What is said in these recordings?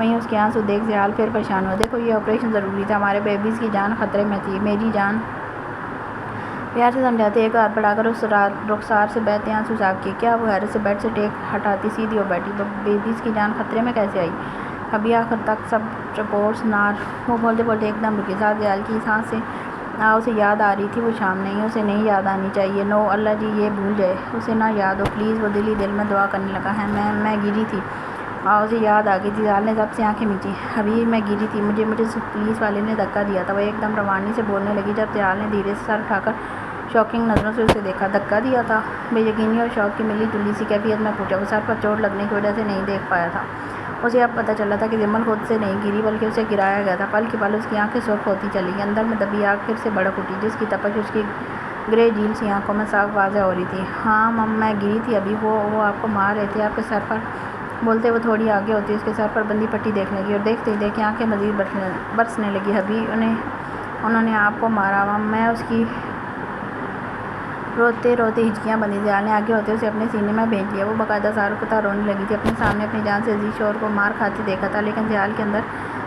وہیں اس کی آنسو دیکھ زیال پھر پریشان ہوا۔ دیکھو یہ آپریشن ضروری تھا، ہمارے بیبیز کی جان خطرے میں تھی، میری جان۔ پیار سے سمجھاتے ایک ہاتھ بڑھا کر اس رخسار سے بہتے آنسو صاف کیے۔ کیا وہ حیرت سے بیڈ سے ٹیک ہٹاتی سیدھی ہو بیٹھی۔ بیبیز کی جان خطرے میں کیسے آئی؟ ابھی آخر تک سب رپورٹس وہ بولتے بولتے ایک دم رکی۔ ساتھ زیال کی سانس سے اسے یاد آ رہی تھی وہ شام نہیں، اسے نہیں یاد آنی چاہیے۔ نو اللہ جی یہ بھول جائے، اسے نہ یاد ہو پلیز۔ وہ دل ہی دل میں دعا کرنے لگا ہے میں گری تھی، اسے یاد آ گئی تھی۔ زیال نے ضبط سے آنکھیں میچی۔ ابھی میں گری تھی، مجھے پولیس والے نے دھکا دیا تھا۔ وہ ایک دم روانی سے بولنے لگی جب زیال نے دھیرے سے سر اٹھا کر شاکنگ نظروں سے اسے دیکھا۔ دھکا دیا تھا؟ بے یقینی اور شوق کی ملی جلی سی کیفیت میں پوچھا۔ وہ سر پر چوٹ لگنے کی وجہ سے نہیں دیکھ پایا تھا۔ اسے اب پتہ چلا تھا کہ جمل خود سے نہیں گری بلکہ اسے گرایا گیا تھا۔ پل کے پل اس کی آنکھیں سرخ ہوتی چلی گئیں، اندر میں دبی آگ پھر سے بھڑک اٹھی جس کی تپش اس کی گرے جھیل سی آنکھوں میں صاف واضح ہو رہی تھی۔ ہاں مم میں گری تھی ابھی، وہ آپ کو مار رہے تھے آپ کے سر پر۔ بولتے وہ تھوڑی آگے ہوتی اس کے سر پر بندی پٹی دیکھنے لگی اور دیکھتے ہی دیکھے آنکھیں مزید برسنے لگی۔ ابھی انہوں نے آپ کو مارا مم؟ میں اس کی روتے روتے ہچکیاں بندھی۔ زیال نے آگے ہوتے اسے اپنے سینے میں بھیج لیا۔ وہ باقاعدہ سارکتا رونے لگی تھی۔ اپنے سامنے اپنی جان سے عزیز شوہر کو مار کھاتے دیکھا تھا، لیکن زیال کے اندر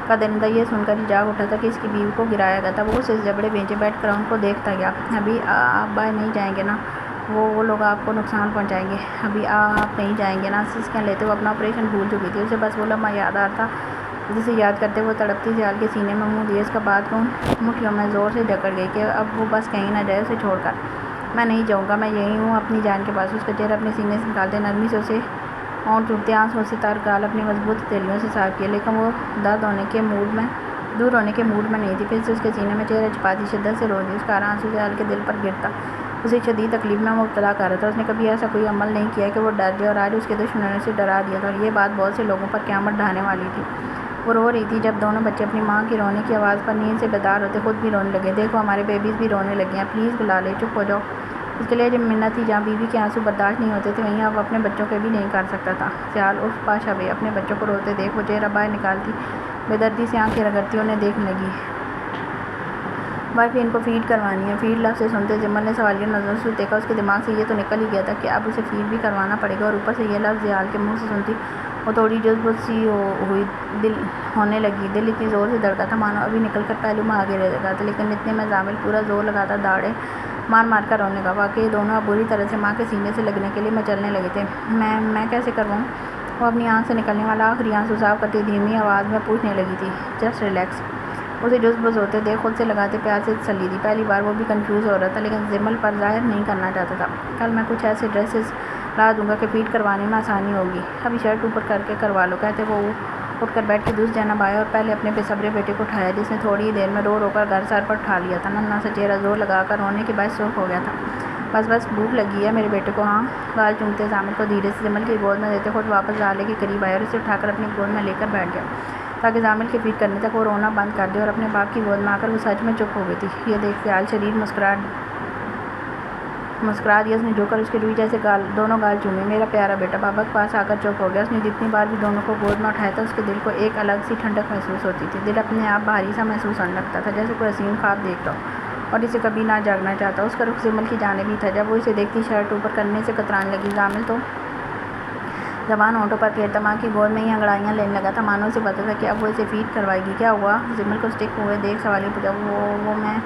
کا درندہ یہ سن کر ہی جاگ اٹھا تھا کہ اس کی بیوی کو گرایا گیا تھا۔ وہ اسے جبڑے بھیجے بیٹھ کر ان کو دیکھتا گیا۔ ابھی آپ باہر نہیں جائیں گے نا، وہ لوگ آپ کو نقصان پہنچائیں گے۔ ابھی آپ نہیں جائیں گے نا؟ سسکیاں لیتے وہ اپنا آپریشن بھول چکی تھی۔ اسے بس وہ لمحہ یاد آ رہا تھا جسے یاد کرتے وہ تڑپتی زیال کے سینے میں منہ دیے اس کا بات کو مٹھیوں میں زور سے جکڑ گئی کہ اب وہ بس کہیں نہ جائے اسے چھوڑ کر۔ میں نہیں جاؤں گا، میں یہی ہوں اپنی جان کے پاس۔ اس کا چہرہ اپنے سینے سے نکالتے نرمی سے اسے ہونٹ چومتے آنسوؤں سے تر گال اپنی مضبوط ہتھیلیوں سے صاف کیے، لیکن وہ دور ہونے کے موڈ میں نہیں تھی۔ پھر سے اس کے سینے میں چہرہ چھپاتی شدت سے رو دی۔ اس کا ہر آنسو زیال کے دل پر گرتا اسے شدید تکلیف میں مبتلا کر رہا تھا۔ اس نے کبھی ایسا کوئی عمل نہیں کیا کہ وہ ڈر جائے، اور آج اس کے دشمنوں نے اسے ڈرا دیا تھا، اور یہ بات بہت سے لوگوں پر قیامت ڈھانے والی تھی۔ وہ رو رہی تھی جب دونوں بچے اپنی ماں کی رونے کی آواز پر نیند سے بیدار ہوتے خود بھی رونے لگے۔ دیکھو ہمارے بیبیز بھی رونے لگے ہیں، پلیز بلا لے، چپ ہو جاؤ۔ اس کے لیے جب منت تھی، جہاں بیوی کے آنسو برداشت نہیں ہوتے تھے وہیں اب اپنے بچوں کے بھی نہیں کر سکتا تھا۔ زیال اف پاشا بے، اپنے بچوں کو روتے دیکھ وہ چہرہ باہر نکالتی بے دردی سے آنکھیں رگڑتی انہیں دیکھنے لگی۔ بھائی ان کو فیڈ کروانی ہے۔ فیڈ لفظ سے سنتے جمل نے سوالیہ نظروں سے دیکھا۔ اس کے دماغ سے یہ تو نکل ہی گیا تھا کہ اب اسے فیڈ بھی کروانا پڑے گا، اور اوپر سے یہ لفظ زیال کے منہ سے سنتی وہ تھوڑی جذبت سی ہوئی ہونے لگی۔ دل اتنی زور سے دھڑکا تھا مانو ابھی نکل کر پہلو میں آگے رہ گا تھا، لیکن اتنے میں زامل پورا زور لگاتا داڑے مار مار کر رونے لگا۔ واقعی دونوں اب بری طرح سے ماں کے سینے سے لگنے کے لیے مچلنے لگے تھے۔ میں کیسے کرواؤں؟ وہ اپنی آنکھ سے نکلنے والا آخری آنسو صاف کرتی دھیمی آواز میں پوچھنے لگی تھی۔ Just relax. اسے جذبت ہوتے دیکھ خود سے لگاتے پیار سے تسلی دی۔ پہلی بار وہ بھی کنفیوز ہو رہا تھا، لیکن زمل پر ظاہر نہیں کرنا چاہتا تھا۔ کل میں کچھ ایسے ڈریسز لا دوں گا کہ فیڈ کروانے میں آسانی ہوگی، ابھی شرٹ اوپر کر کے کروا لو، کہتے وہ اٹھ کر بیٹھ کے دوسری جانب آیا اور پہلے اپنے بے صبرے بیٹے کو اٹھایا جس نے تھوڑی ہی دیر میں رو کر گھر سر پر اٹھا لیا تھا۔ ننھا سا چہرہ زور لگا کر رونے کے باعث سرخ ہو گیا تھا۔ بس بھوک لگی ہے میرے بیٹے کو؟ ہاں۔ گال چومتے زامل کو دھیرے سے جمل کی گود میں دیتے خود واپس زالے کے قریب آیا اور اسے اٹھا کر اپنی گود میں لے کر بیٹھ گیا تاکہ زامل کے فیڈ کرنے تک وہ رونا بند کر دے، اور اپنے باپ کی گود میں آ کر وہ سچ میں چپ ہو گئی تھی۔ یہ دیکھ زیال شدید مسکرا دیا اس نے جو کر اس کے روئی جیسے دونوں گال چومے۔ میرا پیارا بیٹا بابا کے پاس آ کر چپ ہو گیا۔ اس نے جتنی بار بھی دونوں کو گود میں اٹھایا تھا اس کے دل کو ایک الگ سی ٹھنڈک محسوس ہوتی تھی۔ دل اپنے آپ بھاری سا محسوس ہونے لگتا تھا جیسے کوئی حسین خواب دیکھ رہا ہو اور اسے کبھی نہ جاگنا چاہتا۔ اس کا رخ زمل کی جانب ہی تھا۔ جب وہ اسے دیکھتی شرٹ اوپر کرنے سے کترانے لگی۔ زامل تو زبان ہونٹوں پر پھیرتا ماں کی گود میں ہی انگڑائیاں لینے لگا تھا، مانو اسے پتا تھا کہ اب وہ اسے فیڈ کروائے گی۔ کیا ہوا؟ زمل کو اسٹک ہوئے دیکھ سوالیہ پوچھا۔ وہ میں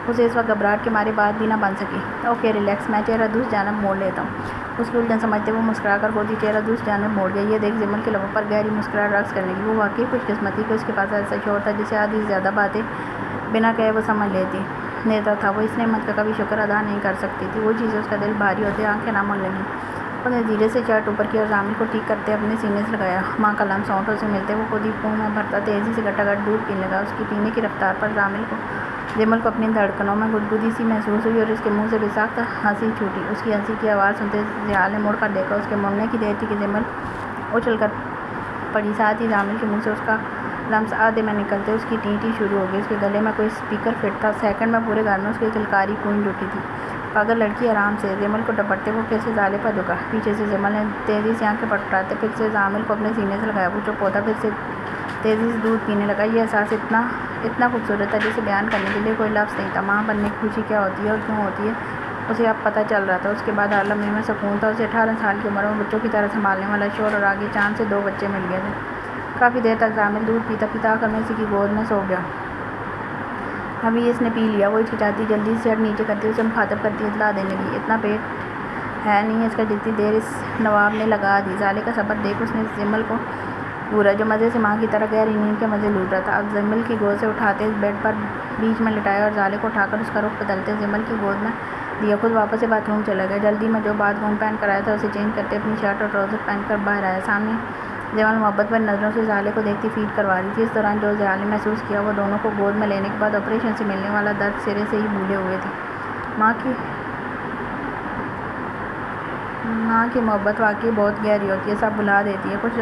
اسے اس وقت گھبراہٹ کے مارے بات بھی نہ بن سکی۔ اوکے ریلیکس، میں چہرہ دوسری جانب موڑ لیتا ہوں۔ اس کی الجھن سمجھتے وہ مسکرا کر خود ہی چہرہ دوسری جانب موڑ گیا۔ یہ دیکھ زمل کے لبوں پر گہری مسکراہٹ رقص کرنے لگی۔ وہ واقعی خوش قسمت تھی کہ اس کے پاس ایسا شوہر تھا جسے آدھی سے زیادہ باتیں بنا کہے وہ سمجھ لیتا تھا۔ وہ اس نعمت کا کبھی شکر ادا نہیں کر سکتی تھی۔ وہ چیزیں اس کا دل بھاری ہوتے آنکھیں نم ہونے لگیں۔ اس نے دھیرے سے شرٹ اوپر کی اور زامل کو ٹھیک کرتے اپنے سینے سے لگایا۔ ماں کا لمس ہونٹوں سے ملتے وہ خود ہی منہ میں بھرتا تیزی سے گٹا گٹ دودھ پینے لگا۔ اس کی پینے کی رفتار پر زمل کو اپنی دھڑکنوں میں گدگدی سی محسوس ہوئی اور اس کے منہ سے بے ساختہ ہنسی چھوٹی۔ اس کی ہنسی کی آواز سنتے زیال نے مڑ کر دیکھا۔ اس کے مڑنے کی دیر تھی کہ زمل اچھل کر پڑی، ساتھ ہی زامل کے منہ سے اس کا لمس آدھے میں نکلتے اس کی ٹی شروع ہو گئی۔ اس کے گلے میں کوئی اسپیکر فٹ تھا۔ سیکنڈ میں پورے گھر میں اس کی کلکاری گونج اٹھی تھی۔ پاگل لڑکی آرام سے۔ زمل کو ڈپٹتے وہ پھر سے زالے پر جھکا۔ پیچھے سے زمل نے تیزی سے آنکھیں پٹپٹاتے پھر سے زامل کو اپنے سینے سے لگایا۔ وہ چپ ہوتا پھر سے تیزی سے دودھ پینے لگا۔ یہ احساس اتنا خوبصورت تھا جسے بیان کرنے کے لیے کوئی لفظ نہیں تھا۔ ماں بننے کی خوشی کیا ہوتی ہے اور کیوں ہوتی ہے اسے اب پتہ چل رہا تھا۔ اس کے بعد ہر لمحے میں سکون تھا۔ اسے 18 سال کی عمر میں بچوں کی طرح سنبھالنے والا شوہر اور آگے چاند سے 2 بچے مل گئے تھے۔ کافی دیر تک زامل دودھ پیتا پیتا آخر میں اسی کی گود میں سو گیا۔ ابھی اس نے پی لیا، وہ ہچکچاتی جلدی سے سر نیچے کرتی اسے مخاطب کرتی اطلاع دینے لگی، اتنا پیٹ ہے نہیں اس کا جتنی دیر اس نواب نے لگا دی۔ زالے کا صبر دیکھ اس نے زمل کو گورا جو مزے سے ماں کی طرح گہری نیند کے مزے لوٹ رہا تھا۔ اب زمل کی گود سے اٹھاتے بیڈ پر بیچ میں لٹایا اور زالے کو اٹھا کر اس کا رخ بدلتے زمل کی گود میں دیا، خود واپس سے باتھ روم چلا گیا۔ جلدی میں جو بات گون پہن کر آیا تھا اسے چینج کرتے اپنی شرٹ اور ٹراؤزر پہن کر باہر آیا۔ سامنے زمل محبت بھری نظروں سے زالے کو دیکھتی فیڈ کروا رہی تھی۔ اس دوران جو زالے نے محسوس کیا وہ دونوں کو گود میں لینے کے بعد آپریشن سے ملنے والا درد سرے سے ہی بھولے ہوئے تھی۔ ماں کی محبت واقعی بہت گہری ہوتی ہے، سب بھلا دیتی ہے۔ کچھ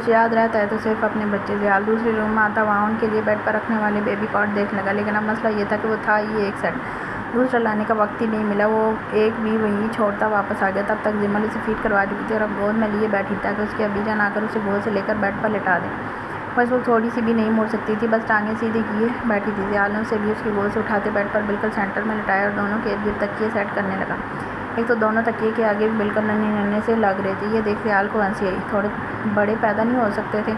یاد رہتا ہے تو صرف اپنے بچے۔ زیال دوسرے روم میں آتا وہاں ان کے لیے بیڈ پر رکھنے والے بیبی کاٹ دیکھ لگا، لیکن اب مسئلہ یہ تھا کہ وہ تھا ہی ایک سیٹ، دوسرا لانے کا وقت ہی نہیں ملا۔ وہ ایک بھی وہیں چھوڑتا واپس آ گیا۔ تب تک زمل اسے فیڈ کروا چکی تھی اور اب گود میں لیے بیٹھی تاکہ اس کے ابی جان آ کر اسے گود سے لے کر بیڈ پر لٹا دیں۔ وہ اس وقت تھوڑی سی بھی نہیں مڑ سکتی تھی، بس ٹانگیں سیدھی کیے بیٹھی تھی۔ زیال نے اسے بھی اس کی گود سے اٹھاتے بیڈ پر بالکل سینٹر میں لٹایا اور دونوں کے ارد گرد تکیے سیٹ کرنے لگا۔ ایک تو دونوں تکیے کے آگے بھی بالکل ننھے ننھے سے لگ رہے تھے۔ یہ دیکھ زیال کو ہنسی آئی، تھوڑے بڑے پیدا نہیں ہو سکتے تھے؟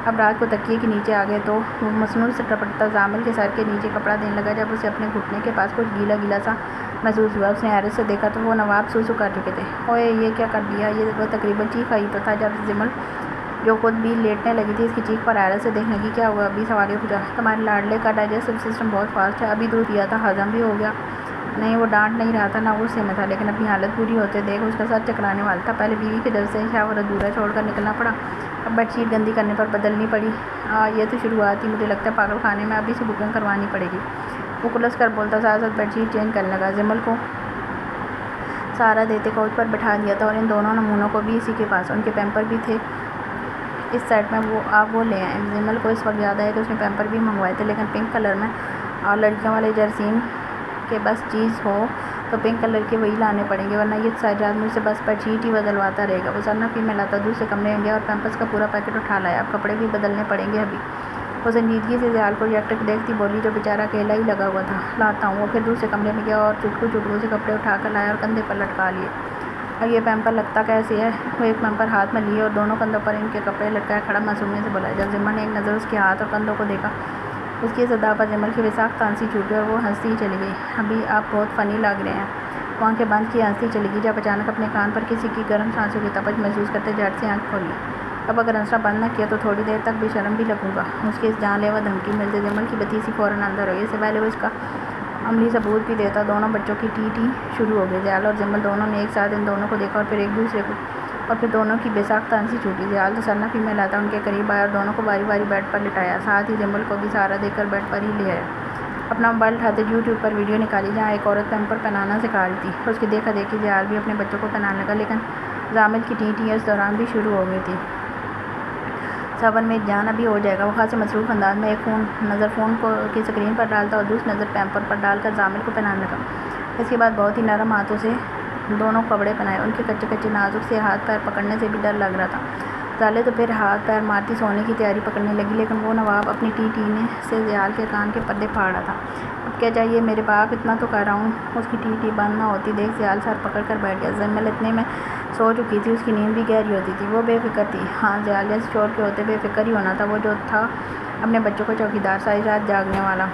اب رات کو تکیے کے نیچے آ گئے تو وہ مسنون سے ٹپٹتا زامل کے سر کے نیچے کپڑا دینے لگا۔ جب اسے اپنے گھٹنے کے پاس کچھ گیلا گیلا سا محسوس ہوا، اس نے حیرت سے دیکھا تو وہ نواب سو کر چکے تھے۔ اوئے یہ کیا کر دیا! یہ وہ تقریباً چیخا ہی تو تھا جب زمل جو خود بھی لیٹنے لگی تھی اس کی چیخ پر حیرت سے دیکھنے لگی۔ کیا ہوا ابھی؟ سوالیہ پوچھا۔ تمہارے لاڈلے کا ڈائجسٹو سسٹم بہت فاسٹ ہے، ابھی دودھ پیا تھا، ہضم بھی ہو گیا۔ نہیں، وہ ڈانٹ نہیں رہا تھا نہ غصے میں تھا، لیکن اپنی حالت بری ہوتے دیکھ اس کا سر چکرانے والا تھا۔ پہلے بیوی کے ڈر سے شاور ادھورا چھوڑ کر نکلنا پڑا، اب بیڈ شیٹ گندی کرنے پر بدلنی پڑی۔ یہ تو شروعات ہی، مجھے لگتا ہے پاگل خانے میں ابھی سے بکنگ کروانی پڑے گی۔ وہ کلس کر بولتا ساتھ ساتھ بیڈ شیٹ چینج کرنے لگا۔ زمل کو سہارا دیتے کوچ پر بٹھا دیا تھا اور ان دونوں نمونوں کو بھی اسی کے پاس، ان کے پیمپر بھی تھے اس سیٹ میں، وہ آپ وہ لے آئیں۔ زمل کو اس وقت یاد آیا کہ اس نے پیمپر بھی منگوائے تھے، لیکن پنک کلر میں، اور لڑکیوں والے جراثیم کے بس چیز ہو تو پنک کلر کے وہی لانے پڑیں گے، ورنہ یہ ساری رات مجھ سے بس بیڈ شیٹ ہی بدلواتا رہے گا۔ وہ صنفی میں لاتا دوسرے کمرے میں گیا اور پیمپرس کا پورا پیکٹ اٹھا لایا۔ اب کپڑے بھی بدلنے پڑیں گے ابھی۔ وہ سنجیدگی سے زیال کو ریئیکٹ دیکھتی بولی جو بیچارہ اکیلا ہی لگا ہوا تھا، لاتا ہوں۔ وہ پھر دوسرے کمرے میں گیا اور چٹکو سے کپڑے اٹھا کر لایا اور کندھے پر لٹکا لیے۔ اب یہ پیمپر لگتا کیسے ہے؟ وہ ایک پیمپر ہاتھ میں لیے اور دونوں کندھوں پر ان کے کپڑے لٹکائے کھڑا معصومیت سے بولا۔ جب زمل نے ایک نظر اس کے ہاتھ اور کندھوں کو دیکھا، اس کی صدا پر زمل کی وساخت ہنسی چھوٹی اور وہ ہنستی ہی چلی گئی۔ ابھی آپ بہت فنی لگ رہے ہیں۔ وہ آنکھیں بند کی ہنستی چلی گئی، جب اچانک اپنے کان پر کسی کی گرم سانسوں کی تپش محسوس کرتے جھٹ سے آنکھ کھولی۔ اب اگر ہنسنا بند نہ کیا تو تھوڑی دیر تک بے شرم بھی لگوں گا۔ اس کی اس جان لیوا دھمکی ملتے زمل کی بتیسی فوراً اندر ہوئی، اس سے پہلے وہ اس کا عملی ثبوت بھی دیتا۔ دونوں بچوں کی ٹی ٹی شروع ہو گئی۔ زیال اور زمل دونوں نے ایک ساتھ ان دونوں کو دیکھا اور پھر ایک دوسرے کو، اور پھر دونوں کی بے ساختہ ہنسی چھوٹی۔ زیال تو سرنفی میں لاتا ان کے قریب آیا اور دونوں کو باری باری بیڈ پر لٹایا، ساتھ ہی زمل کو بھی سہارا دے کر بیڈ پر ہی لے آیا۔ اپنا موبائل اٹھاتے یوٹیوب پر ویڈیو نکالی جہاں ایک عورت پیمپر پہنانا سکھا رہی تھی۔ اس کی دیکھا دیکھی زیال بھی اپنے بچوں کو پہنانے لگا، لیکن زامل کی ٹی ٹی اس دوران بھی شروع ہو گئی تھی۔ صبر میں جان، ابھی ہو جائے گا۔ وہ خاصے مصروف انداز میں ایک نظر فون کی اسکرین پر ڈالتا اور دوسری نظر پیمپر پر ڈال کر زامل کو پہنانے لگا۔ اس کے بعد بہت ہی نرم ہاتھوں سے دونوں کپڑے پہنائے۔ ان کے کچے کچے نازک سے ہاتھ پیر پکڑنے سے بھی ڈر لگ رہا تھا۔ زالے تو پھر ہاتھ پیر مارتی سونے کی تیاری پکڑنے لگی، لیکن وہ نواب اپنی ٹی ٹی سے زیال کے کان کے پردے پھاڑ رہا تھا۔ اب کیا چاہیے میرے باپ، اتنا تو کر رہا ہوں۔ اس کی ٹی ٹی بند نہ ہوتی دیکھ زیال سر پکڑ کر بیٹھ گیا۔ زمل اتنے میں سو چکی تھی، اس کی نیند بھی گہری ہوتی تھی، وہ بے فکر تھی۔ ہاں، زیال جیسے چور کے ہوتے بے فکر ہی ہونا تھا، وہ جو تھا اپنے بچوں کا چوکیدار، ساری رات جاگنے والا۔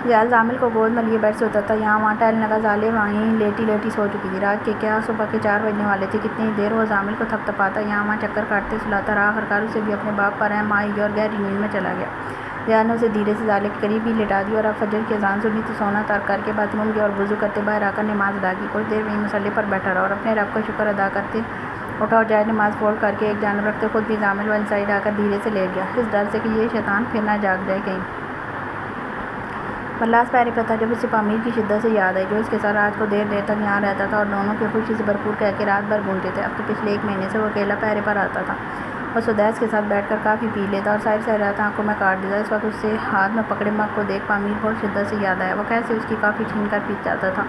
زیال زامل کو گود میں لیے بیڈ سے اترتا، یہاں وہاں ٹہلنے لگا۔ زالے وہیں لیٹی لیٹی سو چکی تھی۔ رات کے کیا، صبح کے 4 بجنے والے تھے۔ کتنی دیر وہ زامل کو تھپ تھپاتا، یہاں وہاں چکر کاٹتے سلاتا رہا، آخرکار اسے بھی اپنے باپ پر رحم آئی اور گہری نیند میں چلا گیا۔ زیال نے اسے دھیرے سے زالے کے قریب ہی لٹا دیا اور اب فجر کی اذان سنی تو سونا ترک کر کے باتھ روم گیا اور وضو کرتے باہر آ کر نماز ادا کی۔ کچھ دیر وہیں مصلے پر بیٹھا رہا اور اپنے رب کا شکر ادا کرتے اٹھا اور جائے نماز فولڈ کر کے ایک جانب رکھتے خود بھی زامل والی سائڈ آ کر دھیرے سے لیٹ گیا، اس ڈر سے کہ یہ شیطان پھر نہ جاگ جائے کہیں۔ بلاس پیارے پر تھا جب اسے پامیر کی شدت سے یاد آئی، جو اس کے ساتھ رات کو دیر تک یہاں رہتا تھا اور دونوں کے خوشی سے بھرپور کہہ کے رات بھر گھومتے تھے۔ اب تو پچھلے 1 مہینے سے وہ اکیلا پیارے پر آتا تھا۔ وہ سدیس کے ساتھ بیٹھ کر کافی پی لیتا اور ساری رات آنکھوں میں کاٹ دیتا۔ اس وقت اسے ہاتھ میں پکڑے مگ کو دیکھ پامیر بہت شدت سے یاد آیا۔ وہ کیسے اس کی کافی چھین کر پی جاتا تھا۔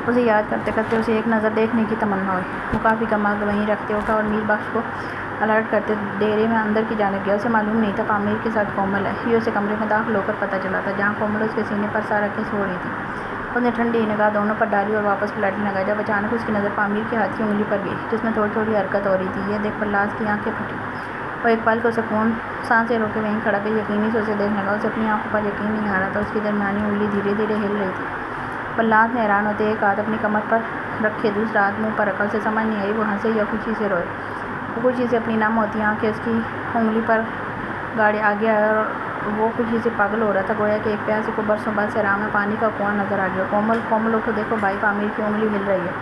اسے یاد کرتے کرتے اسے ایک نظر دیکھنے کی تمنا ہوئی۔ وہ کافی کا مگ وہیں رکھتے اٹھا اور میر بخش کو الرٹ کرتے ڈیرے میں اندر کی جانب گیا۔ اسے معلوم نہیں تھا پامیر کے ساتھ کومل ہے، یہ اسے کمرے میں داخل ہو کر پتہ چلا تھا، جہاں کومل اس کے سینے پر سر رکھے سو رہی تھی۔ اس نے ٹھنڈی نگاہ دونوں پر ڈالی اور واپس پلٹنے لگا، جب اچانک اس کی نظر پامیر کے ہاتھ کی انگلی پر گئی جس میں تھوڑی تھوڑی حرکت ہو رہی تھی۔ یہ دیکھ پلاس کی آنکھیں پھٹی۔ وہ ایک پل کو سکون سانسیں روکے وہیں کھڑا کہ یقینی سے اسے دیکھنے لگا۔ اسے اپنی آنکھوں پر یقین نہیں آ رہا تھا، اس کی درمیانی انگلی دھیرے دھیرے ہل رہی تھی۔ پلاس نے حیران ہوتے ایک ہاتھ اپنی کمر پر رکھے دوسرا ہاتھ منہ پر رکھا۔ اسے سمجھ نہیں آئی وہ ہنسے یا خوشی سے روئے۔ وہ خوشی سے اپنی نم ہوتی آنکھیں اس کی انگلی پر گاڑے آگے آیا اور وہ خوشی سے پاگل ہو رہا تھا، گویا کہ ایک پیاسے کو برسوں بعد صحرا میں پانی کا کنواں نظر آ گیا۔ کومل، کومل اٹھو دیکھو بھائی، پامیر کی انگلی ہل رہی ہے۔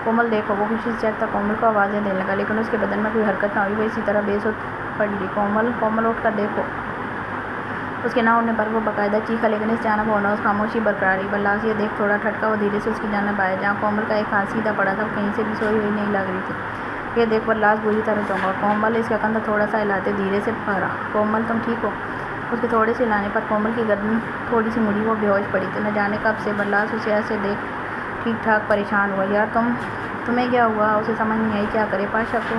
کومل دیکھو۔ وہ خوشی سے چہکتا کومل کو آوازیں دینے لگا، لیکن اس کے بدن میں کوئی حرکت نہ ہوئی، وہ اسی طرح بے سود پڑی رہی۔ کومل، کومل اٹھ کر دیکھو۔ اس کے نہ اٹھنے پر وہ باقاعدہ چیخا، لیکن اس جانب ہونا اس خاموشی برقرار رہی۔ بلاس یہ دیکھ تھوڑا ٹھٹکا، وہ دھیرے سے اس کی جانب آیا جہاں کومل کا ایک ہاتھ سیدھا پڑا تھا، وہ کہیں سے بھی سوئی ہوئی نہیں لگ رہی تھی۔ یہ دیکھ بلاس بری طرح چونکا۔ کومل اس کا کندھا تھوڑا سا ہلاتے دھیرے سے پکارا، کومل تم ٹھیک ہو؟ اس کے تھوڑے سے ہلانے پر کومل کی گردن تھوڑی سی مڑی، وہ بے ہوش پڑی تھی۔ نہ جانے کب سے بلاس اسے ایسے دیکھ ٹھیک ٹھاک پریشان ہوا۔ یار تمہیں کیا ہوا؟ اسے سمجھ نہیں آئی کیا کرے۔ پاشا کو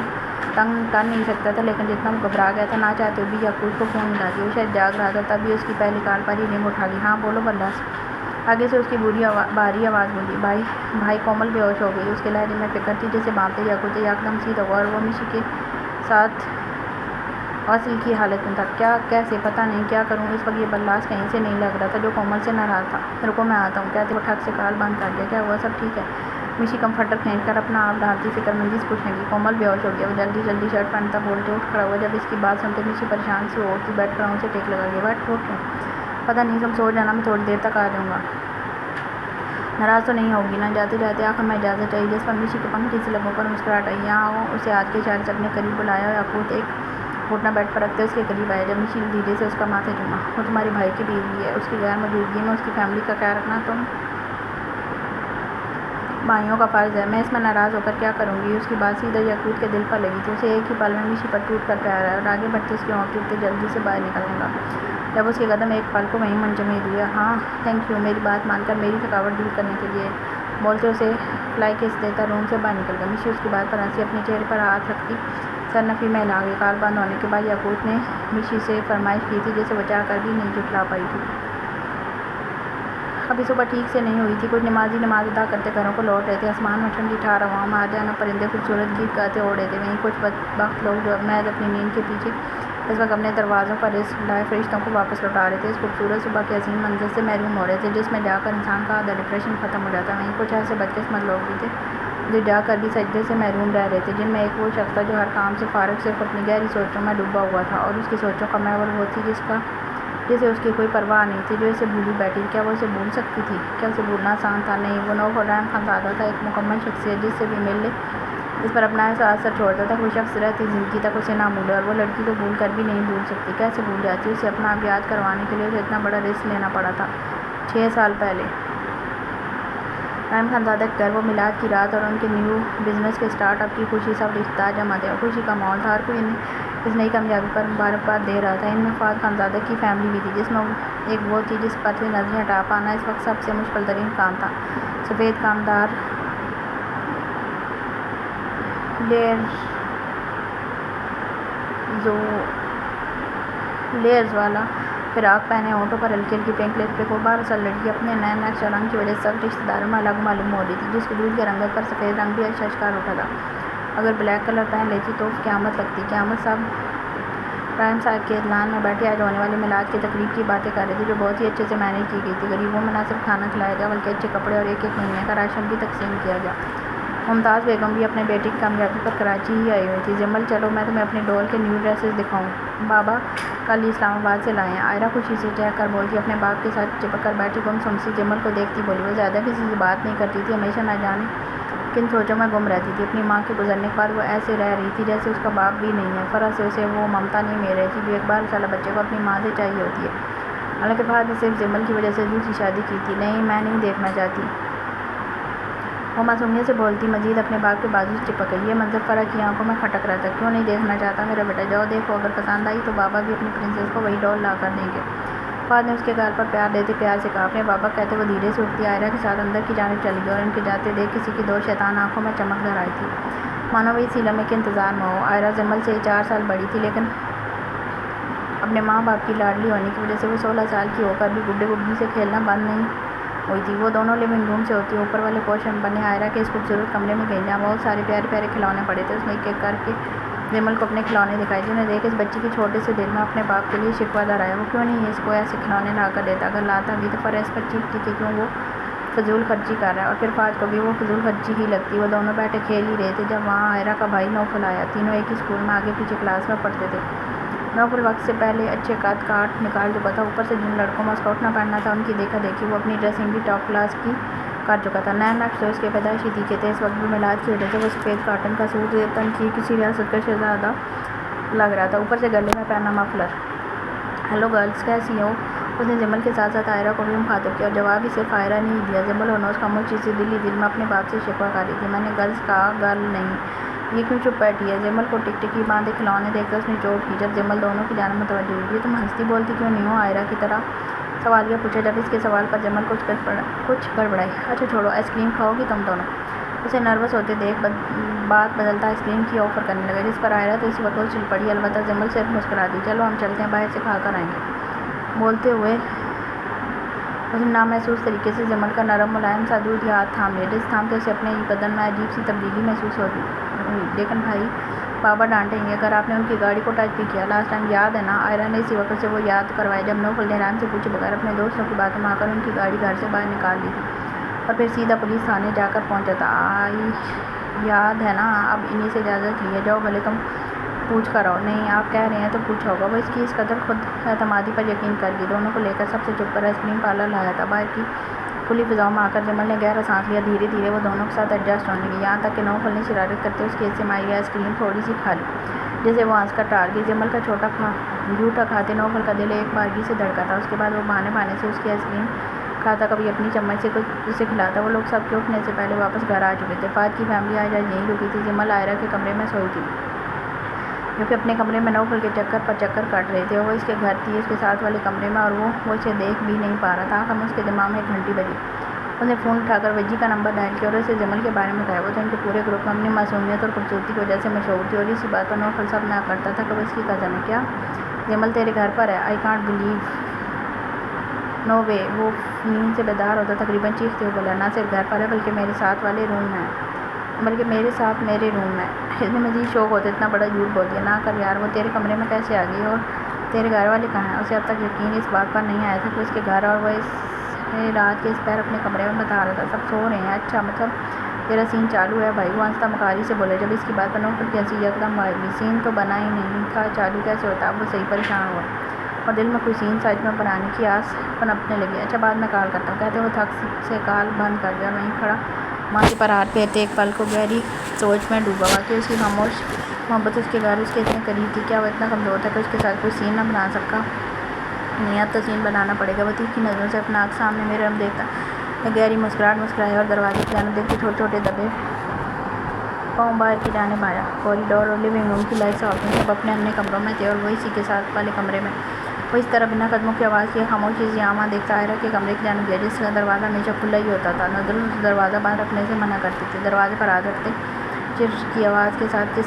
تنگ کر نہیں سکتا تھا، لیکن جتنا وہ گھبرا گیا تھا، نہ چاہتے ہوئے بھی یعقوب کو فون ملا دیا۔ وہ شاید جاگ رہا تھا، تبھی اس کی پہلی کال پر ہی رنگ اٹھا لی۔ ہاں بولو بلاس۔ آگے سے اس کی بھاری آواز بولی، بھائی کومل بے ہوش ہو گئی۔ اس کے لہجے میں فکر تھی جیسے بانپتے یعقوب تھے۔ یکدم سیدھا ہوا اور وہ مشی کے ساتھ غسل کی حالت میں تھا۔ کیا کیسے پتہ نہیں کیا کروں اس وقت یہ بلاس کہیں سے نہیں لگ رہا تھا جو کومل سے ناراض تھا۔ رکو میں آتا ہوں کہتے وہ ٹھک سے کال بند کر دیا۔ کیا ہوا؟ سب ٹھیک ہے؟ مشی کمفرٹر کھینچ کر اپنا آپ ڈھانپتی فکر مندی سے پوچھنے لگی۔ کومل بے ہوش ہو گیا۔ وہ جلدی جلدی شرٹ پہنتا بولتے اٹھ کھڑا ہوا۔ جب اس کی بات سنتے مشی پریشان سی ہو اٹھی، بیٹھ کر اسے ٹیک لگا گیا۔ بیٹھ ٹھوک کیوں؟ پتہ نہیں، تم سو جانا، میں تھوڑی دیر تک آ جاؤں گا۔ ناراض تو نہیں ہوگی نا؟ جاتے جاتے آخر میں اجازت چاہیے، جس پر مشی کے پنکھی سے لبوں پر مسکراہٹ آئی۔ یہاں آؤ۔ اسے ہاتھ کے اشارے سے اپنے قریب بلایا۔ یعقوب ایک گھٹنا بیڈ پر رکھتے اس کے قریب آیا۔ جب مشی دھیرے سے اس کا ماتھا چوما، وہ تمہارے بھائی کی بیوی ہے، اس کی غیر موجودگی میں اس کی فیملی کا خیال رکھنا تم بھائیوں کا فرض ہے۔ میں اس میں ناراض ہو کر کیا کروں گی؟ اس کی بات سیدھا یعقوب کے دل پر لگی تھی۔ اسے ایک ہی پل میں مشی پر ٹوٹ کر پیار آیا اور آگے بڑھتے اس کے ہونٹ ٹوٹتے جلدی سے باہر نکلنے لگا جب اس کے قدم ایک پل کو وہیں منجمد ہوئے۔ ہاں تھینک یو، میری بات مان کر میری تھکاوٹ دور کرنے کے لیے، بولتے اسے فلائی کس دیتا روم سے باہر نکل گیا۔ مشی اس کی بات پر ہنسی، اپنے چہرے پر ہاتھ رکھتی سرنفی میں ہلا گئی۔ کال بند ہونے کے بعد یعقوب نے مشی سے فرمائش کی تھی جسے وہ چاہ کر بھی نہیں جھٹلا پائی تھی۔ ابھی صبح ٹھیک سے نہیں ہوئی تھی، کچھ نمازی نماز ادا کرتے گھروں کو لوٹ رہے تھے۔ آسمان میں ٹھنڈی ٹھار ہواؤں میں آدھے آنا پرندے خوبصورت گیت گاتے اڑ رہے تھے۔ وہیں کچھ بدبخت لوگ جو محض اپنی نیند کے پیچھے اس وقت اپنے دروازوں پر رزق لائے فرشتوں کو واپس لوٹا رہے تھے، اس خوبصورت صبح کے حسین منظر سے محروم ہو رہے تھے جس میں جا کر انسان کا آدھا ڈپریشن ختم ہو جاتا ہے۔ وہیں کچھ ایسے بدقسمت لوگ بھی تھے جو جا کر بھی سجدے سے محروم رہ رہے تھے، جن میں ایک وہ شخص تھا جو ہر کام سے فارغ صرف اپنی گہری سوچوں میں ڈوبا ہوا تھا، اور اس کی سوچوں کا محور وہ تھی جسے اس کی کوئی پرواہ نہیں تھی، جو اسے بھولی بیٹھی تھی۔ کیا وہ اسے بھول سکتی تھی؟ کیا اسے بھولنا آسان تھا؟ نہیں، وہ نوف الرحم خانزادہ تھا، ایک مکمل شخصیت جس سے بھی مل لے اس پر اپنا ایسا اثر چھوڑتا تھا کہ وہ شخص رہتی زندگی تک اسے نہ بھولے، اور وہ لڑکی تو بھول کر بھی نہیں بھول سکتی۔ کیسے بھول جاتی؟ اسے اپنا آپ یاد کروانے کے لیے اسے اتنا بڑا رسک لینا پڑا تھا۔ 6 سال پہلے رحم خانزادہ کے گھر وہ میلاد کی رات اور ان کے نیو بزنس کے اسٹارٹ اپ کی خوشی سب رشتہ دار جمع تھے اور خوشی کا ماحول تھا۔ ہر کوئی اس نئی کامیابی پر مبارکباد دے رہا تھا۔ ان میں فہد خانزادہ کی فیملی بھی تھی، جس میں ایک وہ تھی جس پر سے نظریں ہٹا پانا اس وقت سب سے مشکل ترین کام تھا۔ سفید کامدار لیئرز والا فراق پہنے، ہونٹوں پر ہلکی ہلکی پنک لپسٹک، وہ باراسال لڑکی اپنے نئے نقش اور رنگ کی وجہ سے سب رشتہ داروں میں الگ معلوم ہو رہی تھی، جس کی دودھ کے رنگت پر سفید رنگ بھی اشکار اٹھا تھا۔ اگر بلیک کلر پہن لیتی تو قیامت لگتی۔ قیامت صاحب رحم صاحب کے اذلان میں بیٹھے آج ہونے والی میلاد کی تقریب کی باتیں کر رہے تھے، جو بہت ہی اچھے سے مینیج کی گئی تھی۔ غریبوں میں نہ صرف کھانا کھلایا گیا بلکہ اچھے کپڑے اور ایک مہینے کا راشن بھی تقسیم کیا گیا۔ ممتاز بیگم بھی اپنے بیٹی کی کامیابی پر کراچی ہی آئی ہوئی تھی۔ جمل چلو میں تمہیں اپنے ڈول کے نیو ڈریسز دکھاؤں، بابا کل ہی اسلام آباد سے لائے ہیں۔ عائرہ خوشی سے چہک کر بولتی، اپنے باپ کے ساتھ چپک کر بیٹھی گمسم سی جمل کو دیکھتی بولی۔ وہ زیادہ کسی سے بات نہیں کرتی تھی، ہمیشہ نہ جانے کن سوچوں میں گم رہتی تھی۔ اپنی ماں کے گزرنے کے بعد وہ ایسے رہ رہی تھی جیسے اس کا باپ بھی نہیں ہے۔ فرح سے اسے وہ ممتا نہیں مل رہی تھی جو ایک 12 سالہ بچے کو اپنی ماں سے چاہیے ہوتی ہے۔ حالانکہ فہد نے صرف جمل کی وجہ سے دوسری شادی کی تھی۔ نہیں، میں نہیں دیکھنا چاہتی، وہ معصومیت سے بولتی، مزید اپنے باپ کے بازو سے چپک گئی۔ یہ منظر فرح کی آنکھوں میں کھٹک رہا تھا۔ کیوں نہیں دیکھنا چاہتا میرا بیٹا؟ جاؤ دیکھو، اگر پسند آئی تو بابا بھی اپنی پرنسس کو وہی ڈول لا کر دیں گے۔ فہد نے اس کے گال پر پیار دیتے پیار سے کہا، اپنے بابا کہتے وہ دھیرے سے اٹھتی عائرہ کے ساتھ اندر کی جانب چلی گئی اور ان کے جاتے دیکھ کسی کی 2 شیطان آنکھوں میں چمک در آئی تھی، مانو وہ اسی لمحے کے انتظار میں ہو۔ عائرہ جمل سے 4 سال بڑی تھی، لیکن اپنے ماں باپ کی لاڈلی ہونے کی وجہ سے وہ 16 سال کی ہو کر بھی گڈے گڈی سے کھیلنا بند نہیں ہوئی تھی۔ وہ دونوں لیونگ روم سے ہوتی اوپر والے پورشن بنے آئرہ کے اس خوبصورت کمرے میں گئی جہاں بہت سارے پیارے پیارے کھلونے پڑے تھے۔ اس نے ایک ایک کر کے جمل کو اپنے کھلونے دکھائے جنہیں دیکھ اس بچی کے چھوٹے سے دل میں اپنے باپ کے لیے شکوہ دہرایا۔ وہ کیوں نہیں اس کو ایسے کھلونے لا کر دیتا؟ اگر لاتا بھی تو فریس پر چیختی کہ کیوں وہ فضول خرچی کر رہا ہے، اور پھر فاج کو بھی وہ فضول خرچی ہی لگتی۔ وہ دونوں بیٹھے کھیل ہی رہے تھے جب وہاں آئرہ کا بھائی نوفل آیا۔ تینوں ایک ہی اسکول میں آگے پیچھے کلاس میں پڑھتے تھے۔ نوفل وقت سے پہلے اچھے قد کاٹ نکال چکا تھا، اوپر سے جن لڑکوں میں اس کو اٹھنا پڑنا تھا ان کی دیکھا دیکھی وہ اپنی ڈریسنگ بھی ٹاپ کلاس کی کر چکا تھا۔ نئے نقش جو اس کے پیدائشی تیکھے تھے، اس وقت بھی میلاد کی وجہ سے وہ سفید کاٹن کا سوٹ تن کی کسی ریاست کا شہزادہ لگ رہا تھا، اوپر سے گلے میں پہنا مفلر۔ ہیلو گرلز، کیسی ہو؟ اس نے جمل کے ساتھ ساتھ آئرہ کو بھی مخاطب کیا، اور جواب بھی صرف آئرہ نے ہی دیا۔ جمل اور نوز خاموش چیز سے دل ہی دل میں اپنے باپ سے شکوہ کر رہی تھی۔ میں نے گرلز کہا، گرل نہیں، یہ کیوں چپ بیٹھی ہے؟ جمل کو ٹک ٹکی باندھے کھلونے دیکھ کر اس نے چوٹ کی۔ جب جمل دونوں کی جانب متوجہ ہوئی، تم ہنستی بولتی کیوں نہیں ہو؟ آئرہ کی طرح سوالیہ پوچھا۔ جب اس کے سوال پر جمل کچھ گڑبڑائی۔ اچھا چھوڑو، آئس کریم کھاؤ گی تم دونوں؟ اسے نروس ہوتے دیکھ بات بدلتا آئس کریم کی آفر کرنے لگا، جس پر آئرہ تو اسی وقت چل پڑی۔ البتہ جمل صرف مسکرا دی۔ چلو ہم چلتے ہیں، باہر سے کھا کر آئیں گے۔ بولتے ہوئے اس نے نامحسوس طریقے سے جمل کا نرم ملائم سا دودھی ہاتھ تھام لیا، جس تھامتے اسے اپنے بدن میں عجیب سی تبدیلی محسوس ہوئی۔ لیکن بھائی بابا ڈانٹیں گے اگر آپ نے ان کی گاڑی کو ٹچ بھی کیا، لاسٹ ٹائم یاد ہے نا؟ آئرہ نے اسی وقت سے وہ یاد کروایا جب نوفل نے حیران سے پوچھے بغیر اپنے دوستوں کی باتوں میں آ کر ان کی گاڑی گھر سے باہر نکال لی تھی اور پھر سیدھا پولیس تھانے جا کر پہنچا تھا۔ یاد ہے نا؟ اب انہی سے اجازت لیے جاؤ، بھلے تم پوچھ کر آؤ۔ نہیں، آپ کہہ رہے ہیں تو پوچھا ہوگا۔ وہ اس کی اس قدر خود اعتمادی پر یقین کر گئی۔ دونوں کو لے کر سب سے چھپ کر آئس کریم پارلر لایا تھا۔ باہر کی کھلی فضاؤں میں آ کر جمل نے گہرا سانس لیا۔ دھیرے دھیرے وہ دونوں کے ساتھ ایڈجسٹ ہونے لگی، یہاں تک کہ نوفل نے شرارت کرتے اس کے حصے میں آئی آئس کریم تھوڑی سی کھا لی، جسے وہ ہنس کر ٹال گئی۔ جمل کا جھوٹا کھاتے نوفل کا دل ایک بارگی سے دھڑکا تھا۔ اس کے بعد وہ بہانے بہانے سے اس کی آئس کریم کھاتا، کبھی اپنی چمچ سے کچھ اسے کھلاتا۔ وہ لوگ سب کے اٹھنے سے پہلے واپس گھر آ چکے تھے۔ فاج کی فیملی آج یہیں رکی تھی۔ جمل آئرہ کے کمرے میں سوئی تھی، جو کہ اپنے کمرے میں نوفل کے چکر پر چکر کاٹ رہے تھے۔ وہ اس کے گھر تھی، اس کے ساتھ والے کمرے میں، اور وہ اسے دیکھ بھی نہیں پا رہا تھا۔ آخر میں اس کے دماغ میں ایک گھنٹی بجی۔ اس نے فون اٹھا کر وجی کا نمبر ڈائل کیا اور اسے جمل کے بارے میں بتایا۔ وہ تو ان کے پورے گروپ میں اپنی معصومیت اور خوبصورتی کی وجہ سے مشہور تھی، اور اسی بات پر نوفل سب نہ کرتا تھا کہ وہ اس کی کزن ہے۔ کیا جمل تیرے گھر پر ہے؟ آئی کانٹ بلیو، نو وے۔ وہ نیند سے بیدار ہوتا تقریباً چیختے ہوئے بولا، نہ صرف گھر پر ہے بلکہ میرے ساتھ میرے روم میں۔ اس نے مزید شوق ہوتا اتنا بڑا جھوٹ بول دیا۔ نہ کر یار، وہ تیرے کمرے میں کیسے آ گئی؟ اور تیرے گھر والے کہاں ہیں؟ اسے اب تک یقین اس بات پر نہیں آیا تھا کہ اس کے گھر، اور وہ اسے رات کے اس پہر اپنے کمرے میں بتا رہا تھا۔ سب سو رہے ہیں؟ اچھا، مطلب تیرا سین چالو ہے بھائی، وہ ہنستا مکاری سے بولے۔ جب اس کی بات پر نوفل کی ہنسی یکدم غائب ہوئی۔ سین تو بنا ہی نہیں تھا، چالو کیسے ہوتا؟ اب وہ صحیح پریشان ہوا اور دل میں کوئی سین سچ میں بنانے کی آس پنپنے لگی۔ اچھا بعد میں کال کرتا ہوں، کہتے وہ تھک سے کال بند کر دیا، وہیں کھڑا ماتھے پر ہاتھ پھیرتے ایک پل کو گہری سوچ میں ڈوبا۔ واقعی اس کی خاموش محبت اس کے گھر اس کے اتنے قریب تھی، کیا وہ اتنا کمزور تھا کہ اس کے ساتھ کوئی سین نہ بنا سکا؟ نہیں، اب تو سین بنانا پڑے گا۔ وہ تیکھی نظروں سے اپنا آنکھ سامنے میرے ہم دیکھتا ایک گہری مسکرایا اور دروازے کی جانب دیکھتے چھوٹے چھوٹے دبے پاؤں باہر کی جانب آیا۔ کوریڈور اور لیونگ روم کی لائٹس آف تھیں، سب اپنے اپنے کمروں میں تھے اور وہ اسی کے ساتھ والے کمرے میں۔ وہ اس طرح بنا قدموں کی آواز کیے خاموشی سے یہاں وہاں دیکھتا آئرہ کے کمرے کی جانب گیا، جس کا دروازہ ہمیشہ کھلا ہی ہوتا تھا۔ نظر اس دروازہ بند رکھنے سے منع کرتی تھی۔ دروازے پر ہاتھ رکھتے چرچ کی آواز کے ساتھ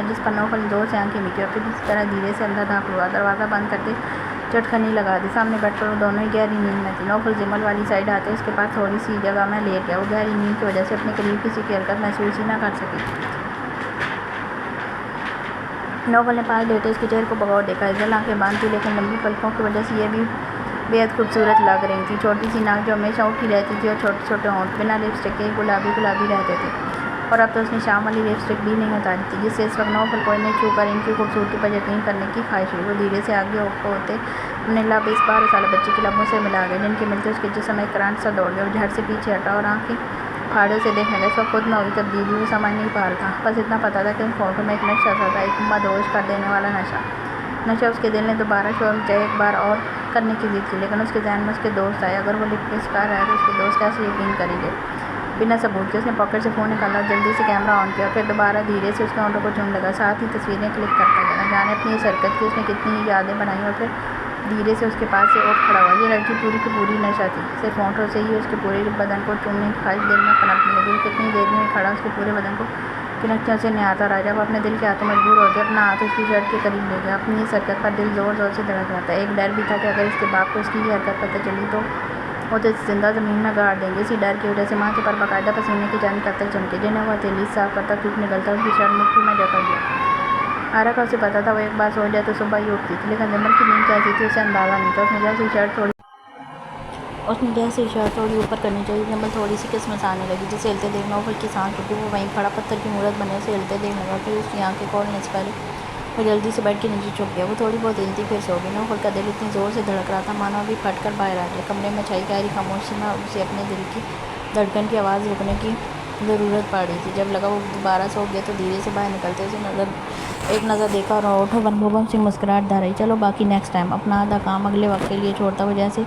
جس پر نوفل زور سے آنکھیں میچی اور پھر اس طرح دھیرے سے اندر داخل ہوا۔ دروازہ بند کرتے چٹکنی لگا دی۔ سامنے بیٹھ کر وہ دونوں ہی گہری نیند میں تھے۔ نوفل جمل والی سائڈ آتے اس کے پاس تھوڑی سی جگہ میں لیٹ گیا۔ وہ گہری نیند کی وجہ سے اپنے قریب کسی کی حرکت محسوس ہی نہ کر سکی۔ نوفل نے پاس لیٹے اس کے چہرے کو بغور دیکھا۔ اجل آنکھیں بند تھی، لیکن لمبی پلکوں کی وجہ سے یہ بھی بے حد خوبصورت لگ رہی تھی۔ چھوٹی سی ناک جو ہمیشہ اٹھی رہتی تھی اور چھوٹے چھوٹے ہونٹ بنا لپسٹک کے گلابی رہتے تھے، اور اب تو اس نے شام والی لپسٹک بھی نہیں اتاری تھی، جس سے اس وقت نوفل کو انہیں چھو کر ان کی خوبصورتی پر یقین کرنے کی خواہش ہوئی۔ وہ دھیرے سے آگے ہوتے اپنے لب اس 12 سالہ بچی کے لبوں سے ملا گئے، جن کے ملتے اس کے جسم ایک کرنٹ سا دوڑ گیا۔ وہ جھٹ سے پیچھے ہٹا اور آنکھیں پھاڑے سے دیکھنے لگا۔ اس وقت خود میں ہوئی تبدیلی وہ سمجھ نہیں پا رہا تھا، بس اتنا پتا تھا کہ ان فوٹو میں ایک نقشہ سا تھا، ایک مدہوش کر دینے والا نشہ۔ اس کے دل نے دوبارہ شور مچایا، ایک بار اور کرنے کی ضد کی، لیکن اس کے ذہن میں اس کے دوست آئے۔ اگر وہ لکھ کے کر رہا ہے تو اس کے دوست کیسے یقین کریں گے بنا ثبوت کے؟ اس نے پاکٹ سے فون نکالا اور جلدی سے کیمرہ آن کیا، پھر دوبارہ دھیرے سے اس کے ہونٹوں کو چومنے لگا، ساتھ ہی تصویریں کلک کرتا گیا۔ نہ جانے اپنی اس حرکت کی اس نے کتنی ہی یادیں بنائیں، اور پھر دھیرے سے اس کے پاس سے اٹھ کھڑا ہوا۔ یہ لڑکی پوری کی پوری نشہ تھی، صرف ہونٹوں سے ہی اس کے پورے بدن کو چومنے کی خواہش دل میں پنپنے لگی۔ کتنی دیر میں کھڑا اس کے پورے بدن کو کنکھیوں سے نہاتا رہا، جب اپنے دل کے ہاتھوں مجبور ہو گیا اپنا ہاتھ اس کی شرٹ کے قریب لے گیا۔ اپنی اس حرکت پر دل زور زور سے دھڑک رہا تھا۔ ایک ڈر بھی تھا کہ اگر اس کے باپ کو اس کی یہ حرکت پتہ چلی تو وہ تو زندہ زمین میں گاڑ دیں گے۔ اسی ڈر کی وجہ سے ماں کے پر باقاعدہ پسینے کی جان قطر چمکے، جنہیں وہ ہتھیلی سے صاف کرتا دھوپ نکلتا اس کی شرٹ مٹھی میں جکڑ گیا۔ آرا کا اسے پتا تھا وہ ایک بار سو جائے تو صبح ہی اٹھتی تھی، لیکن جمل کی نیند کیسی تھی اسے اندازہ نہیں تھا۔ اس نے جیسے ہی شرٹ تھوڑی اوپر کرنی چاہیے، جمل تھوڑی سی قسمت آنے لگی، جسے ہلتے دیکھ نوفل کی سانس رکی۔ وہ وہیں کھڑا پتھر کی مورت بنے اسے ہلتے دیکھ لگا، پھر اس کی آنکھیں کھولنے سے پہلے وہ جلدی سے بیڈ کے نیچے چھپ گیا۔ وہ تھوڑی بہت ہلتی پھر سو گئی۔ نوفل کا دل اتنی زور سے دھڑک رہا تھا مانو ابھی پھٹ کر باہر آ جائے۔ کمرے میں چھائی گہری خاموشی میں اسے اپنے دل کی دھڑکن کی آواز رکنے کی ضرورت پڑ رہی تھی۔ جب لگا وہ دوبارہ سو گیا تو دھیرے سے باہر نکلتے اسے ایک نظر دیکھا اور ہونٹوں پر مبہم سی مسکراہٹ دھر آئی۔ چلو باقی نیکسٹ ٹائم۔ اپنا آدھا کام اگلے وقت کے لیے چھوڑتا وہ جیسے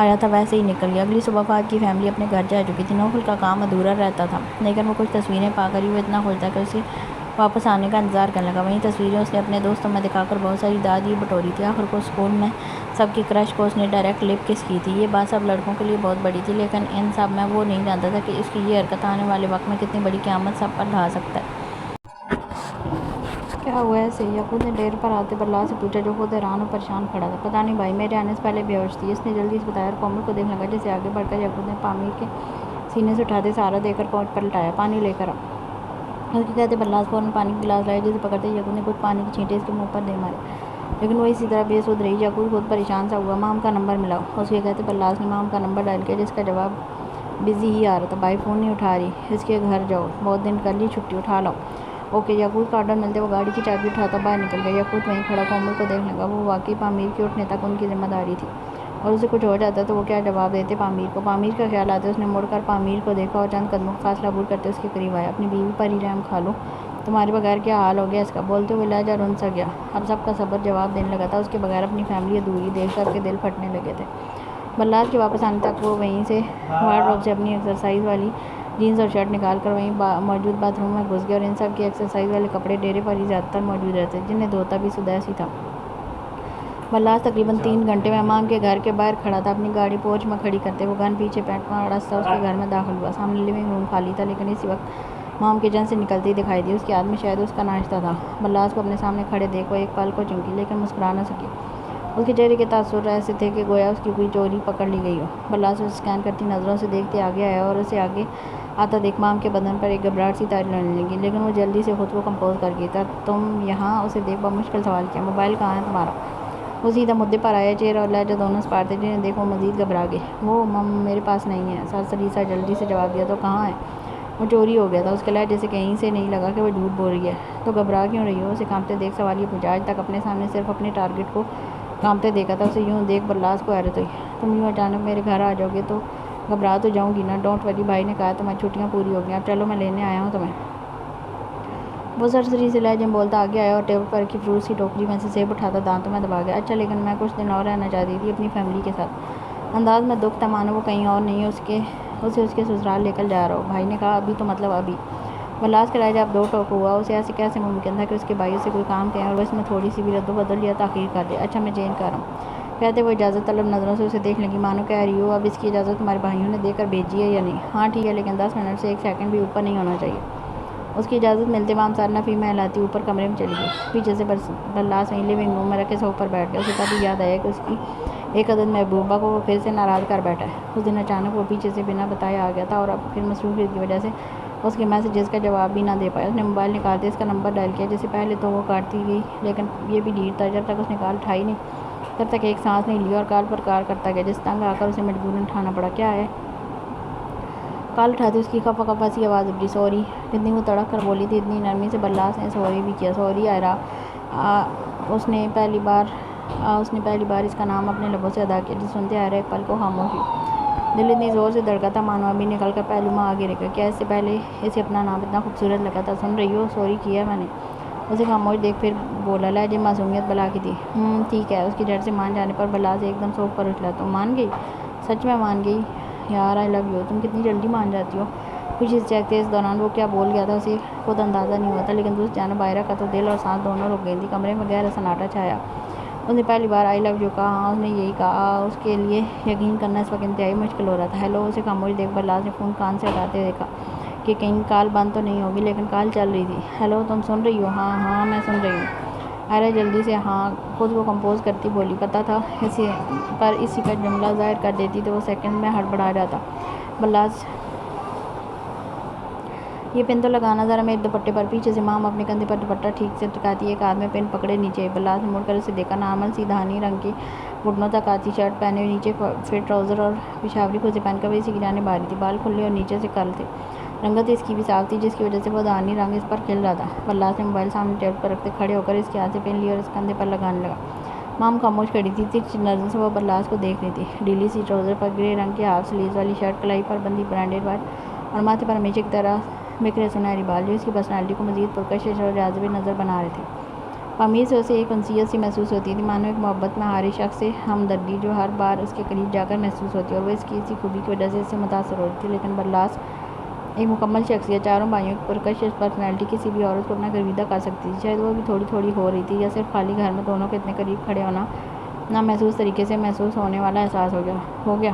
آیا تھا ویسے ہی نکل گیا۔ اگلی صبح فہد کی فیملی اپنے گھر جا چکی تھی۔ نوفل کا کام ادھورا رہتا تھا، لیکن وہ کچھ تصویریں پا کر ہی وہ اتنا خوش تھا کہ اسے واپس آنے کا انتظار کرنے لگا۔ وہیں تصویریں اس نے اپنے دوستوں میں دکھا کر بہت ساری داد ہی بٹوری تھی۔ آخر کو اسکول میں سب کی کرش کو اس نے ڈائریکٹ لپ کس کی تھی۔ یہ بات سب لڑکوں کے لیے بہت بڑی تھی، لیکن ان سب میں وہ نہیں جانتا تھا کہ اس کی یہ حرکت آنے والے وقت میں کتنی بڑی قیامت سب پر ڈھا سکتا ہے۔ کیا ہوا ایسے؟ یعقوب نے دیر پر آتے بلال سے پوچھا جو خود حیران و پریشان کھڑا تھا۔ پتہ نہیں بھائی، میرے آنے سے پہلے بے ہوش تھی، اس نے جلدی سے بتایا اور کومل کو دیکھنے لگا جیسے آگے بڑھ کر یعقوب نے پامیر کے سینے سے اٹھاتے سہارا دے کر کوچ پر لٹایا۔ پانی لے کر آ۔ اس کے کہتے بلال فوراً پانی کا گلاس لایا، جسے پکڑتے یعقوب نے کچھ پانی کی چھینٹے اس کے منہ پر دے مارے، لیکن وہ اسی طرح بے سدھ رہی۔ یعقوب خود پریشان سا ہوا۔ مام کا نمبر ملاؤ۔ اس کے کہتے بلال نے مام کا نمبر ڈائل کیا، جس کا جواب بزی ہی آ رہا تھا۔ بھائی فون نہیں اٹھا رہی، اس کے گھر جاؤ، بہت دن کر لی چھٹی، اٹھا لاؤ۔ اوکے۔ یعقوب کا آرڈر ملتے وہ گاڑی کی چابی اٹھاتا باہر نکل گیا۔ یعقوب وہیں کھڑا کومل کو دیکھ لگا۔ وہ واقعی پامیر کے اٹھنے تک ان کی ذمہ داری تھی، اور اسے کچھ ہو جاتا تو وہ کیا جواب دیتے پامیر کو۔ پامیر کا خیال آتے اس نے مڑ کر پامیر کو دیکھا اور چند قدموں کا فاصلہ عبور کرتے اس کے قریب آیا۔ اپنی بیوی پر ہی رحم کھا لو، تمہارے بغیر کیا حال ہو گیا اس کا؟ بولتے ہوئے لہجہ رن سا گیا۔ اب سب کا صبر جواب دینے لگا تھا، اس کے بغیر اپنی فیملی ادھوری دیکھ کر کے دل پھٹنے لگے تھے۔ بلال کے واپس آنے تک وہ وہیں سے وارڈروب سے اپنی ایکسرسائز والی جینز اور شرٹ نکال کر وہیں موجود باتھ روم میں گھس گیا، اور ان سب کے ایکسرسائز والے کپڑے ڈیرے پر ہی زیادہ تر موجود رہتے، جنہیں دھوتا بھی سدیس ہی تھا۔ بلال تقریباً 3 گھنٹے میں امام کے گھر کے باہر کھڑا تھا، اپنی گاڑی پورچ میں کھڑی کرتے۔ وہ گن پیچھے پینٹ میں آہستہ اس کے گھر میں داخل ہوا۔ سامنے لیونگ روم خالی تھا، لیکن اسی وقت مام کچن سے نکلتی ہی دکھائی دی۔ اس کے ہاتھ میں شاید اس کا ناشتہ تھا۔ بلال کو اپنے سامنے کھڑے دیکھ وہ ایک پل کو چونکی، لیکن مسکرا نہ سکی۔ اس کے چہرے کے تاثر ایسے تھے کہ گویا اس کی کوئی چوری پکڑ لی گئی ہو۔ بلال اسے اسکین کرتی نظروں سے دیکھتے آگے آیا، اور اسے آگے آتا دیکھ مام کے بدن پر ایک گھبراہٹ سی طاری ہونے لگی، لیکن وہ جلدی سے خود کو کمپوز کر گئی۔ تم یہاں؟ اسے دیکھ بمشکل سوال کیا۔ موبائل کہاں ہے تمہارا؟ وہ سیدھا مدعے پر آیا، چہرہ اور لہجہ دونوں سپار تھے، جنہیں دیکھ وہ مزید گھبرا گئے۔ وہ میرے پاس نہیں ہے، سرسری سا جلدی سے جواب دیا۔ تو کہاں ہے؟ وہ چوری ہو گیا تھا۔ اس کے لہجے سے کہیں سے نہیں لگا کہ وہ جھوٹ بول رہی ہے۔ تو گھبرا کیوں رہی ہو؟ اسے کانپتے دیکھ سوال یہ پوچھا۔ آج تک اپنے سامنے صرف اپنے ٹارگٹ کو کانپتے دیکھا تھا، اسے یوں دیکھ بلال کو حیرت ہوئی۔ تم یوں اچانک میرے گھر آ جاؤ گے تو گھبرا تو جاؤں گی نا۔ ڈونٹ وری، بھائی نے کہا تمہاری چھٹیاں پوری ہو گئی، اب چلو میں لینے آیا ہوں تمہیں۔ وہ سرسری سے لہجے میں بولتا آگے آیا اور ٹیبل پر رکھی فروٹس کی ٹوکری میں سے سیب اٹھاتا دانتوں میں دبا گیا۔ اچھا، لیکن میں کچھ دن اور رہنا چاہتی تھی اپنی فیملی کے ساتھ۔ انداز میں دکھ تھا مانو وہ کہیں اور نہیں اسے اس کے سسرال لے کر جا رہا ہو۔ بھائی نے کہا ابھی تو مطلب ابھی؟ بلال کا لہجہ اب دو ٹوک ہوا۔ اسے ایسے کیسے ممکن تھا کہ اس کے بھائی سے کوئی کام کہیں اور وہ اس میں تھوڑی سی بھی رد و بدل یا تاخیر کر دے۔ اچھا میں چینج کر رہا ہوں، کہتے وہ اجازت طلب نظروں سے اسے دیکھنے لگی مانو کہہ رہی ہو اب اس کی اجازت تمہارے بھائیوں نے دے کر بھیجی ہے یا نہیں؟ ہاں ٹھیک ہے، لیکن 10 منٹ سے 1 سیکنڈ بھی اوپر نہیں ہونا چاہیے۔ اس کی اجازت ملتے مام سارنہ فی میں ہلاتی اوپر کمرے میں چلی گئی۔ پیچھے سے بلال وہیں لیونگ روم میں رکھے صوفے پر بیٹھ گیا۔ اسے تبھی یاد آیا کہ اس کی ایک عدد محبوبہ کو وہ پھر سے ناراض کر بیٹھا ہے۔ اس دن اچانک وہ پیچھے سے بنا بتائے آ گیا تھا، اور اب پھر مصروفیت کی وجہ سے اس کے میسیجز کا جواب بھی نہ دے پایا۔ اس نے موبائل نکالتے اس کا نمبر ڈائل کیا، جسے پہلے تو وہ کاٹتی گئی، لیکن یہ بھی ڈھیٹ تھا۔ جب تک اس نے کال اٹھائی نہیں تب تک ایک سانس نہیں لی، اور کال پر کال کرتا گیا، جس تنگ آ کر اسے مجبوراً اٹھانا پڑا۔ کیا ہے؟ کال اٹھاتے اس کی خفا خفا سی آواز ابھری۔ سوری، جتنی وہ تڑک کر بولی تھی اتنی نرمی سے بلال نے سوری بھی کیا۔ سوری آئرہ۔ اس نے پہلی بار اس کا نام اپنے لبوں سے ادا کیا، جسے سنتے آئرہ ایک پل کو خاموش ہوئی۔ دل اتنی زور سے دھڑکا تھا مانو ابھی نکل کر پہلو میں آگے رکھا۔ کیا اس سے پہلے اسے اپنا نام اتنا خوبصورت لگا تھا؟ سن رہی ہو، سوری کیا میں نے۔ اسے خاموش دیکھ پھر بولا، لہجے معصومیت بلا کی تھی۔ ٹھیک ہے۔ اس کی جھٹ سے مان جانے پر بلال سے ایک دم صوف پر اچھلا۔ تم مان گئی؟ سچ میں مان گئی؟ یار آئی لو یو، تم کتنی جلدی مان جاتی ہو۔ خوشی سے چہکتے اس دوران وہ کیا بول گیا تھا اسے خود اندازہ نہیں ہوا تھا، لیکن دوسری جانب آئرہ کا تو دل اور سانس دونوں رک گئی تھی۔ کمرے میں گہرا سناٹا چھایا۔ اس نے پہلی بار آئی لو یو کہا۔ ہاں، اس نے یہی کہا۔ اس کے لیے یقین کرنا اس وقت انتہائی مشکل ہو رہا تھا۔ ہیلو۔ اسے خاموش دیکھ بلال نے فون کان سے ہٹاتے دیکھا کہ کہیں کال بند تو نہیں ہوگی، لیکن کال چل رہی تھی۔ ہیلو، تم سن رہی ہو؟ ہاں میں سن رہی ہوں۔ آرا جلدی سے ہاں خود کو کمپوز کرتی بولی، پتہ تھا اسی کا جملہ ظاہر کر دیتی تو وہ سیکنڈ میں ہڑبڑا جاتا۔ بلاس یہ پن تو لگانا ذرا میرے دوپٹے پر۔ پیچھے سے مام اپنے کندھے پر دوپٹہ ٹھیک سے ٹکاتی، ایک ہاتھ میں پن پکڑے نیچے۔ بلاس نے مڑ کر اسے دیکھا، نارمل سی دھانی رنگ کی گھٹنوں تک آتی شرٹ پہنے ہوئے، نیچے فٹ ٹراؤزر اور پشاوری کھوسے پہن کر وہ اسی کی جانب آ رہی تھی۔ بال کھلے اور نیچے سے کرل تھے، رنگت اس کی بھی صاف تھی جس کی وجہ سے وہ دھانی رنگ اس پر کھل رہا تھا۔ بلاس نے موبائل سامنے ٹیبل پر رکھتے کھڑے ہو کر اس کے ہاتھ سے پن لی اور اس کندھے پر لگانے لگا۔ مام خاموش کھڑی تھی، ترچھی نظروں سے وہ بلاس کو دیکھ رہی تھی۔ ڈھیلی سی ٹراؤزر پر گرے رنگ کے ہاف سلیوز والی شرٹ، کلائی پر بندھی برانڈیڈ وائٹ، اور ماتھے پر ہمیشہ کی طرح بکھرے سنہری بال جو اس کی پرسنالٹی کو مزید پرکشش اور جاذب نظر بنا رہے تھے۔ پامیر سے اسے ایک انسیت سی محسوس ہوتی تھی، مانو ایک محبت میں حاری شخص سے ہمدردی جو ہر بار اس کے قریب جا کر محسوس ہوتی، اور وہ اس کی اسی خوبی کی وجہ سے اس سے متاثر ہو رہی تھی۔ لیکن بلاس ایک مکمل شخصیت، چاروں بھائیوں کی پرکشش پرسنالٹی کسی بھی عورت کو اپنا گرویدہ کر سکتی تھی۔ شاید وہ بھی تھوڑی تھوڑی ہو رہی تھی، یا صرف خالی گھر میں دونوں کے اتنے قریب کھڑے ہونا نامحسوس طریقے سے محسوس ہونے والا احساس ہو گیا۔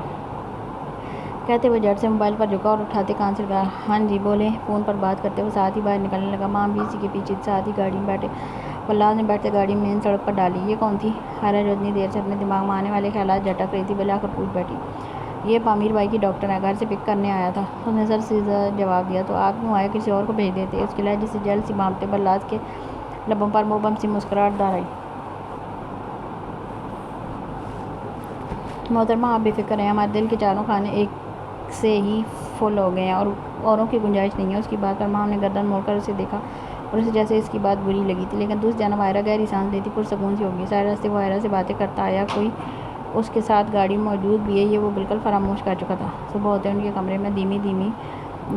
کہتے وہ جھٹ سے موبائل پر جھکا اور اٹھاتے کان سے لگایا۔ ہاں جی بولیں۔ فون پر بات کرتے وہ ساتھ ہی باہر نکلنے لگا۔ مام بھی اسی کے پیچھے ساتھ ہی گاڑی میں بیٹھے۔ بلاس نے بیٹھتے گاڑی مین سڑک پر ڈالی۔ یہ کون تھی؟ آرا جو اتنی دیر سے اپنے دماغ میں آنے والے خیالات جھٹک رہی تھی، بالآخر پوچھ بیٹھی۔ یہ پامیر بھائی کی ڈاکٹر ہے، گھر سے پک کرنے آیا تھا۔ اس نے سر سیدھا جواب دیا۔ تو آپ کیوں آئے؟ کسی اور کو بھیج دیتے۔ اس کے لہجے سے جیل سی بھانپتے بلاس کے لبوں پر مبہم سی مسکراہٹ دار آئی۔ محترمہ آپ بے فکر رہیں، ہمارے دل کے چاروں خانے ایک سے ہی فل ہو گئے ہیں اور اوروں کی گنجائش نہیں ہے۔ اس کی بات پر مام نے گردن موڑ کر اسے دیکھا اور اسے جیسے اس کی بات بری لگی تھی، لیکن دوسری جانب آئرہ گہری سانس لیتی پرسکون سی ہو گئی۔ سارے راستے وہ آئرہ سے باتیں کرتا آیا، کوئی اس کے ساتھ گاڑی میں موجود بھی ہے یہ وہ بالکل فراموش کر چکا تھا۔ صبح ہوتے ان کے کمرے میں دھیمی دھیمی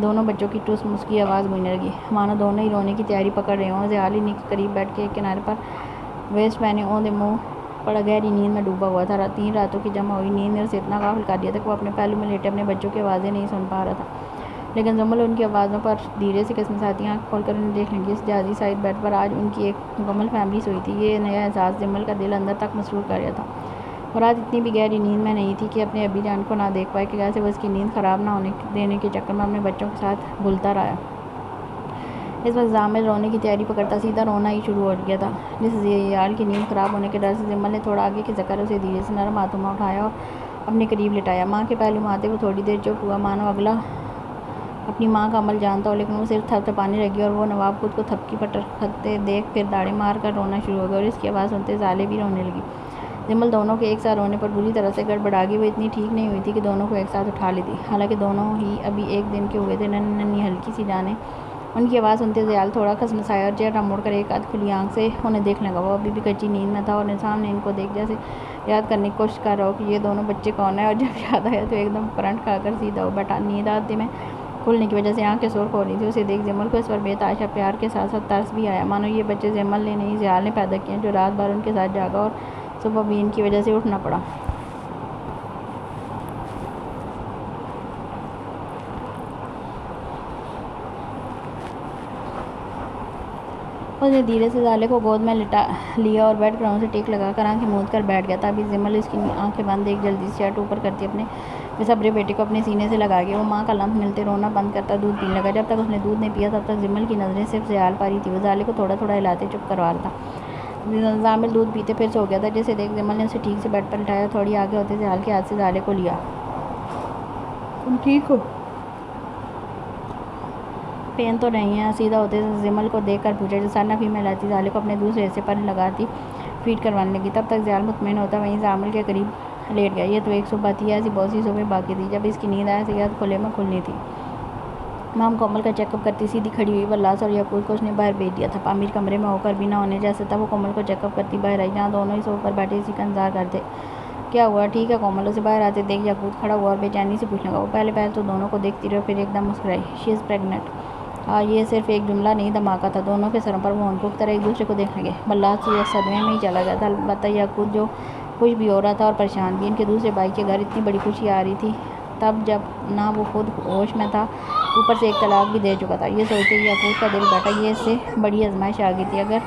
دونوں بچوں کی ٹس مس کی آواز گونجنے لگی، مانو دونوں ہی رونے کی تیاری پکڑ رہے ہوں۔ زیال انہیں کے قریب بیٹھ کے ایک کنارے پر ویسٹ پہنے اوندے منہ پڑا گہری نیند میں ڈوبا ہوا تھا۔ 3 راتوں کی جمع ہوئی نیند نے اسے اتنا غافل کر دیا تھا کہ وہ اپنے پہلو میں لیٹے اپنے بچوں کی آوازیں نہیں سن پا رہا تھا، لیکن زمل ان کی آوازوں پر دھیرے سے قسمساتی آنکھ کھول کر انہیں دیکھ لیں گی۔ اس جہازی سائز بیڈ پر آج ان کی ایک مکمل فیملی سوئی تھی۔ یہ نیا احساس زمل کا دل اندر تک مسرور کر رہا تھا۔ وہ رات اتنی بھی گہری نیند میں نہیں تھی کہ اپنے ابی جان کو نہ دیکھ پائے، کہ کیسے وہ اس کی نیند خراب نہ ہونے دینے کے چکر میں اپنے بچوں کے ساتھ گھلتا رہا۔ اس وقت زامل رونے کی تیاری پکڑتا سیدھا رونا ہی شروع ہو گیا تھا۔ جس زیال کی نیند خراب ہونے کے ڈر سے زمل نے تھوڑا آگے کھسک کر اسے دھیرے سے نرم ہاتھوں میں اٹھایا اور اپنے قریب لٹایا۔ ماں کے پہلو میں آتے وہ تھوڑی دیر چپ ہوا، مانو اگلا اپنی ماں کا عمل جانتا ہو، لیکن وہ صرف تھپ تھپانے لگی اور وہ نواب خود کو تھپکی پر رکھتے دیکھ پھر داڑیں مار کر رونا شروع ہو گیا، اور اس کی آواز سنتے زالے بھی رونے لگی۔ زمل دونوں کے ایک ساتھ رونے پر بری طرح سے گڑبڑا گئی۔ وہ اتنی ٹھیک نہیں ہوئی تھی کہ دونوں کو ایک ساتھ اٹھا لیتی، حالانکہ دونوں ہی ابھی 1 دن کے ہوئے تھے۔ ننھی ننھی ہلکی سی جانیں ان کی آواز سنتے زیال تھوڑا کھسمسایا اور چہرہ موڑ کر ایک آدھ کھلی آنکھ سے انہیں دیکھنے لگا۔ وہ ابھی بھی کچی نیند میں تھا اور سامنے ان کو دیکھ جیسے یاد کرنے کی کوشش کر رہا ہو کہ یہ دونوں بچے کون ہیں، اور جب یاد آیا تو ایک دم کرنٹ کھا کر سیدھا ہو بیٹھا۔ نیند آدھے میں کھلنے کی وجہ سے آنکھیں سرخ ہو رہی تھیں۔ اسے دیکھ زمل کو اس پر بے تحاشا پیار کے ساتھ ساتھ ترس بھی آیا، مانو یہ بچے زمل نے نہیں زیال نے پیدا کیے ہیں، جو رات بھر ان کے ساتھ جاگا اور صبح بھی ان کی وجہ سے اٹھنا پڑا۔ اس نے دھیرے سے زالے کو گود میں لٹا لیا اور بیڈ گراؤنڈ سے ٹیک لگا کر آنکھیں موند کر بیٹھ گیا۔ تبھی زمل اس کی آنکھیں بند ایک جلدی سے شرٹ اوپر کرتی اپنے بےصبرے بیٹے کو اپنے سینے سے لگا گیا۔ وہ ماں کا لمس ملتے رونا بند کرتا دودھ پینے لگا۔ جب تک اس نے دودھ نہیں پیا تب تک زمل کی نظریں صرف زیال پر ہی تھی۔ وہ زالے کو تھوڑا تھوڑا ہلاتے چپ کروا رہا تھا۔ زامل دودھ پیتے پھر سو گیا تھا، جسے دیکھ زمل نے اسے ٹھیک سے بیڈ پر لٹایا اور تھوڑی آگے ہوتے زیال کے ہاتھ سے زالے کو لیا۔ تم ٹھیک ہو؟ پین تو نہیں ہے؟ سیدھا ہوتے زمل کو دیکھ کر پوچھا۔ جو سر نہ بھی ہلاتی زالے کو اپنے دوسرے حصے پر لگاتی فیڈ کروانے لگی۔ تب تک زیال مطمئن ہوتا وہیں زامل کے قریب لیٹ گیا۔ یہ تو ایک صبح تھی، ایسی بہت سی صبح باقی تھی جب اس کی نیند ایسے ہی کھلے میں کھلنی تھی۔ مام کومل کا چیک اپ کرتی سیدھی کھڑی ہوئی۔ بلاس اور یعقوب کو اس نے باہر بھیج دیا تھا۔ پامیر کمرے میں ہو کر بھی نہ ہونے جیسا تھا۔ وہ کومل کو چیک اپ کرتی باہر آئی، جہاں دونوں ہی صوفے پر بیٹھے اسی کا انتظار کرتے۔ کیا ہوا؟ ٹھیک ہے کومل؟ اسے باہر آتے دیکھ یعقوب کھڑا ہوا اور بے چینی سے پوچھنے لگا۔ وہ پہلے تو دونوں کو دیکھتی رہی اور پھر ایک دم مسکرائی۔ شی از پریگننٹ۔ یہ صرف ایک جملہ نہیں دھماکہ تھا۔ دونوں کے سروں پر وہ ہونکوں کی طرح ایک دوسرے کو دیکھنے لگے۔ بلاس تو صدمے میں ہی چلا گیا تھا، البتہ یعقوب جو خوش بھی ہو رہا تھا اور پریشان بھی۔ ان کے دوسرے بھائی کے گھر اتنی بڑی خوشی آ رہی تھی تب جب نہ وہ خود ہوش میں تھا، اوپر سے ایک طلاق بھی دے چکا تھا۔ یہ سوچتے ہی یعقوب کا دل بیٹھا، یہ اس سے بڑی آزمائش آ گئی تھی۔ اگر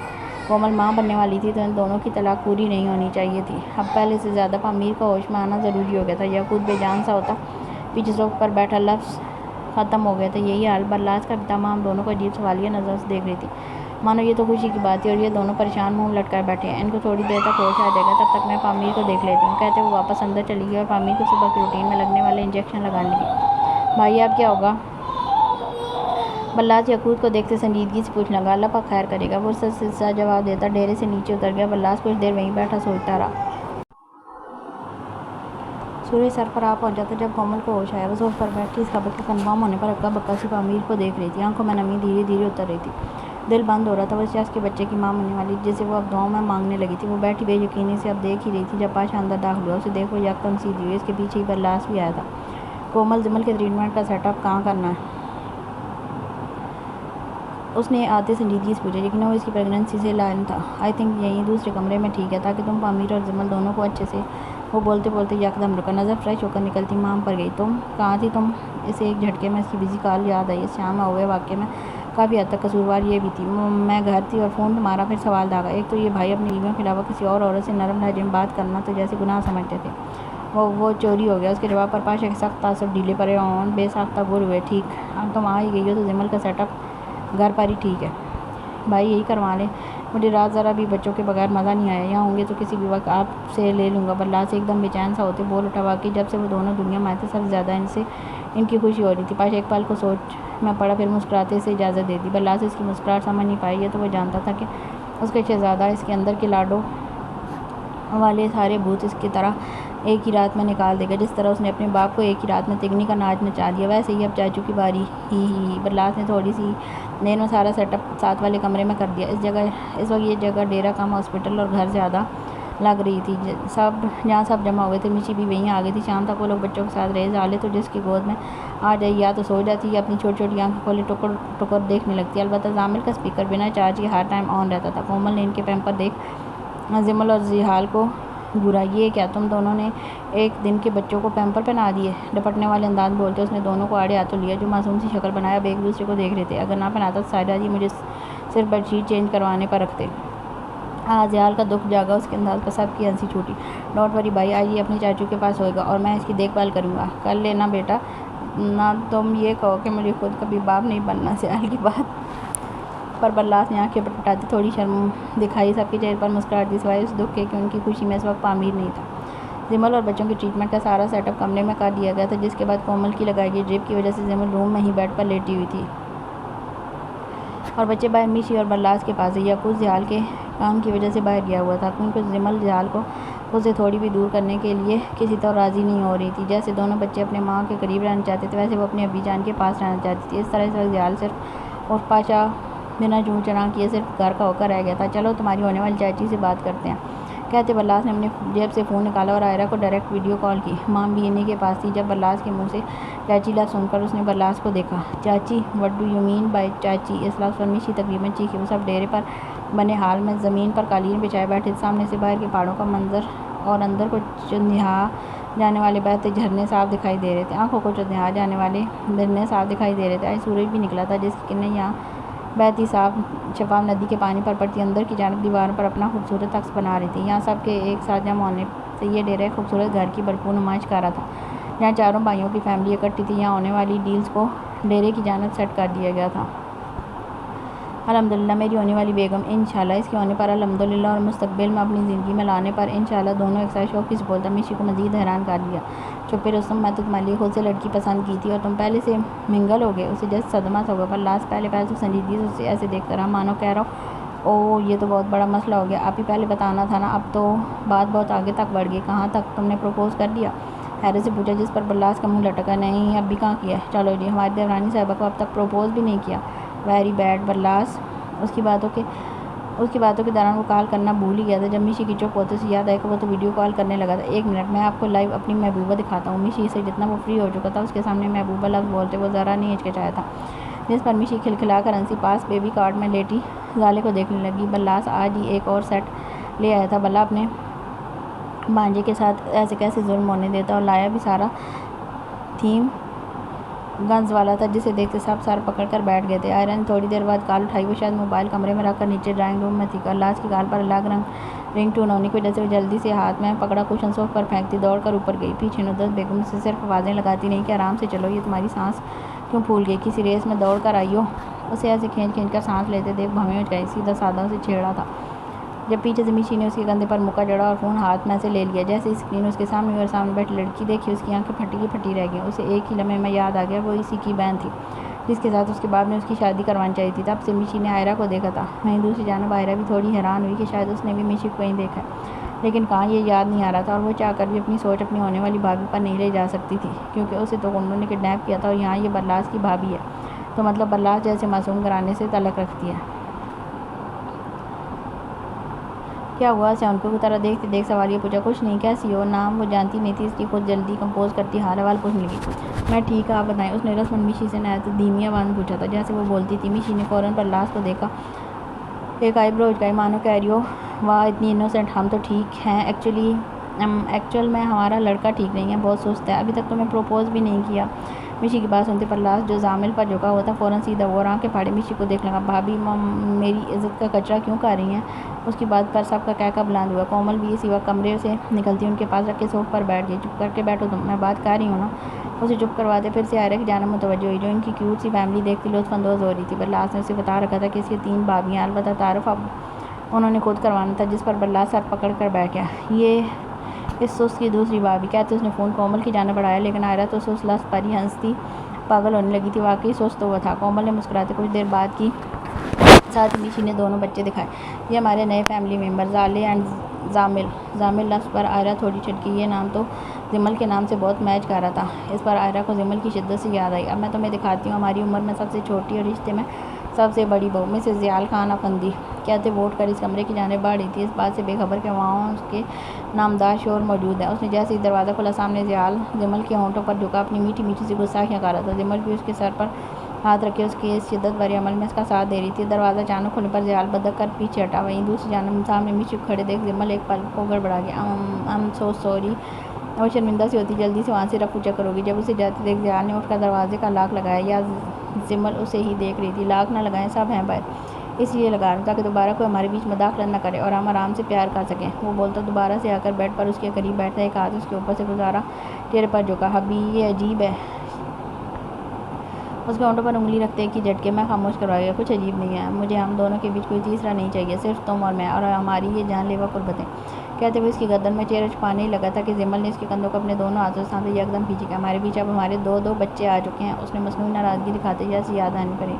کومل ماں بننے والی تھی تو ان دونوں کی طلاق پوری نہیں ہونی چاہیے تھی۔ اب پہلے سے زیادہ پامیر کا ہوش میں آنا ضروری ہو گیا تھا۔ یعقوب بے جان سا ہوتا پیچھے صوفے پر بیٹھا، لفظ ختم ہو گئے تھے۔ یہی حال بلاس کا بھی تھا۔ مام دونوں کو عجیب سوالیہ نظروں سے دیکھ رہی تھی۔ مانو یہ تو خوشی کی بات ہے، اور یہ دونوں پریشان منہ لٹ کر بیٹھے ہیں۔ ان کو تھوڑی دیر تک ہوش آ جائے گا، تب تک میں پامیر کو دیکھ لیتی ہوں، کہتے وہ واپس اندر چلی گئی اور پامیر کو صبح کی روٹین میں لگنے والے انجیکشن لگانے لگی۔ بھائی اب کیا ہوگا؟ بلاس یعقوب کو دیکھتے سنجیدگی سے پوچھنے لگا۔ اللہ پاک خیر کرے گا، وہ سا جواب دیتا ڈیرے سے نیچے اتر گیا۔ بلاس کچھ دیر وہیں بیٹھا سوچتا رہا۔ سورج سر پر آ پہنچا تھا جب کومل کو ہوش آیا۔ وہ صوفے پر بیٹھی اس خبر کے کنفرم ہونے پر ہکا بکا سی پامیر کو دیکھ رہی تھی۔ آنکھوں میں نمی دھیرے دھیرے اتر رہی تھی، دل بند ہو رہا تھا۔ وہ اس شخص کے بچے کی ماں بننے والی جسے وہ اب دعاؤں میں مانگنے لگی تھی، وہ بیٹھی بے یقینی سے اب دیکھ ہی رہی تھی۔ جب پاشا اندر داخل ہوا، اسے دیکھ وہ یکدم سیدھی ہوئی۔ اس کے پیچھے ہی بلاس بھی آیا تھا۔ کومل زمل کے ٹریٹمنٹ کا سیٹ اپ کہاں کرنا ہے؟ اس نے آتے سنجیدگی سے پوچھا۔ یقیناً وہ اس کی پریگننسی سے لا علم تھا۔ آئی تھنک یہیں دوسرے کمرے میں ٹھیک ہے، تاکہ تم پامیر اور زمل دونوں کو اچھے سے۔ وہ بولتے بولتے یکدم رکا، نظر فریش ہو کر نکلتی مام پر گئی۔ تم کہاں تھی تم؟ اسے ایک جھٹکے میں اس کی بزی کال یاد آئی۔ اس شام میں ہوئے واقعے میں کافی حد تک قصوروار یہ بھی تھی۔ میں گھر تھی اور فون تمہارا۔ پھر سوال داغا۔ ایک تو یہ بھائی اپنی بیویوں کے علاوہ کسی اور عورت سے نرم لہجے میں بات کرنا تو جیسے گناہ سمجھتے تھے، وہ چوری ہو گیا۔ اس کے جواب پر پاشا کے سخت تعصب ڈھیلے پڑے اور بے ساختہ گر ہوئے۔ ٹھیک، اب تم آ ہی گئی ہو تو زمل کا سیٹ اپ گھر پر ہی ٹھیک ہے۔ بھائی یہی کروا لیں، مجھے رات ذرا بھی بچوں کے بغیر مزہ نہیں آیا۔ یہاں ہوں گے تو کسی بھی وقت آپ سے لے لوں گا۔ بلاس ایک دم بے چین سا ہوتے بول اٹھا، واقعی جب سے وہ دونوں دنیا میں آئے تھے، سب سے زیادہ ان سے ان کی خوشی ہو رہی تھی۔ پاشا ایک پل کو سوچ میں پڑا، پھر مسکراتے اسے اجازت دے دی۔ بلاس اس کی مسکراہٹ سمجھ نہیں پائی، یہ تو وہ جانتا تھا کہ اس کا شہزادہ اس کے اندر کے لاڈوں والے سارے بھوت اس کی طرح ایک ہی رات میں نکال دے گا۔ جس طرح اس نے اپنے باپ کو ایک ہی رات میں تگنی کا ناچ نچا دیا، ویسے ہی اب چاچو کی باری ہی۔ بلاس نے تھوڑی سی دیر میں سارا سیٹ اپ ساتھ والے کمرے میں کر دیا۔ اس وقت یہ جگہ ڈیرا کم ہاسپٹل اور گھر زیادہ لگ رہی تھی۔ جہاں سب جمع ہوئے تھے، مشی بھی وہیں آ گئی تھی۔ شام تک وہ لوگ بچوں کے ساتھ رہے۔ زالے تو جس کی گود میں آ جائے یا تو سو جاتی یا اپنی چھوٹی چھوٹی آنکھیں کھولے ٹکر ٹکر دیکھنے لگتی۔ البتہ زامل کا اسپیکر بنا چارج کے ہر ٹائم آن رہتا تھا۔ کومل نے ان کے پیمپر دیکھ زمل اور زحال کو گھورا۔ یہ کیا تم دونوں نے ایک دن کے بچوں کو پیمپر پہنا دیے؟ ڈپٹنے والے انداز میں بولتے اس نے دونوں کو آڑے ہاتھوں لیا جو معصوم سی شکل بنائے اب ایک دوسرے کو دیکھ رہے تھے۔ اگر نہ پہناتا تو ساحرہ جی مجھے صرف بیڈ شیٹ چینج کروانے پر رکھتے۔ زحال کا دکھ جاگا، اس کے انداز پر سب کی ہنسی چھوٹی۔ ڈونٹ وری بھائی، آج یہ اپنے چاچو کے پاس ہوئے گا اور میں اس کی دیکھ بھال کروں گا۔ کر لینا بیٹا، نہ تم یہ کہو کہ مجھے خود کبھی باپ نہیں بننا۔ زحال کی بات پر بلاس نے آنکھیں پٹپٹاتی تھوڑی شرم دکھائی۔ سب کے چہرے پر مسکراہٹ تھی سوائے اس دکھ کے کہ ان کی خوشی میں اس وقت پامیر نہیں تھا۔ زمل اور بچوں کے ٹریٹمنٹ کا سارا سیٹ اپ کمرے میں کر دیا گیا تھا، جس کے بعد کومل کی لگائی گئی ڈرپ کی وجہ سے زمل روم میں ہی بیڈ پر لیٹی ہوئی تھی اور بچے باہر میشی اور بلاس کے پاس ہے۔ یعقوب زحال کے کام کی وجہ سے باہر گیا ہوا تھا، کیونکہ زمل زحال کو خود سے تھوڑی بھی دور کرنے کے لیے کسی طرح راضی نہیں ہو رہی تھی۔ جیسے دونوں بچے اپنے ماں کے قریب رہنا چاہتے تھے، ویسے وہ اپنے ابی جان کے پاس رہنا چاہتی تھی۔ اس طرح اس وقت زحال صرف اور پاشا بنا چوں چراں کیے صرف گھر کا ہو کر رہ گیا تھا۔ چلو تمہاری ہونے والی چاچی سے بات کرتے ہیں، کہتے بلاس نے اپنی جیب سے فون نکالا اور آئرہ کو ڈائریکٹ ویڈیو کال کی۔ مام بھی انہی کے پاس تھی۔ جب بلاس کے منہ سے چاچی لفظ سن کر اس نے بلاس کو دیکھا۔ چاچی، what do you mean by چاچی؟ اس لفظ پر میشی تقریباً چیخی۔ وہ سب ڈیرے پر بنے حال میں زمین پر قالین بچھائے بیٹھے تھے۔ سامنے سے باہر کے پہاڑوں کا منظر اور اندر کو چندھیا جانے والے بہتے جھرنے صاف دکھائی دے رہے تھے۔ آنکھوں کو چندھیا جانے والے جھرنے صاف دکھائی دے رہے تھے۔ آج سورج بھی نکلا تھا، جس کی کرنیں یہاں بہتی صاف شفاف ندی کے پانی پر پڑتی اندر کی جانب دیواروں پر اپنا خوبصورت عکس بنا رہی تھی۔ یہاں سب کے ایک ساتھ جمع ہونے سے یہ ڈیرا ایک خوبصورت گھر کی بھرپور نمائش کر رہا تھا، جہاں چاروں بھائیوں کی فیملی اکٹھی تھی۔ یہاں ہونے والی ڈیلز کو ڈیرے کی جانب سیٹ کر دیا گیا تھا۔ الحمدللہ میری ہونے والی بیگم، انشاءاللہ اس کے ہونے پر الحمدللہ، اور مستقبل میں اپنی زندگی میں لانے پر انشاءاللہ، دونوں ایک ساتھ شوق سے بولتا۔ میشی کو مزید حیران کر دیا۔ چپ رستم، میں تو تمہارے لیے خود سے لڑکی پسند کی تھی اور تم پہلے سے منگل ہو گئے۔ اسے جیسے صدمہ سا ہوا۔ بلاس پہلے تو سنجیدگی سے اسے ایسے دیکھتا رہا مانو کہہ رہا او یہ تو بہت بڑا مسئلہ ہو گیا، آپ ہی پہلے بتانا تھا نا۔ اب تو بات بہت آگے تک بڑھ گئی۔ کہاں تک؟ تم نے پروپوز کر دیا؟ حیرت سے پوچھا، جس پر بلاس کا منہ لٹکا۔ نہیں، اب بھی کہاں کیا ہے۔ چلو جی، ہماری دیورانی صاحبہ کو اب تک پروپوز بھی نہیں کیا؟ Very bad بلاس۔ اس کی باتوں کے دوران وہ کال کرنا بھول ہی گیا تھا۔ جب میشی کی چپ ہوتے سے یاد آیا کہ وہ تو ویڈیو کال کرنے لگا تھا۔ ایک منٹ، میں آپ کو لائیو اپنی محبوبہ دکھاتا ہوں۔ میشی سے جتنا وہ فری ہو چکا تھا، اس کے سامنے محبوبہ لفظ بولتے وہ ذرا نہیں ہچکچایا تھا، جس پر میشی کھلکھلا کر ہنسی۔ پاس بیبی کارٹ میں لیٹی زالے کو دیکھنے لگی۔ بلاس آج ہی ایک اور سیٹ لے آیا تھا، بھلا اپنے بھانجے کے ساتھ ایسے کیسے ظلم ہونے دیتا، اور لایا بھی سارا تھیم گنز والا تھا، جسے دیکھتے سب سر پکڑ کر بیٹھ گئے تھے۔ آئرہ نے تھوڑی دیر بعد کال اٹھائی۔ وہ شاید موبائل کمرے میں رکھ کر نیچے ڈرائنگ روم میں تھی۔ بلاس کی کال پر الگ رنگ ٹون ہونے کی وجہ سے وہ جلدی سے ہاتھ میں پکڑا کوشن صوفے پر پھینکتی دوڑ کر اوپر گئی۔ پیچھے ندرت بیگم سے صرف آوازیں لگاتی نہیں کہ آرام سے چلو، یہ تمہاری سانس کیوں پھول گئی، کسی ریس میں دوڑ کر آئی ہو؟ اسے ایسے کھینچ کھینچ کر سانس لیتے دیکھ بھویں مچ گئی، سیدھا سادہ اسے چھیڑا تھا جب پیچھے سے میشی نے اس کے کندھے پر مکہ جڑا اور فون ہاتھ میں سے لے لیا۔ جیسے ہی اسکرین اس کے سامنے ہوئی اور سامنے بیٹھی لڑکی دیکھی، اس کی آنکھیں پھٹی کی پھٹی رہ گئیں۔ اسے ایک ہی لمحے میں یاد آ گیا، وہ اسی کی بہن تھی جس کے ساتھ اس کے باپ نے اس کی شادی کروانی چاہی تھی۔ تب سے میشی نے آئرہ کو دیکھا تھا۔ وہیں دوسری جانب آئرہ بھی تھوڑی حیران ہوئی کہ شاید اس نے بھی میشی کو کہیں دیکھا ہے، لیکن کہاں یہ یاد نہیں آ رہا تھا، اور وہ چاہ کر بھی اپنی سوچ اپنی ہونے والی بھابھی پر نہیں لے جا سکتی تھی، کیونکہ اسے تو گنڈوں نے کڈنیپ کیا تھا اور یہاں یہ برلاس کی بھابھی ہے، تو مطلب برلاس جیسے معصوم گھرانے سے تعلق رکھتی ہے۔ کیا ہوا؟ اسے ان کو کی طرح دیکھتے دیکھ سوالیہ پوچھا۔ کچھ نہیں، کیسی ہو؟ نام وہ جانتی نہیں تھی، اس لیے خود جلدی کمپوز کرتی حال احوال پوچھنے لگی۔ میں ٹھیک، آپ بتائیں، اس نے رسماً میشی سے نہایت دھیمی آواز میں پوچھا تھا، جیسے وہ بولتی تھی۔ میشی نے فوراً برلاس کو دیکھا، ایک آئی برو اچکائی، مانو کہہ رہی ہو واہ اتنی انوسینٹ، ہم تو ٹھیک ہیں، ایکچوئل میں ہمارا لڑکا ٹھیک نہیں ہے، بہت سست ہے، ابھی تک تو میں پروپوز بھی نہیں کیا۔ میشی کی بات سنتے برلاس جو زامل پر جھکا ہوا تھا فوراً سیدھا ہوا اور آنکھیں پھاڑے میشی کو دیکھنے لگا۔ بھابھی میری عزت کا کچرا کیوں کھا رہی ہیں؟ اس کی بات پر سب کا کہکہ بلند ہوا۔ کومل بھی اسی وقت کمرے سے نکلتی ان کے پاس رکھ کے صوفے پر بیٹھ گئی۔ چپ کر کے بیٹھو تم، میں بات کر رہی ہوں نا۔ اسے چپ کرواتے پھر سے آئرہ کی جانب متوجہ ہوئی، جو ان کی کیوٹ سی فیملی دیکھتی لطف اندوز ہو رہی تھی۔ برلاس نے اسے بتا رکھا تھا کہ اس کی 3 بھابھیاں، البتہ تعارف اب انہوں نے خود کروانا تھا، جس پر برلاس سر پکڑ کر بیٹھ گیا۔ یہ اس سست کی دوسری بھابھی، کہتے اس نے فون کومل کی جانب بڑھایا، لیکن آئرہ تو سست لفظ پر ہی ہنستی پاگل ہونے لگی تھی۔ واقعی سست تو وہ تھا، کومل نے مسکراتے کچھ دیر بعد کی۔ ساتھ ہی میشی نے دونوں بچے دکھائے۔ یہ ہمارے نئے فیملی ممبر، زالے اینڈ زامل۔ زامل لفظ پر آئرہ تھوڑی چٹکی، یہ نام تو زمل کے نام سے بہت میچ کر رہا تھا۔ اس پر آئرہ کو زمل کی شدت سے یاد آئی۔ اب میں تمہیں دکھاتی ہوں، ہماری عمر میں سب سے چھوٹی اور رشتے میں سب سے بڑی بہو، مسز زیال خان افندی، کہتے وہ اٹھ کر اس کمرے کی جانب بڑھ رہی تھی، اس بات سے بے خبر کہ وہاں اس کے نامدار شوہر موجود ہیں۔ اس نے جیسے ہی دروازہ کھولا، سامنے زیال زمل کے ہونٹوں پر جھکا اپنی میٹھی میٹھی سی گستاخیاں کر رہا تھا۔ زمل بھی اس کے سر پر ہاتھ رکھے اس کے اس شدت بھرے عمل میں اس کا ساتھ دے رہی تھی۔ دروازہ اچانک کھلنے پر زیال بدک کر پیچھے ہٹا۔ وہیں دوسری جانب سامنے میشی کو کھڑے دیکھ زمل ایک پل کو گڑبڑا گیا۔ I'm so sorry، وہ شرمندہ سی ہوتی جلدی سے وہاں سے رفو چکر ہوگی۔ جب اسے جاتے دیکھ زیال نے اٹھ کر دروازے کا لاک لگایا، یا زمل اسے ہی دیکھ رہی تھی۔ لاک نہ لگائیں، سب ہیں باہر، اس لیے لگا رہا ہوں تاکہ دوبارہ کوئی ہمارے بیچ مداخلت نہ کرے اور ہم آرام سے پیار کر سکیں۔ وہ بولتا دوبارہ سے آ کر بیڈ پر اس کے قریب بیٹھا، ایک ہاتھ اس کے اوپر سے گزارا، چہرے پر جھکا۔ حبی یہ عجیب ہے، اس کے ہونٹوں پر انگلی رکھتے ایک ہی جھٹکے میں خاموش کروا گیا۔ کچھ عجیب نہیں ہے، مجھے ہم دونوں کے بیچ کوئی تیسرا نہیں چاہیے، صرف تم اور میں اور ہماری یہ جان لیوا قربتیں۔ کہتے ہوئے اس کی گردن میں چہرہ چھپانے ہی لگا تھا کہ زمل نے اس کے کندھوں کو اپنے دونوں ہاتھوں سے تھامتے یکدم کھینچ لیا۔ ہمارے بیچ اب ہمارے 2 بچے آ چکے ہیں، اس نے مصنوعی ناراضگی دکھاتے جیسے یاد دہانی کری۔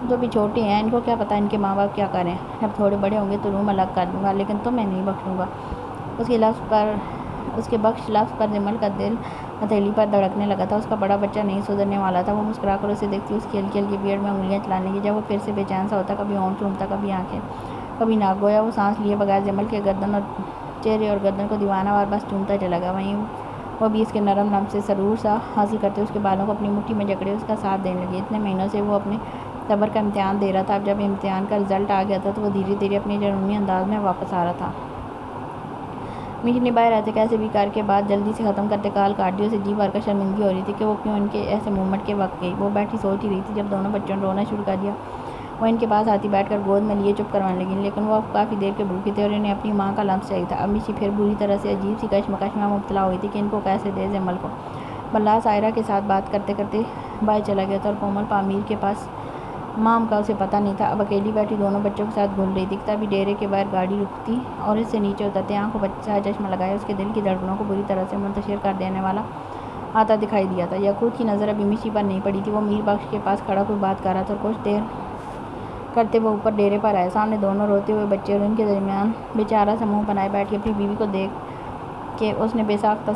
تو بھی چھوٹے ہیں، ان کو کیا پتہ ان کے ماں باپ کیا کریں، جب تھوڑے بڑے ہوں گے تو روم الگ کر دوں گا، لیکن تمہیں نہیں بخشوں گا۔ اس کے بخش لفظ پر زمل کا دل ہتھیلی پر دھڑکنے لگا تھا۔ اس کا بڑا بچہ نہیں سدھرنے والا تھا۔ وہ مسکرا کر اسے دیکھتی، اس کی ہلکی ہلکی بیئرڈ میں انگلیاں چلانے لگی۔ جب وہ پھر سے بے چین سا ہوتا، کبھی ہونٹ چومتا، کبھی آنکھیں، کبھی ناک، گویا وہ سانس لیے بغیر زمل کے چہرے اور گردن کو دیوانہ وار بس چومتا چلا گیا۔ وہیں وہ بھی اس کے نرم لمس سے سرور سا حاصل کرتے اس کے بالوں کو اپنی مٹھی میں جکڑے اس کا ساتھ دینے لگی۔ اتنے مہینوں سے وہ اپنے صبر کا امتحان دے رہا تھا، اب جب امتحان کا رزلٹ آ گیا تھا تو وہ دھیرے دھیرے اپنے جنونی انداز میں واپس آ رہا تھا۔ میشی نے باہر آتے کیسے بھی کر کے بات جلدی سے ختم کرتے کال کاٹ دی۔ اسے جی بھر کر شرمندگی ہو رہی تھی کہ وہ کیوں ان کے ایسے موومنٹ کے وقت گئی۔ وہ بیٹھی سوچ ہی رہی تھی جب دونوں بچوں نے رونا شروع کر دیا۔ وہ ان کے پاس آتی، بیٹھ کر گود میں لیے چپ کروانے لگی، لیکن وہ اب کافی دیر کے بھوکے تھے اور انہیں اپنی ماں کا لمس چاہیے تھا۔ اب میشی پھر بری طرح سے عجیب سی کشمکش میں مبتلا ہوئی تھی کہ ان کو کیسے دے زمل کو۔ برلاس آئرہ کے ساتھ بات کرتے کرتے باہر چلا گیا تھا اور کومل پامیر کے پاس مام کا اسے پتہ نہیں تھا، اب اکیلی بیٹھی دونوں بچوں کے ساتھ گھل رہی تھی۔ تبھی ڈیرے کے باہر گاڑی رکتی اور اس سے نیچے اترتے آنکھوں پر چشمہ لگائے اس کے دل کی دھڑکنوں کو بری طرح سے منتشر کر دینے والا آتا دکھائی دیا تھا۔ یعقوب کی نظر ابھی میشی پر نہیں پڑی تھی، وہ میر بخش کے پاس کھڑا کوئی بات کر رہا تھا اور کچھ دیر کرتے وہ اوپر ڈیرے پر آئے۔ سامنے دونوں روتے ہوئے بچے اور ان کے درمیان بیچارہ سا منہ بنائے بیٹھی اپنی بیوی کو دیکھ کے اس نے بے ساختہ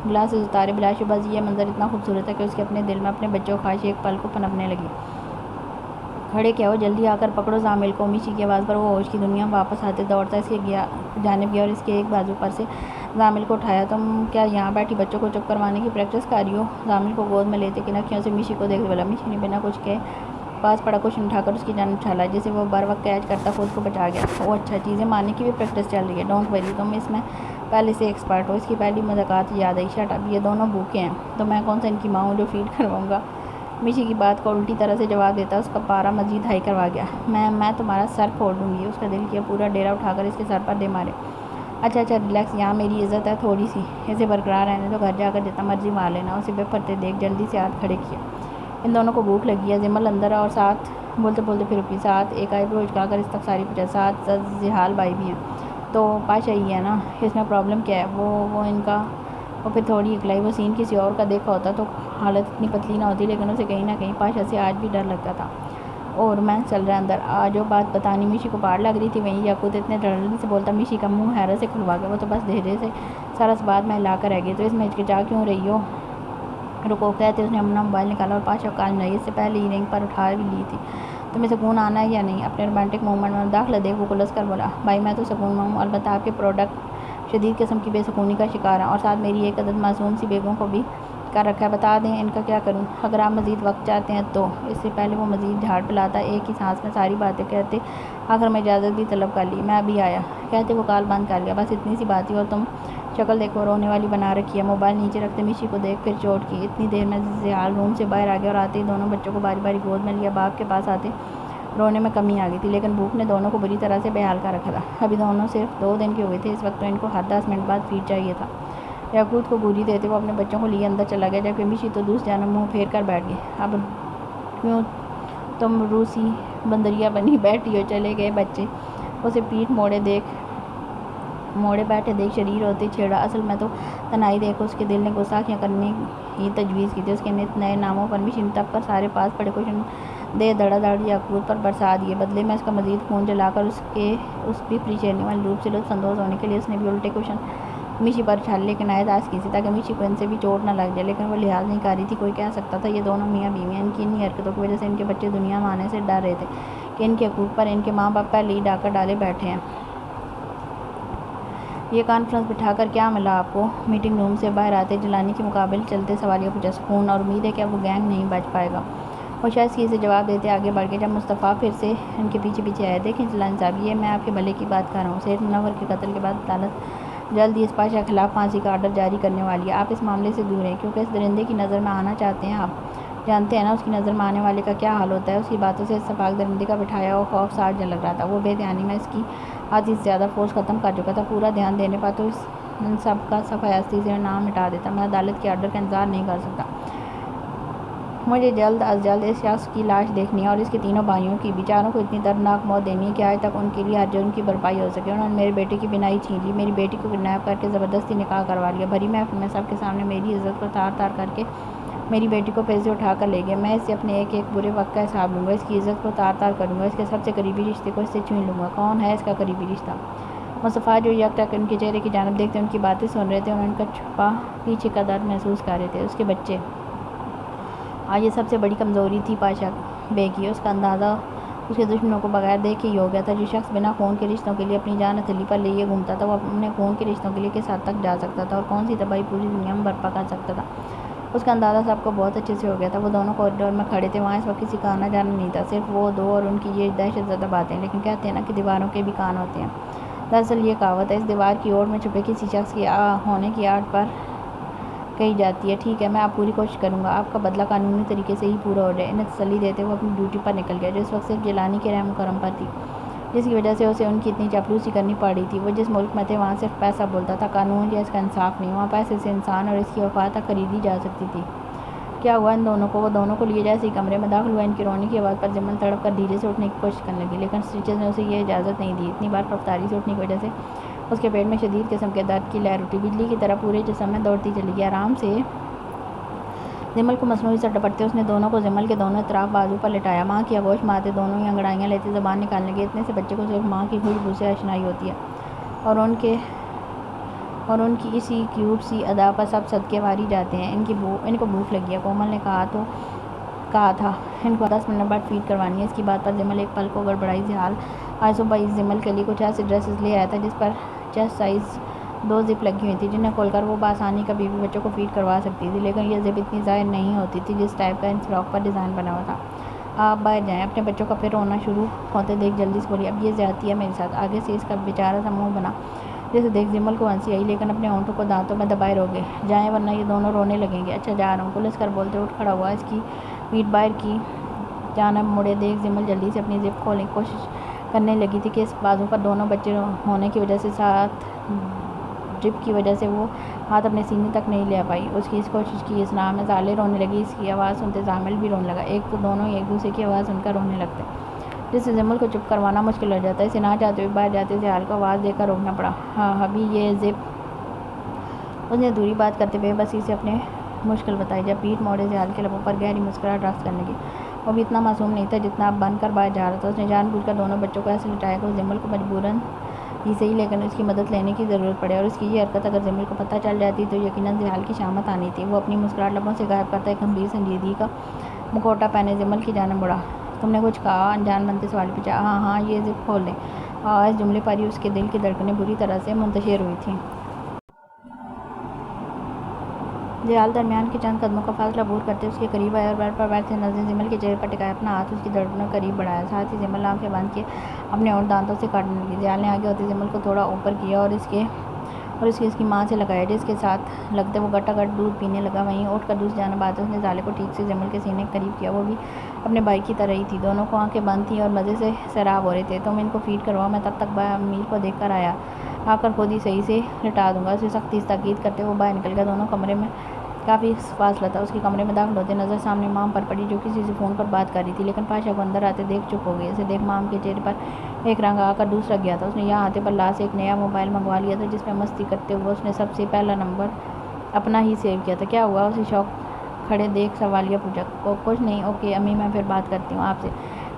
گلاسز اتارے۔ بلا شبہ یہ منظر اتنا خوبصورت تھا کہ اس کے اپنے دل میں اپنے بچوں کی خواہش ایک پل کو پنپنے لگی۔ کھڑے کیا ہو، جلدی آ کر پکڑو زامل کو۔ میشی کی آواز پر وہ ہوش کی دنیا میں واپس آتے دوڑتا اس کے جانب گیا اور اس کے ایک بازو پر سے زامل کو اٹھایا۔ تم کیا یہاں بیٹھی بچوں کو چپ کروانے کی پریکٹس کر رہی ہو؟ زامل کو گود میں لیتے کنکھیوں سے میشی کو دیکھتے بولا۔ میشی نے بنا کچھ کہے پاس پڑا کچھ اٹھا کر اس کی جانب اچھالا، جسے وہ بر وقت کیچ کرتا خود کو بچا گیا۔ اوہ اچھا، چیزیں مارنے کی بھی پریکٹس چل رہی ہے، ڈونٹ وری، تم اس میں پہلے سے ایکسپرٹ ہو۔ اس کی پہلی مذاقات یاد آئی۔ شٹ اپ، یہ دونوں بھوکے ہیں تو میں کون سا ان کی ماں ہوں جو فیڈ کرواؤں گا؟ میشی کی بات کو الٹی طرح سے جواب دیتا اس کا پارا مزید ہائی کروا گیا۔ میں تمہارا سر پھوڑ دوں گی۔ اس کا دل کیا پورا ڈیرا اٹھا کر اس کے سر پر دے مارے۔ اچھا ریلیکس، یہاں میری عزت ہے تھوڑی سی، اسے برقرار رہنے دو، گھر جا کر جتنا مرضی مار لینا۔ اسے بے پردے دیکھ جلدی سے ہاتھ کھڑے کیے۔ ان دونوں کو بھوک لگی ہے، زمل اندر اور ساتھ بولتے بولتے پھر بھی ساتھ ایک آئی برو اٹکا کر استغفاری پوچھا، ساتھ زحال بھائی بھی ہیں تو پاشا ہی ہے نا، اس میں پرابلم کیا ہے؟ وہ ان کا وہ پھر تھوڑی اکلائی، وہ سین کسی اور کا دیکھا ہوتا تو حالت اتنی پتلی نہ ہوتی، لیکن اسے کہیں نہ کہیں پاشا سے آج بھی ڈر لگتا تھا۔ اور رومانس چل رہا ہے اندر، جو بات بتانی میشی کو پاڑ لگ رہی تھی وہیں یاقوت اتنے ڈرنے سے بولتا، میشی کا منہ حیرت سے کھلوا گیا، وہ تو بس دھیرے سے سارا بات میں ہلا کر رہ گئی، تو اس میں ہچکچا کیوں رہی ہو؟ رکو کہتے اس نے اپنا موبائل نکالا اور پاشا کو کال ملائی، اس سے پہلے ہی رنگ پر اٹھا بھی لی تھی۔ تمہیں سکون آنا ہے یا نہیں؟ اپنے رومانٹک مومنٹ میں داخلہ دے وہ کلس کر بولا، بھائی میں تو سکون میں ہوں، البتہ آپ کے پروڈکٹ شدید قسم کی بے سکونی کا شکار ہیں، اور ساتھ میری ایک عدد معصوم سی بیگوں کو بھی کر رکھا ہے، بتا دیں ان کا کیا کروں؟ اگر آپ مزید وقت چاہتے ہیں تو۔ اس سے پہلے وہ مزید جھاڑ پلاتا ایک ہی سانس میں ساری باتیں کہتے، آخر میں اجازت بھی طلب کر لی، میں ابھی آیا کہتے وہ کال بند کر گیا، بس اتنی سی بات تھی، اور تم شکل دیکھو رونے والی بنا رکھی ہے۔ موبائل نیچے رکھتے میشی کو دیکھ پھر چوٹ کی، اتنی دیر میں زحال روم سے باہر آ گیا اور آتے ہی دونوں بچوں کو باری باری گود میں لیا، باپ کے پاس آتے رونے میں کمی آ گئی تھی، لیکن بھوک نے دونوں کو بری طرح سے بے حال کر رکھا تھا، ابھی دونوں صرف 2 دن کے ہوئے تھے، اس وقت تو ان کو ہر 10 منٹ بعد فیڈ چاہیے تھا۔ یاقوت کو گولی دیتے وہ اپنے بچوں کو لیے اندر چلا گیا، جبکہ میشی تو دوسری جانب منہ پھیر کر بیٹھ گئی۔ اب کیوں تم روسی بندریا بنی بیٹھی ہو؟ چلے گئے بچے اسے پیٹھ موڑے بیٹھے دیکھ شریر ہوتے چھیڑا، اصل میں تو تنہائی دیکھ اس کے دل نے گستاخیاں کرنے کی تجویز کی تھی، اس کے نت نئے ناموں پر میشی نے تپ کر سارے پاس پڑے کوشچن دے دھڑا دھڑ یاقوت پر برسا دیے، بدلے میں اس کا مزید خون جلا کر اس بھی پری شیرنی والے روپ سے لطف اندوز ہونے کے لیے اس نے بھی الٹے کوشچن میشی پر اچھالے، لیکن نہایت آہستگی سے، تاکہ میشی کو ان سے بھی چوٹ نہ لگ جائے، لیکن وہ لحاظ نہیں کر رہی تھی۔ کوئی کہہ سکتا تھا یہ دونوں میاں بیوی ہیں، ان کی انہی حرکتوں کی وجہ سے ان کے بچے دنیا میں آنے سے ڈر رہے تھے کہ ان کے حقوق پر ان کے ماں باپ پہلے ہی ڈاکہ ڈالے بیٹھے ہیں۔ یہ کانفرنس بٹھا کر کیا ملا آپ کو؟ میٹنگ روم سے باہر آتے جیلانی کے مقابل چلتے سوالیہ پوچھا۔ سکون، اور امید ہے کہ اب وہ گینگ نہیں بچ پائے گا۔ وہ شائستگی سے جواب دیتے آگے بڑھ گئے، جب مصطفیٰ پھر سے ان کے پیچھے پیچھے آئے، دیکھیں جیلانی صاحب، یہ میں آپ کے بھلے کی بات کر رہا ہوں، سید منور کے قتل کے بعد عدالت جلد ہی اس پاشا کے خلاف پھانسی کا آرڈر جاری کرنے والی ہے، آپ اس معاملے سے دور ہیں کیونکہ اس درندے کی نظر میں آنا چاہتے ہیں، آپ جانتے ہیں نا اس کی نظر میں آنے والے کا کیا حال ہوتا ہے؟ اس کی باتوں سے اس سفاک درندے کا بٹھایا ہوا خوف ساڑ جن لگ رہا تھا، وہ بے دھیانی میں اس کی آدھی سے زیادہ فورس ختم کر چکا تھا، پورا دھیان دینے پر تو ان سب کا صفحہ ہستی سے نام مٹا دیتا، میں عدالت کے آرڈر کا انتظار نہیں کر سکتا، مجھے جلد از جلد اس شخص کی لاش دیکھنی ہے اور اس کے تینوں بھائیوں کی بھی، چاروں کو اتنی دردناک موت دینی ہے کہ آج تک ان کے لیے ہر جرم کی بھرپائی ہو سکے۔ انہوں نے میرے بیٹے کی بینائی چھین لی، میری بیٹی کو کڈنیپ کر کے زبردستی نکاح کروا لیا، بھری محفل میں سب کے سامنے میری عزت کو تار تار کر کے میری بیٹی کو پھر سے اٹھا کر لے گئے، میں اس سے اپنے ایک ایک برے وقت کا حساب لوں گا، اس کی عزت کو تار تار کروں گا، اس کے سب سے قریبی رشتے کو اس سے چھین لوں گا۔ کون ہے اس کا قریبی رشتہ؟ مصطفیٰ جو یکٹک ان کے چہرے کی جانب دیکھتے ان کی باتیں سن رہے تھے اور ان کا چھپا پیچھے کا درد محسوس کر رہے تھے، اس کے بچے۔ آج یہ سب سے بڑی کمزوری تھی پاشا بے کی، اس کا اندازہ اس کے دشمنوں کو بغیر دیکھے ہی ہو گیا تھا، جو شخص بنا خون کے رشتوں کے لیے اپنی جان ہتھیلی پر لیے گھومتا تھا، وہ اپنے خون کے رشتوں کے لیے کس حد تک جا سکتا تھا اور کون سی تباہی پوری دنیا میں برپا کر سکتا تھا، اس کا اندازہ سب کو بہت اچھے سے ہو گیا تھا۔ وہ دونوں کوریڈور میں کھڑے تھے، وہاں اس وقت کسی کا آنا جانا نہیں تھا، صرف وہ دو اور ان کی یہ دہشت زدہ باتیں، لیکن کہتے ہیں نا کہ دیواروں کے بھی کان ہوتے ہیں، دراصل یہ کہاوت ہے اس دیوار کی اوٹ میں چھپے کسی شخص کے ہونے کی آڑ پر کہی جاتی ہے۔ ٹھیک ہے، میں اب پوری کوشش کروں گا آپ کا بدلہ قانونی طریقے سے ہی پورا ہو جائے، انہیں تسلی دیتے وہ اپنی ڈیوٹی پر نکل گیا، جو اس وقت صرف جیلانی کے رحم و کرم پر تھی، جس کی وجہ سے اسے ان کی اتنی چاپلوسی کرنی پڑ رہی تھی۔ وہ جس ملک میں تھے وہاں صرف پیسہ بولتا تھا، قانون یا اس کا انصاف نہیں، وہاں پیسے سے انسان اور اس کی وفات تک خریدی جا سکتی تھی۔ کیا ہوا ان دونوں کو؟ وہ دونوں کو لیے جیسے ہی کمرے میں داخل ہوا، ان کی رونے کی آواز پر ضمن تڑپ کر دھیرے سے اٹھنے کی کوشش کرنے لگی، لیکن اسٹیچز نے اسے یہ اجازت نہیں دی، اتنی بار رفتاری سے اٹھنے کی وجہ سے اس کے پیٹ میں شدید قسم کے درد کی لہر اٹھی، بجلی کی طرح پورے جسم میں دوڑتی چلی گئی، آرام سے ضمل کو مصنوعی سے ڈپٹتے اس نے دونوں کو ضمل کے دونوں اطراف بازو پر لٹایا، ماں کی آغوش میں آتے دونوں ہی انگڑائیاں لیتے زبان نکالنے لگے، اتنے سے بچے کو صرف ماں کی خوشبو سے آشنائی ہوتی ہے اور ان کی اسی کیوٹ سی ادا پر سب صدقے واری جاتے ہیں، ان کو بھوک لگی ہے، کومل نے کہا تھا ان کو 10 منٹ بعد فیڈ کروانی ہے، اس کی بات پر ضمل ایک پل کو گڑبڑائی، زحال آج صبح اس ضمل کے لیے کچھ ایسے ڈریسز لے آیا تھا جس پر چیسٹ سائز 2 زپ لگی ہوئی تھی، جنہیں کھول کر وہ بآسانی کبھی بھی بچوں کو فیڈ کروا سکتی تھی، لیکن یہ زپ اتنی ظاہر نہیں ہوتی تھی جس ٹائپ کا ان فراک پر ڈیزائن بنا ہوا تھا۔ آپ باہر جائیں، اپنے بچوں کا پھر رونا شروع ہوتے دیکھ جلدی سے بولی، اب یہ زیادتی ہے میرے ساتھ، آگے سے اس کا بیچارہ سا منہ بنا جسے دیکھ ضمل کو ہنسی آئی، لیکن اپنے ہونٹوں کو دانتوں میں دبائے رو گئے، جائیں ورنہ یہ دونوں رونے لگیں گے۔ اچھا جا رہا ہوں، پولیس کر بولتے اٹھ کھڑا ہوا، اس کی پیٹھ باہر کی جانب مڑے دیکھ ضمل جلدی سے اپنی زپ کھولنے کی کوشش کرنے لگی تھی کہ اس بازو پر دونوں بچے ہونے کی وجہ سے ساتھ ڈرپ کی وجہ سے وہ ہاتھ اپنے سینے تک نہیں لے پائی، اس کی اس کوشش کی اثناء میں زالے رونے لگی۔ اس کی آواز سنتے زامل بھی رونے لگا، ایک تو دونوں ایک دوسرے کی آواز سن کر رونے لگتے، جس سے جمل کو چپ کروانا مشکل ہو جاتا ہے۔ اسے نہ چاہتے ہوئے باہر جاتے زیال کو آواز دے کر روکنا پڑا۔ ہاں ابھی یہ زپ، اس نے ادھوری بات کرتے بے بسی سے اپنے مشکل بتائی۔ جب پیٹھ موڑے زیال کے لبوں پر گہری مسکراہٹ رقص کرنے لگی۔ وہ بھی اتنا معصوم نہیں تھا جتنا اب بن کر باہر جا رہا تھا۔ اس نے جان بوجھ کر دونوں بچوں کو ایسے لٹایا کہ اس جمل کو مجبوراً ہی صحیح لیکن اس کی مدد لینے کی ضرورت پڑے، اور اس کی یہ حرکت اگر جمل کو پتہ چل جاتی تو یقیناً زیال کی شامت آنی تھی۔ وہ اپنی مسکراہٹ لبوں سے غائب کرتا ایک گمبھیر سنجیدگی کا مکوٹا پہنے جمل کی جانب بڑھا۔ تم نے کچھ کہا؟ انجان بنتے سوال پوچھا۔ ہاں یہ زپ کھول دیں۔ اس جملے پر ہی اس کے دل کی دھڑکنیں بری طرح سے منتشر ہوئی تھیں۔ زیال درمیان کے چند قدموں کا فاصلہ عبور کرتے اس کے قریب آیا اور بیڈ پر بیٹھتے نظریں جمل کے چہرے پر ٹکائے اپنا ہاتھ اس کی دھڑکنوں کے قریب بڑھایا۔ ساتھ ہی جمل آنکھیں بند کیے اپنے ہونٹ دانتوں سے کاٹنے لگی۔ زیال نے آگے ہوتے جمل کو تھوڑا اوپر کیا اور اس کی ماں سے لگایا، جس کے ساتھ لگتے وہ گٹا گٹ دودھ پینے لگا۔ وہیں اٹھ کر دوسری جانب آتے اس نے زالے کو ٹھیک سے جمل کے سینے کے قریب کیا۔ وہ بھی اپنے بھائی کی طرح ہی تھی، دونوں کو آنکھیں بند تھیں اور مزے سے سیراب ہو رہے تھے۔ تم ان کو فیڈ کرواؤ، میں تب تک امیر کو دیکھ کر آ کر خود ہی صحیح سے لٹا دوں گا۔ اسے سختی سے تاکید کرتے وہ باہر نکل گیا۔ دونوں کمرے میں کافی فاصلہ تھا۔ اس کے کمرے میں داخل ہوتے نظر سامنے مام پر پڑی جو کسی سے فون پر بات کر رہی تھی، لیکن پاشا کو اندر آتے دیکھ چپ ہو گئی۔ اسے دیکھ مام کے چہرے پر ایک رنگ آ کر دوسرا گیا تھا۔ اس نے یہاں آتے بلّا سے ایک نیا موبائل منگوا لیا تھا جس میں مستی کرتے ہوئے اس نے سب سے پہلا نمبر اپنا ہی سیو کیا تھا۔ کیا ہوا؟ اسے شوق کھڑے دیکھ سوالیہ پوچھا۔ کچھ نہیں، اوکے امی میں پھر بات کرتی ہوں آپ سے،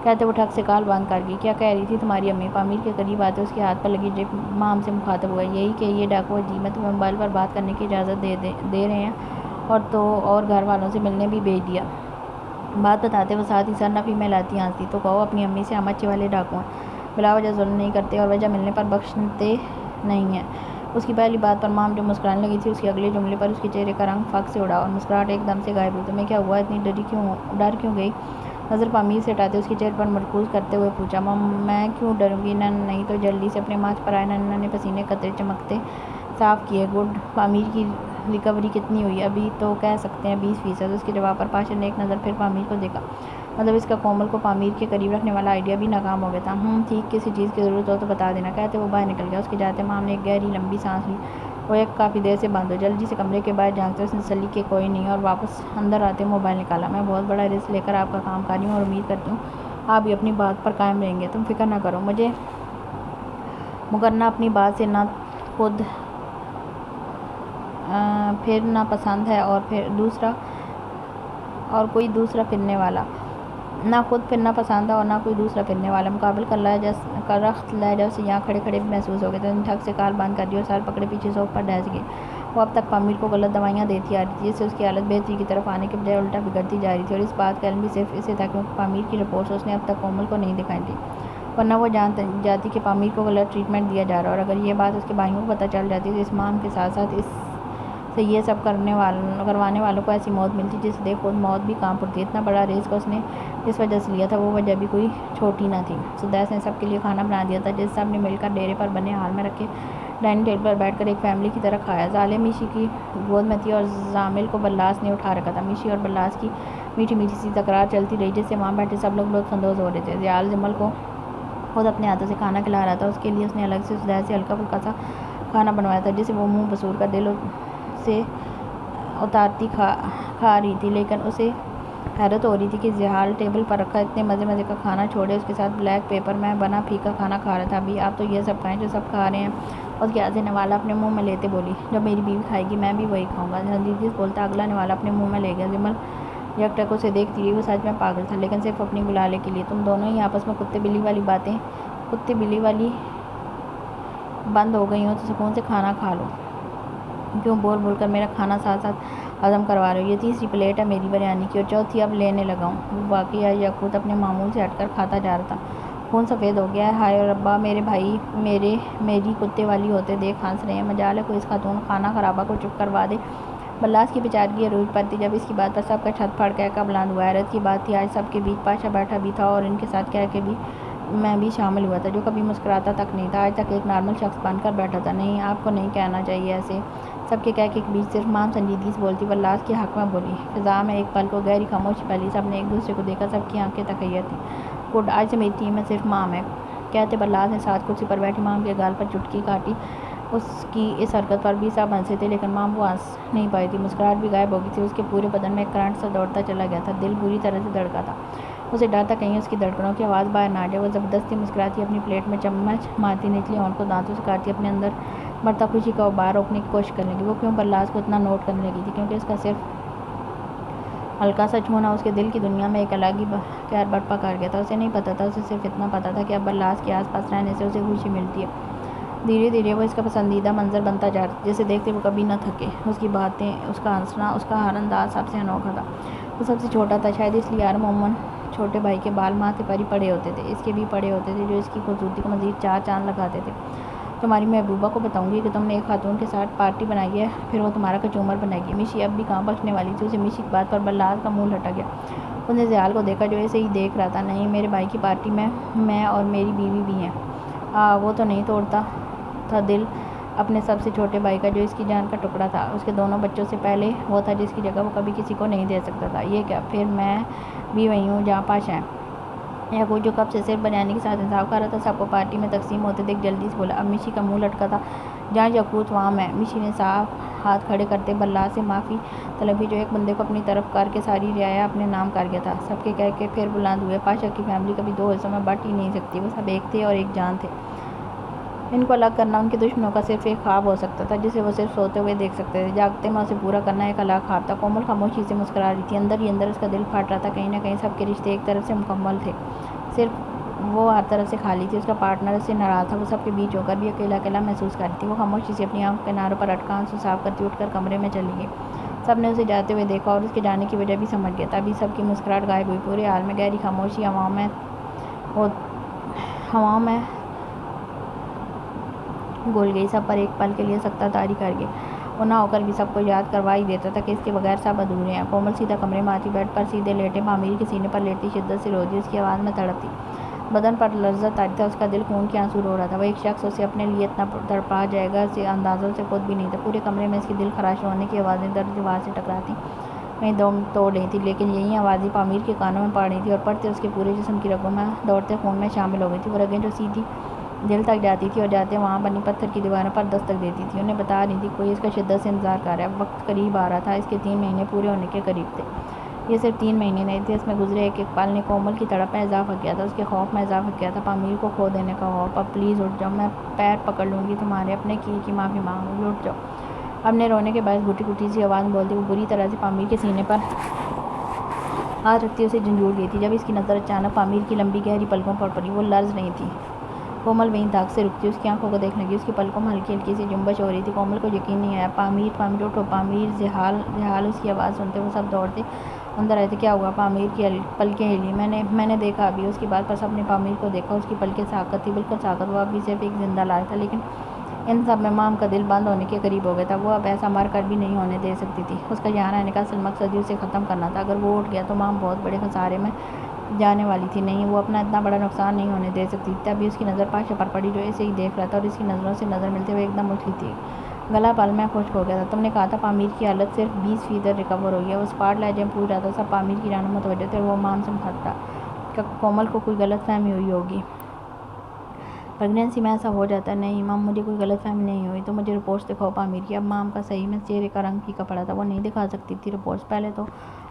کہتے وہ ٹھک سے کال بند کر گئی۔ کیا کہہ رہی تھی تمہاری امی؟ پامیر کے قریب آتے اس کے ہاتھ پر لگی جپ مام سے مخاطب ہوا۔ یہی کہ یہ ڈاکو جی میں تمہیں موبائل پر بات کرنے کی اجازت دے رہے ہیں اور گھر والوں سے ملنے بھی بھیج دیا۔ بات بتاتے وہ ساتھ ہی سر نفی میں لاتی ہنستی۔ تو کہو اپنی امی سے ہم اچھے والے ڈاکو ہیں، بلا وجہ ظلم نہیں کرتے اور وجہ ملنے پر بخشتے نہیں ہیں۔ اس کی پہلی بات پر مام جو مسکرانے لگی تھی، اس کے اگلے جملے پر اس کے چہرے کا رنگ فاق سے اڑا اور مسکراہٹ ایک دم سے غائب ہوئی۔ تمہیں کیا ہوا؟ اتنی ڈر کیوں گئی؟ نظر پامیر سے ہٹاتے اس کے چہرے پر مرکوز کرتے ہوئے پوچھا۔ میں کیوں ڈروں گی؟ نہیں تو جلدی سے اپنے ماتھ پر آئے ننے پسینے قطرے چمکتے صاف کیے۔ گڈ۔ پامیر کی ریکوری کتنی ہوئی؟ ابھی تو کہہ سکتے ہیں 20%۔ اس کے جواب پر پاشا نے ایک نظر پھر پامیر کو دیکھا، مطلب اس کا کومل کو پامیر کے قریب رکھنے والا آئیڈیا بھی ناکام ہو گیا تھا۔ ٹھیک، کسی چیز کی ضرورت ہو تو بتا دینا، کہتے وہ باہر نکل گیا۔ اس کے جاتے مام نے ایک گہری لمبی سانس لی۔ وہ ایک کافی دیر سے بند ہو۔ جلدی سے کمرے کے باہر جھانکتے اس نے تسلی کہ کوئی نہیں اور واپس اندر آتے موبائل نکالا۔ میں بہت بڑا رسک لے کر آپ کا کام کر رہی ہوں اور امید کرتی ہوں آپ بھی اپنی بات پر قائم رہیں گے۔ تم فکر نہ کرو، مجھے مکرنا اپنی بات سے نہ خود پھرنا پسند ہے اور کوئی دوسرا پھرنے والا، نہ خود پھرنا پسند ہے اور نہ کوئی دوسرا پھرنے والا۔ مقابل کا رخت لہجہ اسے یہاں کھڑے کھڑے بھی محسوس ہو گیا تھا۔ ٹھک سے کال بند کر دی اور سر پکڑے پیچھے صوف پر ڈھس گئی۔ وہ اب تک پامیر کو غلط دوائیاں دیتی آ رہی تھی، جس سے اس کی حالت بہتری کی طرف آنے کے بجائے الٹا بگڑتی جا رہی تھی، اور اس بات کا علم بھی صرف اسے تھا کیونکہ پامیر کی رپورٹس اس نے اب تک کومل کو نہیں دکھائی تھیں، ورنہ وہ جان جاتی کہ پامیر کو غلط ٹریٹمنٹ دیا جا رہا ہے۔ اور اگر یہ بات اس کے بھائیوں کو پتہ چل جاتی تو اس مام کے ساتھ ساتھ اس سے یہ سب کروانے والوں کو ایسی موت ملتی جس سے دیکھ خود موت بھی کانپ اٹھتی۔ اتنا بڑا رسک اس نے جس وجہ سے لیا تھا وہ وجہ بھی کوئی چھوٹی نہ تھی۔ سدیش نے سب کے لیے کھانا بنا دیا تھا، جس سب نے مل کر ڈیرے پر بنے ہال میں رکھے ڈائننگ ٹیبل پر بیٹھ کر ایک فیملی کی طرح کھایا۔ زالے میشی کی گود میں تھی اور زامل کو بلاس نے اٹھا رکھا تھا۔ میشی اور بلاس کی میٹھی میٹھی سی تکرار چلتی رہی جس سے وہاں بیٹھے سب لوگ لطف اندوز ہو رہے تھے۔ زیال جمل کو خود اپنے ہاتھوں سے کھانا کھلا رہا تھا۔ اس کے لیے اس نے الگ سے سدیش سے ہلکا پھلکا سا کھانا بنوایا تھا جسے وہ منہ بسور کر دل سے اتارتی کھا رہی تھی، لیکن اسے حیرت ہو رہی تھی کہ زیال ٹیبل پر رکھا اتنے مزے کا کھانا چھوڑے اس کے ساتھ بلیک پیپر میں بنا پھیکا کھانا کھا رہا تھا۔ ابھی آپ تو یہ سب کھائیں جو سب کھا رہے ہیں، اس کے ہاتھ سے نوالا اپنے منہ میں لیتے بولی۔ جو میری بیوی کھائے گی میں بھی وہی کھاؤں گا، سنجیدگی سے بولتا اگلا نوالا اپنے منہ میں لے گیا۔ جمل یکٹک اسے دیکھتی رہی۔ وہ سچ میں پاگل تھا، لیکن صرف اپنی گلالے کے لیے۔ تم دونوں ہی آپس میں کتے بلی والی بند ہو گئی ہو تو سکون سے کھانا کھا لو، کیوں بول بول کر میرا کھانا ساتھ ساتھ ہضم کروا رہے ہو؟ یہ تیسری پلیٹ ہے میری بریانی کی اور چوتھی اب لینے لگا ہوں۔ وہ واقعی آج یاقوت اپنے معمول سے ہٹ کر کھاتا جا رہا تھا۔ خون سفید ہو گیا ہے۔ ہائے ربا، میرے بھائی میری کتے والی ہوتے دیکھ ہنس رہے ہیں۔ مجال ہے کوئی اس خاتون خانہ خرابہ کو چپ کروا دے۔ بلاس کی بیچارگی عروج پر تھی جب اس کی بات پر سب کا چھت پھاڑ کہکا بلند ہوا۔ حیرت کی بات تھی آج سب کے بیچ پاشا بیٹھا بھی تھا اور ان کے ساتھ کہہ کے بھی میں بھی شامل ہوا تھا، جو کبھی مسکراتا تک نہیں تھا، آج تک ایک نارمل شخص بن کر بیٹھا تھا۔ نہیں، آپ کو نہیں کہنا چاہیے ایسے، سب کے کہکے کے بیچ صرف مام سنجیدگی سے بولتی بلاس کے حق میں بولی۔ فضا میں ایک پل کو گہری خاموشی پھیلی، سب نے ایک دوسرے کو دیکھا، سب کی آنکھیں تخیر تھیں۔ گڈ، آج سے میری ٹیم میں صرف مام ہے، کہتے بلاس نے ساتھ کرسی پر بیٹھی مام کے گال پر چٹکی کاٹی۔ اس کی اس حرکت پر بھی سب ہنسے تھے، لیکن مام وہ ہنس نہیں پائی تھی۔ مسکراہٹ بھی غائب ہو گئی تھی، اس کے پورے بدن میں ایک کرنٹ سا دوڑتا چلا گیا تھا، دل بری طرح سے دھڑکا تھا۔ اسے ڈر تھا کہیں اس کی دھڑکنوں کی آواز باہر نہ آ جائے۔ وہ زبردستی مسکراتی، اپنی پلیٹ میں چمچ مارتی، نچلی ہونٹ کو دانتوں سے کاٹتی، اپنے اندر بڑھتا خوشی کا غبار روکنے کی کوشش کرنے لگی۔ وہ کیوں برلاس کو اتنا نوٹ کرنے لگی تھی؟ کیونکہ اس کا صرف ہلکا سا چھونا اس کے دل کی دنیا میں ایک الگ ہی قہر برپا کر گیا تھا۔ اسے نہیں پتا تھا، اسے صرف اتنا پتا تھا کہ اب برلاس کے آس پاس رہنے سے اسے خوشی ملتی ہے۔ دھیرے دھیرے وہ اس کا پسندیدہ منظر بنتا جا رہا تھا، جسے دیکھتے وہ کبھی نہ تھکے۔ اس کی باتیں، اس کا ہنسنا، اس کا ہر انداز سب سے انوکھا تھا۔ وہ سب سے چھوٹا تھا، شاید اس لیے ہر عموماً چھوٹے بھائی کے بال ماتھے پر ہی پڑے ہوتے تھے۔ اس کے بھی پڑے ہوتے تھے، جو اس کی خوبصورتی کو مزید چار چاند لگاتے تھے۔ تمہاری محبوبہ کو بتاؤں گی کہ تم نے ایک خاتون کے ساتھ پارٹی بنائی ہے، پھر وہ تمہارا کچومر بنائے گی۔ میشی اب بھی کہاں بخشنے والی تھی۔ اسے میشی کی بات پر برلاس کا منہ لٹک گیا۔ اس نے زیال کو دیکھا جو اسے ہی دیکھ رہا تھا۔ نہیں، میرے بھائی کی پارٹی میں اور میری بیوی بھی ہیں۔ وہ تو نہیں توڑتا تھا دل اپنے سب سے چھوٹے بھائی کا، جو اس کی جان کا ٹکڑا تھا۔ اس کے دونوں بچوں سے پہلے وہ تھا جس کی جگہ وہ کبھی کسی کو نہیں دے سکتا تھا۔ یہ کیا؟ پھر میں بھی وہی ہوں جہاں پاشا ہے۔ یعقوب جو کب سے صرف بریانی کے ساتھ انصاف کر رہا تھا، سب کو پارٹی میں تقسیم ہوتے دیکھ جلدی سے بولا۔ اب میشی کا منہ لٹکا تھا۔ جہاں یاقوت وہاں میں۔ میشی نے صاف ہاتھ کھڑے کرتے برلاس سے معافی طلب کی، جو ایک بندے کو اپنی طرف کر کے ساری رعایا اپنے نام کر گیا تھا۔ سب کے کہہ کے پھر بلند ہوئے۔ پاشا کی فیملی کبھی دو حصوں میں بٹ ہی نہیں سکتی، وہ سب ایک تھے اور ایک جان تھے۔ ان کو الگ کرنا ان کے دشمنوں کا صرف ایک خواب ہو سکتا تھا، جسے وہ صرف سوتے ہوئے دیکھ سکتے تھے۔ جاگتے میں اسے پورا کرنا ایک الگ خواب تھا۔ کومل خاموشی سے مسکرا رہی تھی، اندر ہی اندر اس کا دل پھٹ رہا تھا۔ کہیں نہ کہیں سب کے رشتے ایک طرف سے مکمل تھے، صرف وہ ہر طرف سے خالی تھی۔ اس کا پارٹنر اس سے ناراض تھا، وہ سب کے بیچ ہو کر بھی اکیلا اکیلا محسوس کر رہی تھی۔ وہ خاموشی سے اپنی آنکھوں کے کناروں پر اٹکا آنسو صاف کرتی اٹھ کر کمرے میں چلی گئی۔ سب نے اسے جاتے ہوئے دیکھا اور اس کے جانے کی وجہ بھی سمجھ گئے۔ تبھی سب کی مسکراہٹ غائب ہوئی۔ پورے حال میں گہری خاموشی ہواؤں میں گھل گئی۔ سب پر ایک پل کے لیے سکتہ طاری کر گئے۔ وہ نہ ہو کر بھی سب کو یاد کروا ہی دیتا تھا کہ اس کے بغیر سب ادھورے ہیں۔ کومل سیدھا کمرے میں آتی، بیڈ پر سیدھے لیٹے پامیر کے سینے پر لیٹتی، شدت سے رو دی۔ اس کی آواز میں تڑپتی بدن پر لرزت طاری تھا، اس کا دل خون کے آنسو رو رہا تھا۔ وہ ایک شخص اسے اپنے لیے اتنا تڑپا جائے گا، اسے اندازہ اسے خود بھی نہیں تھا۔ پورے کمرے میں اس کی دل خراش رونے کی آوازیں درد دیوار سے ٹکراتی کہیں دم توڑ رہی تھی، لیکن یہی آوازیں پامیر کے کانوں میں پڑ رہی تھیں اور پڑتے اس کے پورے جسم کی رگوں میں دوڑتے خون میں شامل ہو گئی تھی۔ وہ رگیں جو سیدھی دل تک جاتی تھی اور جاتے وہاں بنی پتھر کی دیواروں پر دستک دیتی تھی، انہیں بتا رہی تھی کوئی اس کا شدت سے انتظار کر رہا ہے۔ وقت قریب آ رہا تھا، اس کے 3 مہینے پورے ہونے کے قریب تھے۔ یہ صرف 3 مہینے نہیں تھے، اس میں گزرے ایک ایک پل نے کومل کی تڑپ میں اضافہ کیا تھا، اس کے خوف میں اضافہ کیا تھا، پامیر کو کھو دینے کا خوف۔ اب پلیز اٹھ جاؤ، میں پیر پکڑ لوں گی تمہارے، اپنے کیے کی معافی مانگوں گی، اٹھ جاؤ۔ اب نے رونے کے باعث گھٹی گھٹی سی آواز بولتی وہ بری طرح سے پامیر کے سینے پر ہاتھ رکھتی اسے جھنجھوڑ گئی تھی۔ جب اس کی نظر اچانک پامیر کی لمبی گہری پلکوں پر پڑی، وہ لرز رہی تھی۔ کومل وہیں دھاک سے رکتی، اس کی آنکھوں کو دیکھنے لگی۔ اس کی پلکوں میں ہلکی ہلکی سی جنبش ہو رہی تھی۔ کومل کو یقین نہیں آیا۔ پامیر اٹھو، پامیر زحال اس کی آواز سنتے وہ سب دوڑتے اندر آئے تھے۔ کیا ہوا؟ پامیر کی پلکیں ہلی۔ میں نے دیکھا ابھی۔ اس کی بات پر سب نے پامیر کو دیکھا، اس کی پلکیں ساکت تھیں، بالکل ساکت۔ وہ اب بھی صرف ایک زندہ لاش تھا، لیکن ان سب میں مام کا دل بند ہونے کے قریب ہو گیا تھا۔ وہ اب ایسا مر کر بھی نہیں ہونے دے سکتی تھی۔ اس کا یہاں رہنے کا اصل مقصد ہی اسے ختم کرنا تھا۔ اگر وہ اٹھ گیا تو مام بہت بڑے خسارے میں جانے والی تھی۔ نہیں، وہ اپنا اتنا بڑا نقصان نہیں ہونے دے سکتی تھی۔ تبھی اس کی نظر پاشا پر پڑی، جو اسے ہی دیکھ رہا تھا، اور اس کی نظروں سے نظر ملتے ہوئے ایک دم اچھلی تھی۔ گلا پل میں خشک ہو گیا تھا۔ تم نے کہا تھا پامیر کی حالت صرف 20% ریکور ہوئی ہے۔ وہ اسپاٹ لہجے میں پوچھ رہا تھا۔ سب پامیر کی جانب متوجہ تھے اور وہ مام سے مخاطب تھا۔ کیا کومل کو کوئی غلط فہمی ہوئی ہوگی؟ پریگنینسی میں ایسا ہو جاتا ہے۔ نہیں مام، مجھے کوئی غلط فہمی نہیں ہوئی۔ تو مجھے رپورٹس دکھاؤ پامیر کی۔ اب مام کا صحیح میں چہرے کا رنگ پھیکا پڑا تھا۔ وہ نہیں دکھا سکتی تھی رپورٹس۔ پہلے تو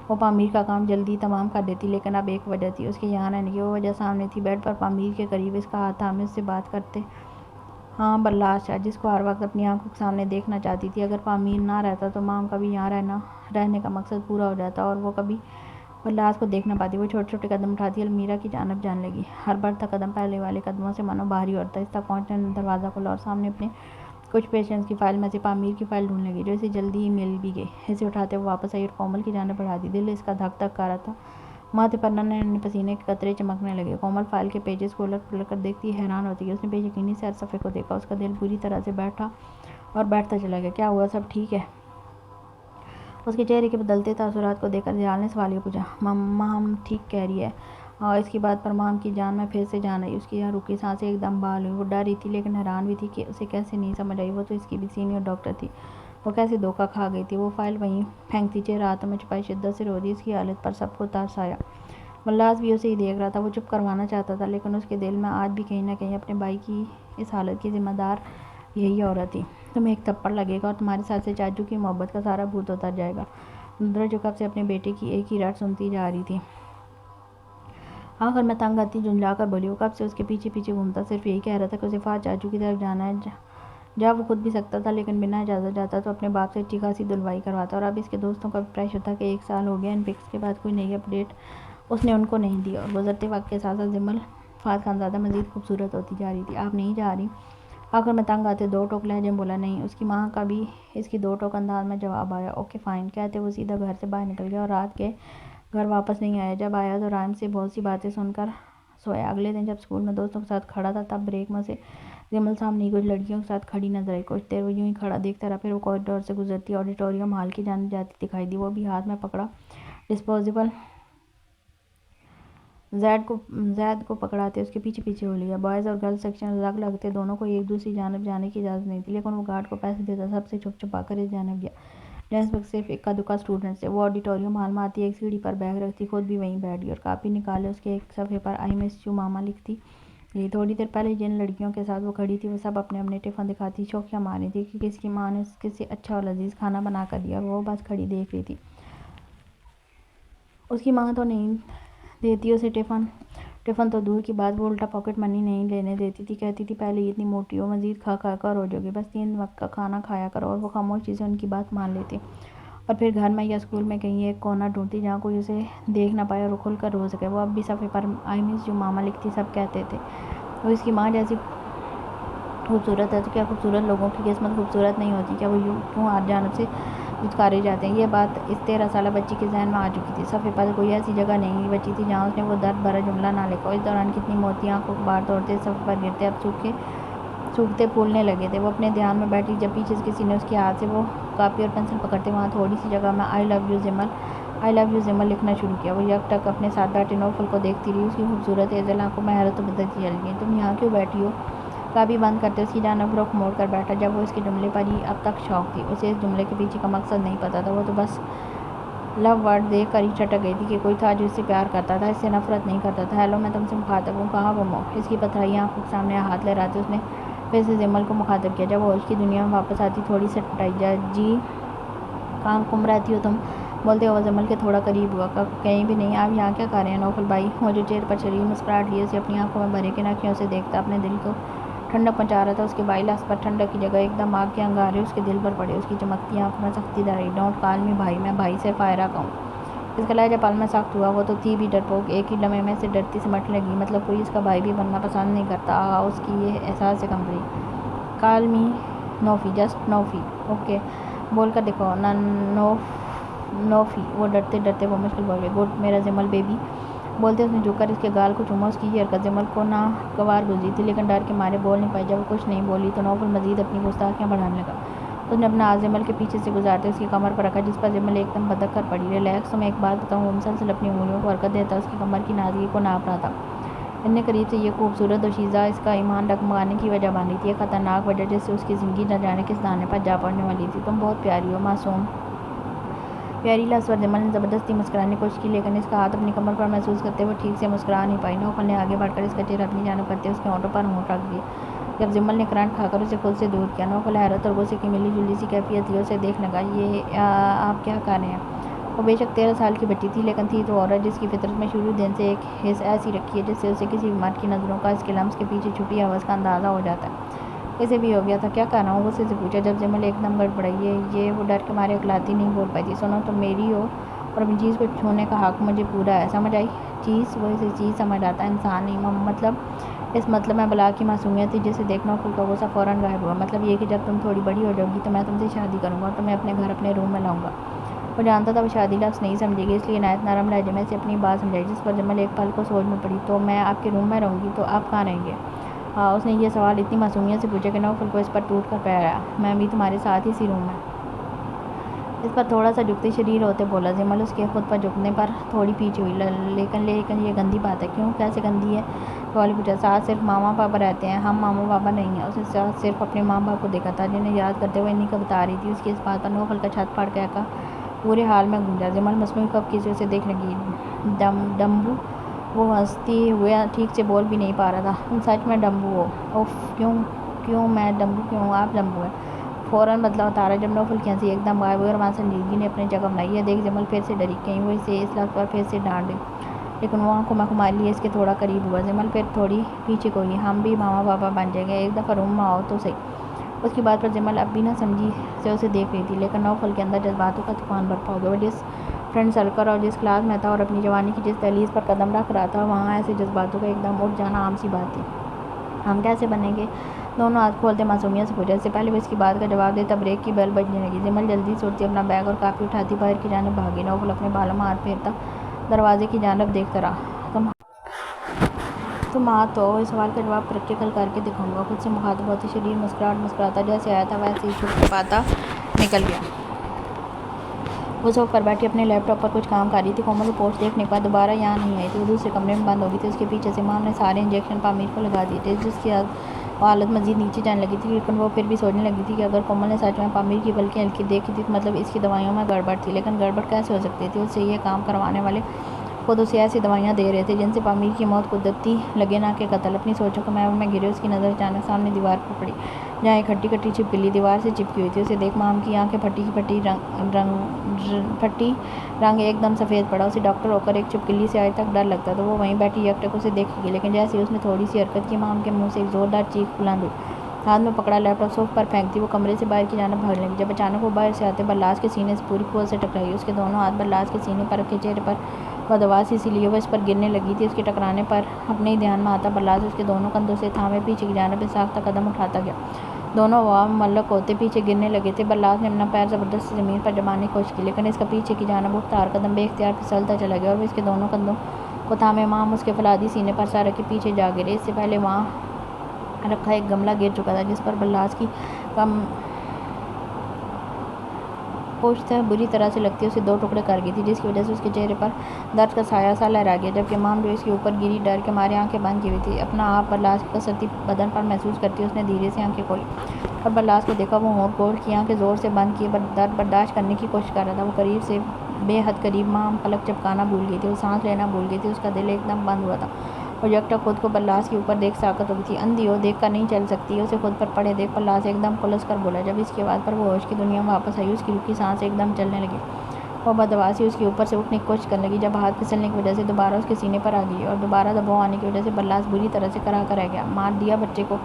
وہ پامیر کا کام جلدی تمام کر دیتی، لیکن اب ایک وجہ تھی، اس کے یہاں رہنے کی۔ وہ وجہ سامنے تھی، بیڈ پر پامیر کے قریب اس کا ہاتھ تھامے اس سے بات کرتے ہاں برلاس شاہ، جس کو ہر وقت اپنی آنکھوں کے سامنے دیکھنا چاہتی تھی۔ اگر پامیر نہ رہتا تو مام کا بھی یہاں رہنے کا مقصد پورا ہو جاتا اور وہ کبھی برلاس کو دیکھ نہ پاتی۔ وہ چھوٹے چھوٹے قدم اٹھاتی المیرا کی جانب جانے لگی۔ ہر بڑھتا قدم پہلے والے قدموں سے مانو بھاری اور تھا۔ اس تک پہنچنے نے دروازہ کھولا اور سامنے اپنے کچھ پیشنٹس کی فائل میں سے پامیر کی فائل ڈھونڈنے لگی، جو اسے جلدی ہی مل بھی گئی۔ اسے اٹھاتے وہ واپس آئی اور کومل کی جانب بڑھا دی۔ دل اس کا دھک دھک کر رہا تھا، ماتھے پر ننھے ننھے پسینے کے قطرے چمکنے لگے۔ کومل فائل کے پیجز کو الٹ پلٹ کر دیکھتی حیران ہوتی گئی۔ اس نے بے یقینی سے ہر صفحے کو دیکھا، اس کا دل بری طرح سے بیٹھا اور بیٹھتا چلا گیا۔ کیا ہوا؟ سب ٹھیک ہے؟ اس کے چہرے کے بدلتے تاثرات کو دیکھ کر زیال نے سوالیہ پوچھا۔ مام ٹھیک کہہ رہی ہے۔ اس کی بات پر مام کی جان میں پھر سے جان آئی۔ اس کی رکی سانسیں ایک دم بحال ہوئیں۔ وہ ڈر رہی تھی لیکن حیران بھی تھی کہ اسے کیسے نہیں سمجھ آئی، وہ تو اس کی بھی سینئر ڈاکٹر تھی، وہ کیسے دھوکہ کھا گئی تھی۔ وہ فائل وہیں پھینکتی چہرہ ہاتھوں میں چھپائے شدت سے رو دی۔ اس کی حالت پر سب کو ترس آیا۔ برلاس بھی اسے ہی دیکھ رہا تھا۔ وہ چپ کروانا چاہتا تھا، لیکن اس کے دل میں آج بھی کہیں نہ کہیں اپنے بھائی کی اس حالت کی ذمہ دار یہی عورت تھی، تمہیں ایک تھپڑ لگے گا اور تمہارے ساتھ سے چاچو کی محبت کا سارا بھوت اتر جائے گا۔ نادرہ جو کب سے اپنے بیٹے کی ایک ہی رٹ سنتی جا رہی تھی، آخر میں تنگ آتی جھنجھلا کر بولی۔ وہ کب سے اس کے پیچھے پیچھے گھومتا صرف یہی کہہ رہا تھا کہ اسے فہد چاچو کی طرف جانا ہے، جا وہ خود بھی سکتا تھا لیکن بنا اجازت جاتا تو اپنے باپ سے اچھی خاصی دلوائی کرواتا، اور اب اس کے دوستوں کا بھی پریشر تھا کہ 1 سال ہو گیا ان پکس کے بعد کوئی نئی اپڈیٹ اس نے ان کو نہیں دی، اور گزرتے وقت کے ساتھ ساتھ جمل فہد خانزادہ مزید خوبصورت ہوتی جا رہی تھی۔ آپ نہیں جا رہی؟ آخر میں تنگ آتے 2 ٹوک لہجے میں بولا۔ نہیں۔ اس کی ماں کا بھی اس کی 2 ٹوک انداز میں جواب آیا۔ اوکے فائن، کہتے وہ سیدھا گھر سے باہر نکل گیا اور رات کے گھر واپس نہیں آیا۔ جب آیا تو رائم سے بہت سی باتیں سن کر سویا۔ اگلے دن جب اسکول میں دوستوں کے ساتھ کھڑا تھا تب بریک میں سے جمل سامنے کچھ لڑکیوں کے ساتھ کھڑی نظر آئی۔ کچھ دیر وہ یوں ہی کھڑا دیکھتا رہا، پھر وہ کوریڈور سے گزرتی آڈیٹوریم ہال کی جانب جاتی دکھائی دی۔ وہ بھی ہاتھ میں پکڑا ڈسپوزیبل زید کو پکڑاتے اس کے پیچھے پیچھے ہو لیا۔ بوائز اور گرلز سیکشن الگ الگ تھے، دونوں کو ایک دوسری جانب جانے کی اجازت نہیں تھی، لیکن وہ گارڈ کو پیسے دیتا سب سے چھپ چھپا کر اس جانب گیا جہاں پر صرف اکا دکا اسٹوڈنٹس تھے۔ وہ آڈیٹوریم ہال میں آتی ایک سیڑھی پر بیگ رکھتی، خود بھی وہیں بیٹھ گئی اور کاپی نکالے اس کے ایک صفحے پر آئی مس یو ماما لکھتی گئی۔ تھوڑی دیر پہلے جن لڑکیوں کے ساتھ وہ کھڑی تھی وہ سب اپنے اپنے ٹفن دکھاتی شوخیاں مار رہی تھی کہ کس کی ماں نے کسے اچھا اور لذیذ کھانا بنا کر دیا، اور وہ بس کھڑی دیکھ رہی تھی۔ اس کی ماں تو نہیں دیتی اسے ٹفن تو دور کی بات، وہ الٹا پاکٹ منی نہیں لینے دیتی تھی، کہتی تھی پہلے ہی اتنی موٹی ہو، مزید کھا کھا کر ہو جاؤ گی، بس 3 وقت کا کھانا کھایا کرو، اور وہ خاموشی سے ان کی بات مان لیتی اور پھر گھر میں یا اسکول میں کہیں ایک کونا ڈھونڈتی جہاں کوئی اسے دیکھ نہ پائے اور وہ کھل کر رو سکے۔ وہ اب بھی صفحے پر آئی مس یو ماما لکھتی، سب کہتے تھے وہ اس کی ماں جیسی خوبصورت ہے، تو کیا خوبصورت لوگوں کی قسمت خوبصورت نہیں ہوتی؟ کیا وہ کیوں ہر جانب سے دھتکارے جاتے ہیں؟ یہ بات اس 13 سالہ بچی کے ذہن میں آ چکی تھی۔ صفحے پر کوئی ایسی جگہ نہیں بچی تھی جہاں اس نے وہ درد بھرا جملہ نہ لکھا ہو۔ اس دوران کتنی موتی آنکھوں کو باہر توڑتے صفحے پر گرتے اب سوکھتے پھولنے لگے تھے۔ وہ اپنے دھیان میں بیٹھی جب پیچھے سے کسی نے اس کے ہاتھ سے وہ کاپی اور پنسل پکڑتے وہاں تھوڑی سی جگہ میں آئی لو یو جمل لکھنا شروع کیا۔ وہ یک ٹک اپنے ساتھ بیٹھے نوفل کو دیکھتی رہی، اس کی خوبصورت ہیزل آنکھوں میں حیرت و بدلتی چلی گئی۔ تم یہاں کیوں بیٹھی ہو؟ کاپی بند کرتے اس کی جانب رخ موڑ کر بیٹھا۔ جب وہ اس کے جملے پر ہی اب تک شوق تھی، اسے اس جملے کے پیچھے کا مقصد نہیں پتا تھا، وہ تو بس لو ورڈ دیکھ کر ہی چھٹک گئی تھی کہ کوئی تھا جو اس سے پیار کرتا تھا، اس سے نفرت نہیں کرتا تھا۔ ہیلو، میں تم سے مخاطب ہوں، کہاں گم ہو؟ اس کی پتھرائی آنکھوں کے سامنے ہاتھ لہراتے اس نے پھر سے جمل کو مخاطب کیا۔ جب وہ ہوش کی دنیا میں واپس آتی تھوڑی سٹپٹائی، جی کہاں گم رہتی ہو تم؟ بولتے ہوا جمل کے تھوڑا قریب ہوا۔ کہیں بھی نہیں۔ آپ یہاں کیا کر رہے ہیں نوفل بھائی؟ وہ جو چہرے پر شریر مسکراہٹ لیے اسے اپنی آنکھوں میں بھرے کن اکھیوں سے دیکھتا اپنے دل کو ٹھنڈک پہنچا رہا تھا۔ اس کے بائیں لفظ پر ٹھنڈک کی جگہ ایک دم آگ کے انگارے اس کے دل پر پڑے۔ اس کی چمکتی آنکھوں میں سختی در آئی۔ ڈونٹ کال می بھائی، میں بھائی صرف آئرہ کا ہوں۔ اس کا لہجہ پل میں سخت ہوا۔ وہ تو تھی بھی ڈرپوک، ایک ہی لمحے میں سے ڈرتی سمٹنے لگی۔ مطلب کوئی اس کا بھائی بھی بننا پسند نہیں کرتا؟ آہا، اس کی یہ احساس سے کمزوری۔ کال می نوفی، جسٹ نوفی۔ اوکے، بول کر دکھاؤ نا نوفی۔ وہ ڈرتے ڈرتے وہ مشکل بول گئی۔ گڈ میرا جمل بیبی۔ بولتے اس نے جھک کر اس کے گال کو چوما۔ اس کی یہ حرکت جمل کو ناگوار گزری تھی لیکن ڈر کے مارے بول نہیں پائی۔ جب وہ کچھ نہیں بولی تو نوفل مزید اپنی گستاخیاں بڑھانے لگا۔ اس نے اپنا ہاتھ جمل کے پیچھے سے گزارتے اس کی کمر پر رکھا جس پر جمل ایک دم بدک کر پڑی۔ ریلیکس، تمہیں ایک بات بتاؤں؟ وہ مسلسل اپنی انگلیوں کو حرکت دیتا اس کی کمر کی نازکی کو ناپ رہا تھا۔ اتنے قریب سے یہ خوبصورت دوشیزہ اس کا ایمان ڈگمگانے کی وجہ بن رہی تھی، ایک خطرناک وجہ جس سے اس کی زندگی نہ جانے کس دانے پر جا پڑنے والی تھی۔ تم بہت پیاری ہو، معصوم۔ پیاری لفظ پر جمل نے زبردستی مسکرانے کی کوشش کی لیکن اس کا ہاتھ اپنی کمر پر محسوس کرتے ہوئے ٹھیک سے مسکرا نہیں پائی۔ نوفل نے آگے بڑھ کر اس کا چہرہ اپنی جانب کرتے اس کے ہونٹوں پر ہونٹ رکھ دیے جب جمل نے کرنٹ کھا کر اسے خود سے دور کیا۔ نوفل حیرت اور غصے کی ملی جلی سی کیفیت لیے اسے دیکھنے لگا۔ یہ آپ کیا کر رہے ہیں؟ وہ بے شک 13 سال کی بچی تھی لیکن تھی تو عورت جس کی فطرت میں شروع دن سے ایک حس ایسی رکھی ہے جس سے اسے کسی بھی مرد کی نظروں کا اس کے لمس کے پیچھے چھپی ہوس کا اندازہ ہو جاتا ہے۔ اسے بھی ہو گیا تھا۔ کیا کر رہا ہوں؟ غصے سے پوچھا جب جمل ایک دم گڑبڑائی۔ یہ وہ ڈر کے مارے اکلاتی نہیں بول پائی تھی۔ سنو، تم میری ہو اور اپنی چیز کو چھونے کا حق مجھے پورا ہے، سمجھ آئی؟ چیز؟ وہ اسے چیز سمجھ رہا تھا، انسان نہیں۔ مطلب اس مطلب میں بلا کی معصومیت تھی جسے دیکھ نوفل کا غصہ فوراً غائب ہوا۔ مطلب یہ کہ جب تم تھوڑی بڑی ہو جاؤ گی تو میں تم سے شادی کروں گا اور تمہیں اپنے گھر اپنے روم میں لاؤں گا۔ وہ جانتا تھا وہ شادی لفظ نہیں سمجھے گی، اس لیے نہایت نرم لہجے میں اسے اپنی بات سمجھائی جس پر جمل ایک پل کو سوچ میں پڑی۔ تو میں آپ کے روم میں رہوں گی، تو آپ کہاں رہیں گے؟ ہاں، اس نے یہ سوال اتنی معصومیت سے پوچھا کہ نوفل کو اس پر ٹوٹ کر پیر آیا۔ میں بھی تمہارے ساتھ ہی اسی روم میں۔ اس پر تھوڑا سا جھکتے شریر ہوتے بولا۔ جمل اس کے خود پر جھکنے پر تھوڑی پیچھے ہوئی۔ لیکن یہ گندی بات ہے۔ کیوں؟ کیسے گندی ہے؟ سوالی پوچھا۔ ساتھ صرف ماما پاپا رہتے ہیں، ہم ماما پاپا نہیں ہیں۔ اس نے ساتھ صرف اپنے ماں باپ کو دیکھا تھا جنہیں یاد کرتے ہوئے انہی کا بتا رہی تھی۔ اس کی اس بات پر نوفل کا چھت پھاڑ کا پورے حال میں گونجا۔ جمل مصنوعی خفگی سے اسے دیکھنے لگی۔ ڈمبو، وہ ہنستے ہوئے ٹھیک سے بول بھی نہیں پا رہا تھا۔ تم سچ میں ڈمبو ہو؟ اف، کیوں؟ کیوں میں ڈمبو کیوں ہوں؟ آپ ڈمبو ہیں۔ فوراً بدلا اتارا جب نوفل کی ہنسی ایک دم غائب ہوئی اور وہاں سنجیدگی نے اپنی جگہ بنائی۔ یہ دیکھ جمل پھر سے ڈری، کہیں وہ اسے اس لفظ پر پھر سے ڈانٹ دے، لیکن وہ آنکھوں میں خمار لیے اس کے تھوڑا قریب ہوا۔ جمل پھر تھوڑی پیچھے کو ہوئی، ہم بھی ماما پاپا بن جائیں گے، ایک دفعہ روم میں آؤ تو صحیح۔ اس کی بات پر جمل اب بھی نہ سمجھی سے اسے دیکھ رہی تھی، لیکن نوفل کے اندر جذباتوں کا طوفان برپا ہو گیا۔ وہ جس فرینڈ سرکل اور جس کلاس میں تھا اور اپنی جوانی کی جس دہلیز پر قدم رکھ رہا تھا، وہاں ایسے جذباتوں کا ایک دم اٹھ جانا عام سی بات تھی۔ ہم کیسے بنیں گے؟ دونوں ہاتھ کھولتے معصومیت سے پوچھا۔ اس سے پہلے وہ اس کی بات کا جواب دیتا بریک کی بیل بجنے لگی۔ جمل جلدی سے اٹھتی، اپنا بیگ اور کاپی اٹھاتی باہر کی جانب بھاگی۔ نوفل اپنے بالوں میں ہاتھ پھیرتا دروازے کی جانب دیکھتا رہا۔ تم ہاتھ دھوؤ، اس سوال کا جواب پریکٹیکل کر کے دکھاؤں گا۔ خود سے مخاطب ہوتی شدید مسکراہٹ مسکراتا جیسے آیا تھا ویسے ہی چھپ چھپاتا نکل گیا۔ وہ صوفے پر بیٹھی اپنے لیپ ٹاپ پر کچھ کام کر رہی تھی۔ کومل رپورٹس دیکھنے کے بعد دوبارہ یہاں نہیں آئی تھی، وہ دوسرے کمرے میں بند ہو گئی تھی۔ اس کے پیچھے سے مام نے سارے انجیکشن پامیر کو لگا دیے تھے، جس کی حالت مزید نیچے جانے لگی تھی، لیکن وہ پھر بھی سوچنے لگی تھی کہ اگر کومل نے سچ میں پامیر کی بلکہ ہلکی دیکھی تھی تو مطلب اس کی دوائیوں میں گڑبڑ تھی۔ لیکن گڑبڑ کیسے ہو سکتی تھی؟ اس سے یہ کام کروانے والے خود اسے ایسی دوائیاں دے رہے تھے جن سے پامیر کی موت قدرتی لگے نہ کہ قتل۔ اپنی سوچوں کے محور میں گھرے اس کی نظر اچانک سامنے دیوار پر پڑی، جہاں ایک کھٹی کھٹی چھپکلی دیوار سے چپکی ہوئی تھی۔ اسے دیکھ مام کی آنکھیں پھٹی کی پھٹی رنگ ایک دم سفید پڑا۔ اسے ڈاکٹر ہو کر ایک چھپکلی سے آج تک ڈر لگتا تھا۔ وہ وہیں بیٹھی یک ٹک اسے دیکھے گی، لیکن جیسے ہی اس نے تھوڑی سی حرکت کی، مام کے منہ سے ایک زوردار چیخ بلند ہوئی۔ ہاتھ میں پکڑا لیپ ٹاپ صوفے پر پھینکتی وہ کمرے سے باہر کی جانب بھاگنے لگی، جب اچانک وہ باہر سے آتے برلاس کے سینے سے پوری قوت سے ٹکرائی۔ اس کے دونوں ہاتھ برلاس کے سینے پر رکھے، چہرے پر بدحواسی سی لیے وہ اس پر گرنے لگی تھی۔ اس کے ٹکرانے پر اپنے ہی دھیان میں آتا برلاس اس کے دونوں کندھوں سے تھامے پیچھے کی جانب ایک ساختہ قدم اٹھاتا گیا۔ دونوں ہوا میں معلق ہوتے پیچھے گرنے لگے تھے۔ برلاس نے اپنا پیر زبردستی زمین پر جمانے کی کوشش کی، لیکن اس کا پیچھے کی جانب اٹھتا ہر قدم بے اختیار پھسلتا چلا گیا اور وہ اس کے دونوں کندھوں کو تھامے مام اس کے فولادی سینے پر سر رکھے پیچھے جا گرے۔ اس سے پہلے وہاں رکھا ایک گملہ گر چکا تھا، جس پر برلاس کی پشت بری طرح سے لگتی اسے دو ٹکڑے کر گئی تھی، جس کی وجہ سے اس کے چہرے پر درد کا سایہ سا لہرا گیا، جبکہ مام جو اس کے اوپر گری ڈر کے مارے آنکھیں بند کی ہوئی تھی، اپنا آپ برلاس کے کسرتی بدن پر محسوس کرتی اس نے دھیرے سے آنکھیں کھولی اور برلاس کو دیکھا۔ وہ ہونٹ گول کی آنکھیں زور سے بند کیے درد برداشت کرنے کی کوشش کر رہا تھا۔ وہ قریب سے بے حد قریب مام پلک چپکانا بھول گئی تھی، وہ سانس لینا بھول گئی تھی، اس کا دل ایک دم بند ہوا تھا۔ وہ یکٹک خود کو برلاس کے اوپر دیکھ ساکت ہو گئی تھی۔ اندھی ہو، دیکھ کر نہیں چل سکتی، اسے خود پر پڑے دیکھ برلاس ایک دم کھلس کر بولا۔ جب اس کی آواز پر وہ ہوش کی دنیا میں واپس آئی، اس کی رکی سانس ایک دم چلنے لگی۔ وہ بدحواسی اس کے اوپر سے اٹھنے کی کوشش کرنے لگی، جب ہاتھ پھسلنے کی وجہ سے دوبارہ اس کے سینے پر آ گئی اور دوبارہ دباؤ آنے کی وجہ سے برلاس بری طرح سے کرا کر رہ گیا۔ مار دیا بچے کو،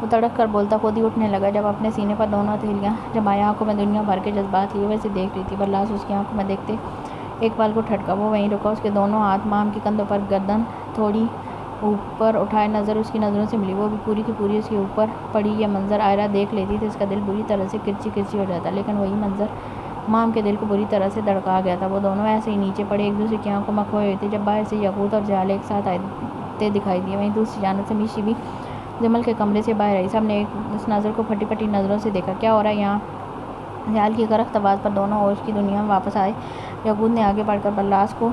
وہ تڑک کر بولتا خود ہی اٹھنے لگا۔ جب اپنے سینے پر دونوں ہتھیلیاں جمائے آنکھوں میں دنیا بھر کے جذبات لیے وہ اسے دیکھ رہی تھی، برلاس اس کی آنکھوں میں دیکھتے ایک پل کو ٹھٹکا۔ وہ وہیں رکا، اس کے دونوں ہاتھ مام کے کندھوں پر گردن تھوڑی اوپر اٹھائے نظر اس کی نظروں سے ملی۔ وہ بھی پوری کی پوری اس کے اوپر پڑی یہ منظر آئرہ دیکھ لیتی تو اس کا دل بری طرح سے کرچی کرچی ہو جاتا، لیکن وہی منظر مام کے دل کو بری طرح سے دھڑکا گیا تھا۔ وہ دونوں ایسے ہی نیچے پڑے ایک دوسرے کی آنکھوں میں کھوئے ہوئے تھے، جب باہر سے یاقوت اور جہال ایک ساتھ آتے دکھائی دیے۔ وہیں دوسری جانب سے میشی بھی جمل کے کمرے سے باہر آئی۔ سب نے اس نظر کو پھٹی پھٹی نظروں سے دیکھا۔ کیا ہو رہا ہے یہاں؟ جہال کی کرخت آواز پر دونوں ہوش کی دنیا میں واپس آئے۔ یاقوت نے آگے بڑھ کر برلاس کو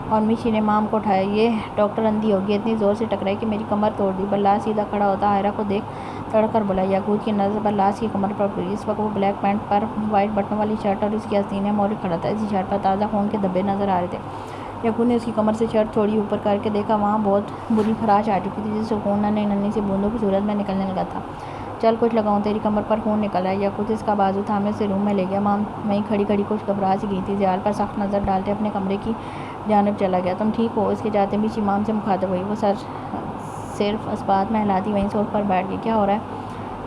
اور میشی نے مام کو اٹھایا۔ یہ ڈاکٹر اندھی ہوگی، اتنی زور سے ٹکرائی کہ میری کمر توڑ دی۔ برلاس سیدھا کھڑا ہوتا آئرہ کو دیکھ تڑک کر بولا۔ یاقوت کی نظر برلاس کی کمر پر پڑی۔ اس وقت وہ بلیک پینٹ پر وائٹ بٹنوں والی شرٹ اور اس کی آستینیں موڑے کھڑا تھا۔ اسی شرٹ پر تازہ خون کے دھبے نظر آ رہے تھے۔ یاقوت نے اس کی کمر سے شرٹ تھوڑی اوپر کر کے دیکھا، وہاں بہت بری خراش آ چکی تھی، جس سے خون ننھی ننھی سی بوندوں کی صورت میں نکلنے لگا تھا۔ چل کچھ لگاؤں، تیری کمر پر خون نکل رہا ہے۔ یاقوت اس کا بازو تھامے اسے روم میں لے گیا۔ مام وہیں کھڑی کھڑی کچھ گھبرا سی گئی تھی۔ جہال پر سخت نظر ڈالتے اپنے کمرے کی جانب چلا گیا۔ تم ٹھیک ہو؟ اس کے جاتے میشی مام سے مخاطب ہوئی۔ وہ سر صرف اسبات میں ہلاتی وہیں صوفے پر بیٹھ گئی۔ کیا ہو رہا ہے؟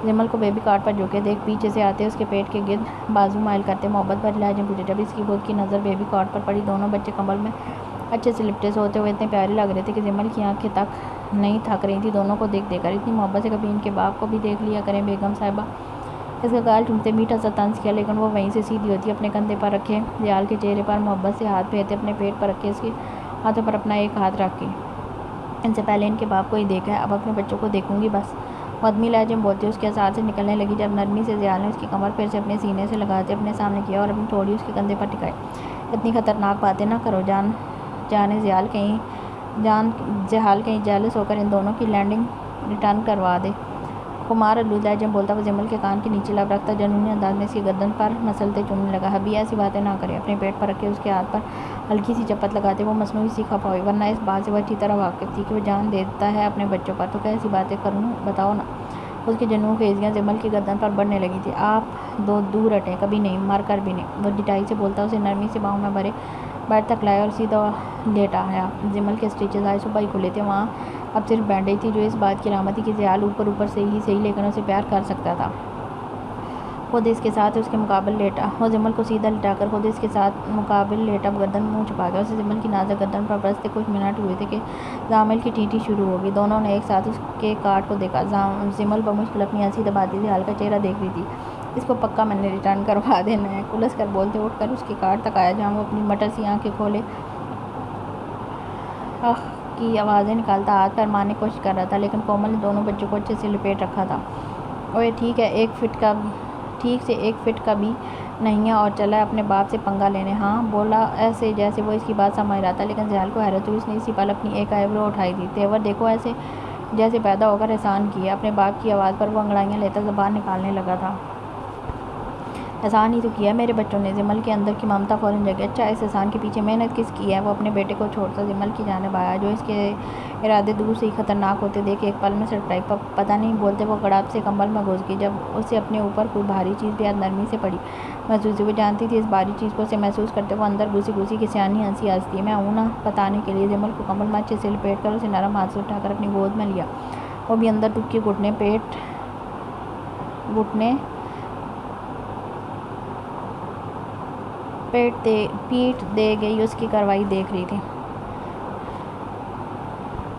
جمل کو بیبی کارٹ پر جھکے دیکھ پیچھے سے آتے اس کے پیٹ کے گرد بازو مائل کرتے محبت بھرے لہجے میں پوچھا۔ جب اس کی خود کی نظر بیبی کارٹ پر پڑی، دونوں بچے کمبل میں اچھے سے لپٹے سوتے ہوئے اتنے پیارے لگ رہے تھے کہ جمل کی آنکھیں تک نہیں تھک رہی تھیں دونوں کو دیکھ دیکھ کر۔ اتنی محبت سے کبھی ان کے باپ کو بھی دیکھ لیا کریں بیگم صاحبہ۔ اس کا گال چومتے میٹھا سا طنز کیا، لیکن وہ وہیں سے سیدھی ہوتی اپنے کندھے پر رکھے جہال کے چہرے پر محبت سے ہاتھ پھیرتے اپنے پیٹ پر رکھے اس کے ہاتھوں پر اپنا ایک ہاتھ رکھ کے۔ ان سے پہلے ان کے باپ کو ہی دیکھا ہے، اب اپنے بچوں کو دیکھوں گی بس، مدمی لہجے میں بولتی اس کے اعصاب سے نکلنے لگی۔ جب نرمی سے جہال نے اس کی کمر پھر سے اپنے سینے سے لگاتے اپنے سامنے کیا اور اپنی ٹھوڑی اس کے کندھے پر ٹکائی۔ اتنی خطرناک باتیں نہ کرو جانے جہال کہیں جیلس ہو کر ان دونوں کی لینڈنگ ریٹرن کروا دے۔ خمار آلود لہجے میں بولتا وہ جمل کے کان کے نیچے لب رکھتا جنونی انداز میں اس کی گردن پر مسلتے چومنے لگا۔ حبیبی ایسی باتیں نہ کریں۔ اپنے پیٹ پر رکھے اس کے ہاتھ پر ہلکی سی چپت لگاتے وہ مصنوعی سی خفا ہوئی، ورنہ اس بات سے وہ اچھی طرح واقف تھی کہ وہ جان دیتا ہے اپنے بچوں پر۔ تو کیسی باتیں کروں بتاؤ نا؟ اس کی جنوں خیزیاں جمل کی گردن پر بڑھنے لگی تھی۔ آپ دو دور ہٹیں، کبھی نہیں، مر کر بھی نہیں۔ وہ ڈٹائی سے بولتا اسے نرمی سے باہوں میں بھرے بیڈ تک لایا اور سیدھا لیٹایا۔ جمل کے اسٹیچز آج صبح ہی کھلے تھے، وہاں اب صرف بینڈیج تھی جو اس بات کی علامت تھی کہ زیال اوپر سے ہی صحیح لیکن اسے پیار کر سکتا تھا۔ خود اس کے ساتھ اس کے مقابل لیٹا، وہ جمل کو سیدھا لٹا کر خود اس کے ساتھ مقابل لیٹا، گردن منہ چھپا گیا۔ اسے جمل کی نازک گردن پر برستے کچھ منٹ ہوئے تھے کہ زامل کی ٹینٹی شروع ہو گئی۔ دونوں نے ایک ساتھ اس کے کارڈ کو دیکھا۔ جمل بمشکل اپنی ہنسی دباتی ہوئی حال کا چہرہ دیکھ رہی تھی۔ اس کو پکا میں نے ریٹرن کروا دینا ہے، کلس کر بولتے اٹھ کر اس کے کارڈ تک آیا جہاں وہ اپنی مٹر سی آنکھیں کھولے آہ کی آوازیں نکالتا ہاتھ پیر مارنے کی کوشش کر رہا تھا، لیکن کومل نے دونوں بچوں کو اچھے سے لپیٹ رکھا تھا۔ اوئے ٹھیک ہے، ٹھیک سے 1 فٹ کا بھی نہیں ہے اور چلا ہے اپنے باپ سے پنگا لینے۔ ہاں، بولا ایسے جیسے وہ اس کی بات سمجھ رہا تھا، لیکن زیال کو حیرت ہوئی۔ اس نے اسی پل اپنی ایک آئیبرو اٹھائی تھی۔ تیور دیکھو، ایسے جیسے پیدا ہو کر احسان کیے۔ اپنے باپ کی آواز پر وہ انگڑائیاں لیتا زبان نکالنے لگا تھا۔ احسان ہی تو کیا میرے بچوں نے۔ جمل کے اندر کی ممتا فوراً جگی۔ اچھا، اس احسان کے پیچھے محنت کس کی ہے؟ وہ اپنے بیٹے کو چھوڑتا جمل کی جانب آیا جو اس کے ارادے دور سے ہی خطرناک ہوتے دیکھ ایک پل میں سڑپڑائی۔ پتہ نہیں، بولتے وہ گڑاب سے کمبل میں گھس گئی۔ جب اسے اپنے اوپر کوئی بھاری چیز بےحد نرمی سے پڑی محسوس ہوئی، وہ جانتی تھی اس بھاری چیز کو اسے محسوس کرتے وہ اندر گھسی کی سیانی ہنسی ہنستی ہے۔ میں ہوں نا بتانے کے لیے۔ جمل کو کمبل میں اچھے سے لپیٹ کر اسے نرم ہاتھ سے اٹھا کر اپنی گود میں لیا۔ وہ بھی اندر دکھ کے گھٹنے پیٹ دے گئی اس کی کارروائی دیکھ رہی تھی۔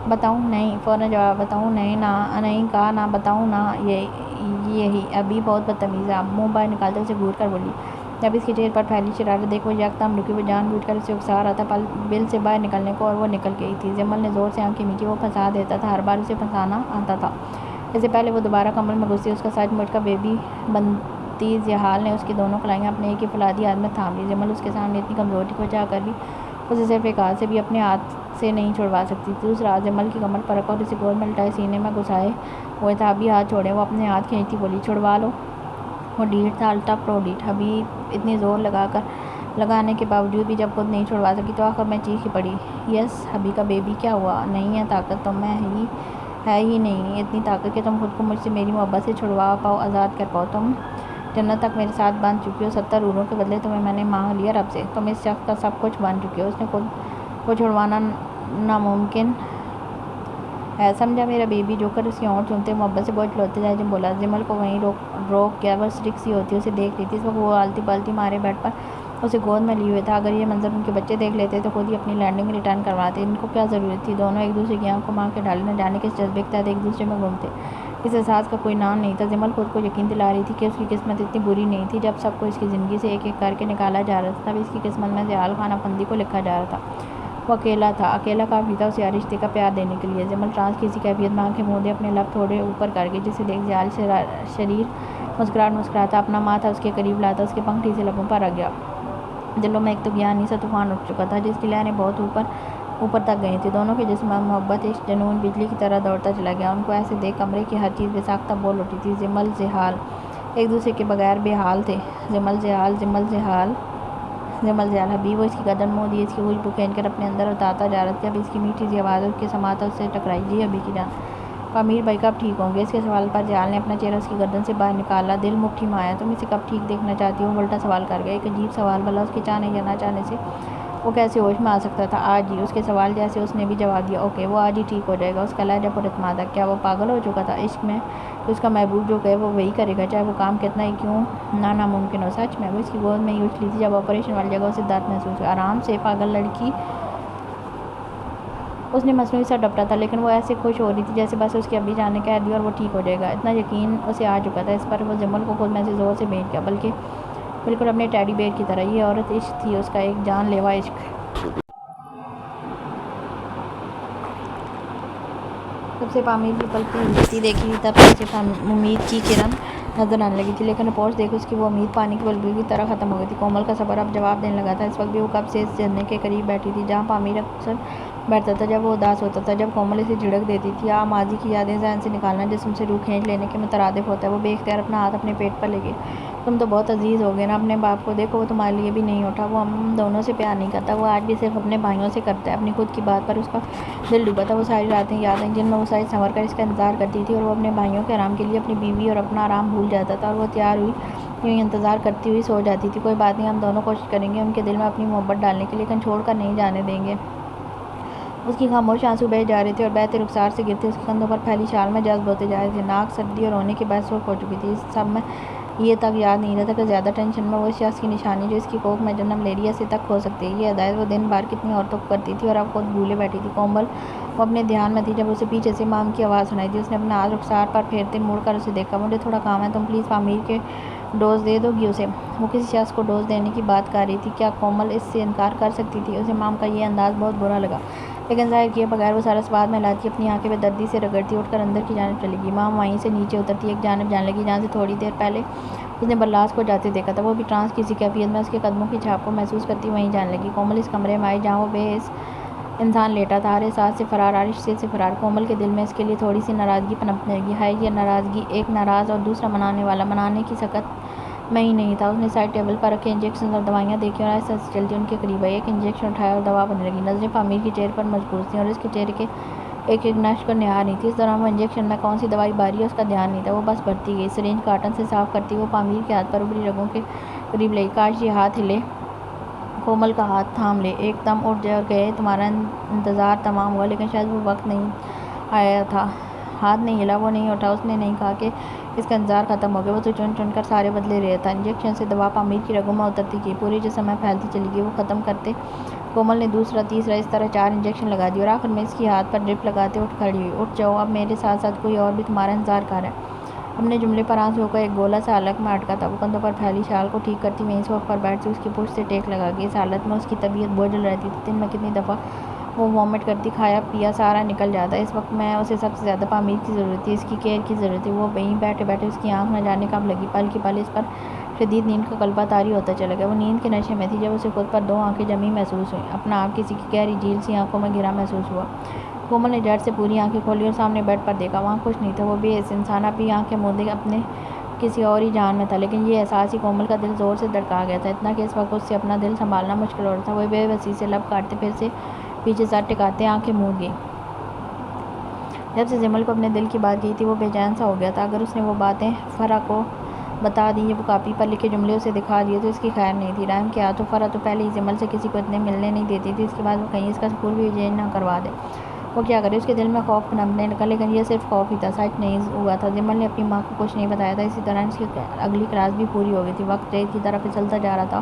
بتاؤں؟ نہیں، فوراً جواب۔ بتاؤں؟ نہیں کہا نا، بتاؤں نا۔ یہی ابھی بہت بدتمیز ہے۔ منہ باہر نکالتے اسے گھور کر بولی۔ جب اس کے چہرے پر پھیلی شرارت دیکھ وہ یکدم رکی۔ وہ جان بوجھ کر اسے اکسا رہا تھا بل سے باہر نکلنے کو، اور وہ نکل گئی تھی۔ جمل نے زور سے آنکھیں میچی۔ وہ پھنسا دیتا تھا، ہر بار اسے پھنسانا آتا تھا۔ اس سے پہلے وہ دوبارہ کمبل میں گھسی، اس کا سچ مچ کا بیبی بنتی زحال نے اس کی دونوں کلائیاں اپنے ایک ہی فولادی ہاتھ میں تھام لی۔ جمل اس کے سامنے اتنی کمزوری کو چاہ کر بھی اسے صرف ایک ہاتھ سے بھی اپنے ہاتھ سے نہیں چھڑوا سکتی تھی۔ دوسرا ہاتھ جمل کی کمر پر رکھا اور اسے گود میں لٹائے سینے میں گھسائے ہوئے تھا۔ ابھی ہاتھ چھوڑیں۔ وہ اپنے ہاتھ کھینچتی بولی، چھڑوا لو۔ وہ ڈھیٹ تھا، الٹا پرو ڈھیٹ۔ حبیب اتنی زور لگانے کے باوجود بھی جب خود نہیں چھڑوا سکی تو آخر میں چیخ ہی پڑی، یس حبیب کا بیبی، کیا ہوا؟ نہیں ہے طاقت تم میں ہے ہی نہیں اتنی طاقت کہ تم خود کو مجھ سے میری محبت سے چھڑوا پاؤ، آزاد کر پاؤ۔ تم جنت تک میرے ساتھ بندھ چکی ہو، 70 حوروں کے بدلے تمہیں میں نے مانگ لیا رب سے۔ تم اس شخص کا سب کچھ بن چکی ہو، اس نے خود کو چھڑوانا ناممکن ہے، سمجھا؟ میرا بیبی۔ جو کر اس کی ہونٹ چومتے محبت سے بہت لوٹتے جائے جب بولا۔ جمل کو وہیں روک گیا۔ وہ سرک سی ہوتی اسے دیکھ رہی تھی۔ اس وقت وہ آلتی پالتی مارے بیڈ پر اسے گود میں لیے ہوئے تھا۔ اگر یہ منظر ان کے بچے دیکھ لیتے تو خود ہی اپنی لینڈنگ ریٹرن کرواتے۔ ان کو کیا ضرورت تھی؟ دونوں ایک دوسرے کی آنکھ کو مانگ کے ڈالے نہ جانے کس جذبے کے تحت ایک دوسرے میں گم تھے۔ اس احساس کا کوئی نام نہیں تھا۔ جمل خود کو یقین دلا رہی تھی کہ اس کی قسمت اتنی بری نہیں تھی۔ جب سب کو اس کی زندگی سے ایک ایک کر کے نکالا جا رہا تھا، تب اس کی قسمت میں زحال خانہ بندی کو لکھا جا رہا تھا۔ وہ اکیلا تھا، اکیلا کافی تھا اسے ہر رشتے کا پیار دینے کے لیے۔ جمل ٹرانس کی سی کیفیت میں آنکھیں موندے اپنے لب تھوڑے اوپر کر گئی، جسے دیکھ زحال شریر مسکراتا اپنا ماتھا اس کے قریب لاتا اس کے پنکھ ٹھیک سے لبوں پر رکھ گیا۔ دلوں میں ایک طغیانی سا طوفان اٹھ چکا تھا جس کی لہریں بہت اوپر تک گئی تھیں۔ دونوں کے جسم میں محبت، عشق، جنون بجلی کی طرح دوڑتا چلا گیا۔ ان کو ایسے دیکھ کمرے کی ہر چیز بے ساختہ بول اٹھی تھی۔ جمل زحال ایک دوسرے کے بغیر بے حال تھے۔ جمل زحال حبیب۔ وہ اس کی گردن منہ دیے اس کی خوشبو کھینچ کر اپنے اندر اتارتا جا رہا تھا جب اس کی میٹھی سی آواز اس کے سماعت سے ٹکرائی، جی ابھی کی جان، پامیر بھائی کب ٹھیک ہوں گے؟ اس کے سوال پر زحال نے اپنا چہرہ اس کی گردن سے باہر نکالا۔ دل مٹھی میں آیا۔ تم اسے کب ٹھیک دیکھنا چاہتی ہو؟ وہ الٹا سوال کر گیا۔ ایک عجیب سوال، بھلا اس کے چاہنے یا نہ چاہنے سے وہ کیسے ہوش میں آ سکتا تھا؟ آج ہی۔ اس کے سوال جیسے اس نے بھی جواب دیا، اوکے، وہ آج ہی ٹھیک ہو جائے گا۔ اس کا لہجہ پر اعتماد تھا۔ کیا وہ پاگل ہو چکا تھا؟ عشق میں اس کا محبوب جو کہے وہ وہی کرے گا، چاہے وہ کام کتنا ہی کیوں نہ ناممکن ہو۔ سچ میں؟ وہ اس کی گود میں ہی اچھلی تھی جب آپریشن والی جگہ اسے درد محسوس ہوا۔ آرام سے، پاگل لڑکی، اس نے مصنوعی سا ڈپٹا تھا، لیکن وہ ایسے خوش ہو رہی تھی جیسے بس اس کی ابی جان نے کہہ دیا اور وہ ٹھیک ہو جائے گا۔ اتنا یقین اسے آ چکا تھا اس پر وہ جمل کو خود میں سے زور سے بھیج گیا، بالکل اپنے ٹیڈی بیئر کی طرح۔ یہ عورت عشق تھی اس کا، ایک جان لیوا عشق۔ جب سے پامیر کی پلکیں ہلتی دیکھی تھی تب سے اسے امید کی کرن نظر آنے لگی تھی، لیکن رپورٹس دیکھ اس کی وہ امید پانی کی بلبلی کی طرح ختم ہو گئی تھی۔ کومل کا صبر اب جواب دینے لگا تھا۔ اس وقت بھی وہ کب سے اس جھرنے کے قریب بیٹھی تھی جہاں پامیر اکثر بیٹھتا تھا جب وہ اداس ہوتا تھا، جب کومل اسے جھڑک دیتی تھی۔ ماضی کی یادیں ذہن سے نکالنا جسم سے روح کھینچ لینے کے مترادف ہوتا ہے۔ وہ بے اختیار اپنا ہاتھ اپنے پیٹ پر لے گئی۔ تم تو بہت عزیز ہو گئے نا اپنے باپ کو، دیکھو وہ تمہارے لیے بھی نہیں اٹھا، وہ ہم دونوں سے پیار نہیں کرتا، وہ آج بھی صرف اپنے بھائیوں سے کرتا ہے۔ اپنی خود کی بات پر اس کا دل ڈوبا تھا۔ وہ ساری راتیں یاد آئیں جن میں وہ سچ سنور کر اس کا انتظار کرتی تھی، اور وہ اپنے بھائیوں کے آرام کے لیے اپنی بیوی اور اپنا آرام بھول جاتا تھا، اور وہ تیار ہوئی یوں ہی انتظار کرتی ہوئی سو جاتی تھی۔ کوئی بات نہیں، ہم دونوں کوشش کریں گے ان کے دل میں اپنی محبت ڈالنے کی، لیکن چھوڑ کر نہیں جانے دیں گے۔ اس کی خاموش آنسو بہہ جا رہے تھے اور بہتے رخسار سے گرتے اس کے کندھوں پر پھیلی شال میں جذب ہوتے جا رہے تھے۔ ناک، سردی اور رونے کے باعث سرخ ہو چکی تھی۔ اس سب میں یہ تک یاد نہیں رہتا کہ زیادہ ٹینشن میں وہ اس شخص کی نشانی جو اس کی کوکھ میں جنم لے رہی ہے سے تک ہو سکتی ہے۔ یہ ہدایت وہ دن بھر کتنی عورتوں کو کرتی تھی اور اب خود بھولے بیٹھی تھی۔ کومل وہ اپنے دھیان میں تھی جب اسے پیچھے سے مام کی آواز سنائی دی۔ اس نے اپنا ہاتھ رخسار پر پھیرتے مڑ کر اسے دیکھا۔ مجھے تھوڑا کام ہے، تم پلیز پامیر کے ڈوز دے دو گی اسے؟ وہ کسی شخص کو ڈوز دینے کی بات کر رہی تھی، کیا کومل اس سے انکار کر سکتی تھی؟ اسے مام کا یہ انداز بہت برا لگا، لیکن ظاہر کیے بغیر وہ سارا سواد میں لاتی اپنی آنکھیں بے دردی سے رگڑتی اٹھ کر اندر کی جانب چلی گئی۔ مام وہیں سے نیچے اترتی ایک جانب جانے لگی جہاں سے تھوڑی دیر پہلے اس نے برلاس کو جاتے دیکھا تھا۔ وہ بھی ٹرانس کسی کیفیت میں اس کے قدموں کی چھاپ کو محسوس کرتی وہیں جانے لگی۔ کومل اس کمرے میں آئی جہاں وہ بے حس انسان لیٹا تھا، ہر احساس سے فرار، ہر رشتے سے فرار۔ کومل کے دل میں اس کے لیے تھوڑی سی ناراضگی پنپنے لگی۔ ہائے یہ ناراضگی، ایک ناراض اور دوسرا منانے والا۔ منانے کی سکت میں ہی نہیں تھا۔ اس نے سائڈ ٹیبل پر رکھے انجیکشنز اور دوائیاں دیکھی اور آہستہ سے چلتی ان کے قریب آئی۔ ایک انجیکشن اٹھایا اور دوا بننے لگی۔ نظریں پامیر کے چہرے پر مرکوز تھیں اور اس کے چہرے کے ایک ایک نقش کو نہار رہی تھی۔ اس دوران وہ انجیکشن میں کون سی دوائی باری ہے اس کا دھیان نہیں تھا، وہ بس بھرتی گئی۔ سرنج کاٹن سے صاف کرتی وہ پامیر کے ہاتھ پر ابری رگوں کے قریب لئی۔ کاش یہ ہاتھ ہلے، کومل کا ہاتھ تھام لے، ایک دم اٹھ جائے اور کہے تمہارا انتظار تمام ہوا، لیکن شاید وہ وقت نہیں آیا تھا۔ ہاتھ نہیں ہلا، وہ نہیں اٹھا، اس نے نہیں کہا کہ اس کا انتظار ختم ہو گیا۔ وہ تو چن چن کر سارے بدلے رہا تھا۔ انجیکشن سے دوا پامیر کی رگوں میں اترتی گئی، پورے جسم میں پھیلتی چلی گئی۔ وہ ختم کرتے کومل نے دوسرا، تیسرا، اس طرح 4 انجیکشن لگا دیے اور آخر میں اس کی ہاتھ پر ڈرپ لگاتے اٹھ کھڑی ہوئی۔ اٹھ جاؤ، اب میرے ساتھ ساتھ کوئی اور بھی تمہارا انتظار کر رہا ہے۔ اپنے جملے پر آنسوؤں کا ایک گولا سا حلق میں اٹکا تھا۔ وہ کندھوں پر پھیلی شال کو ٹھیک کرتی وہیں سے اٹھ کر بیٹھ اس کی پشت سے ٹیک لگا گئی۔ اس حالت میں اس کی طبیعت بوجھل رہتی تھی۔ دن میں کتنی دفعہ وہ وامٹ کرتی، کھایا پیا سارا نکل جاتا۔ اس وقت میں اسے سب سے زیادہ پامیر کی ضرورت تھی، اس کی کیئر کی ضرورت تھی۔ وہ وہیں بیٹھے بیٹھے اس کی آنکھ نہ جانے کب لگی، پل کی پل اس پر شدید نیند کا غلبہ طاری ہوتا چلا گیا۔ وہ نیند کے نشے میں تھی جب اسے خود پر 2 آنکھیں جمی محسوس ہوئیں، اپنا آپ کسی کی گہری جھیل سی آنکھوں میں گھرا محسوس ہوا۔ کومل نے جھٹ سے پوری آنکھیں کھولی اور سامنے بیڈ پر دیکھا۔ وہاں کچھ نہیں تھا۔ وہ بے حس انسان اب بھی آنکھیں موندے اپنے کسی اور ہی جہان میں تھا، لیکن یہ احساس ہی کومل کا دل زور سے دھڑکا گیا تھا، اتنا کہ اس وقت اس سے اپنا دل سنبھالنا مشکل ہو رہا تھا۔ وہ بے بسی سے لب کاٹتے پھر سے پیچھے سر ٹکاتے آنکھیں موند گئی۔ جب سے جمل کو اپنے دل کی بات کہی تھی وہ بے چین سا ہو گیا تھا۔ اگر اس نے وہ باتیں فرح کو بتا دی یا وہ کاپی پر لکھے جملے اسے دکھا دیے تو اس کی خیر نہیں تھی۔ رحم کیا تو فرح تو پہلے ہی جمل سے کسی کو اتنے ملنے نہیں دیتی تھی، اس کے بعد وہ کہیں اس کا سکول بھی چینج نہ کروا دے۔ وہ کیا کرے؟ اس کے دل میں خوف پنپنے لگا، لیکن یہ صرف خوف ہی تھا، سچ نہیں ہوا تھا۔ جمل نے اپنی ماں کو کچھ نہیں بتایا تھا۔ اسی طرح اس کی اگلی کلاس بھی پوری ہو گئی تھی۔ وقت ریت کی طرح پھسلتا جا رہا تھا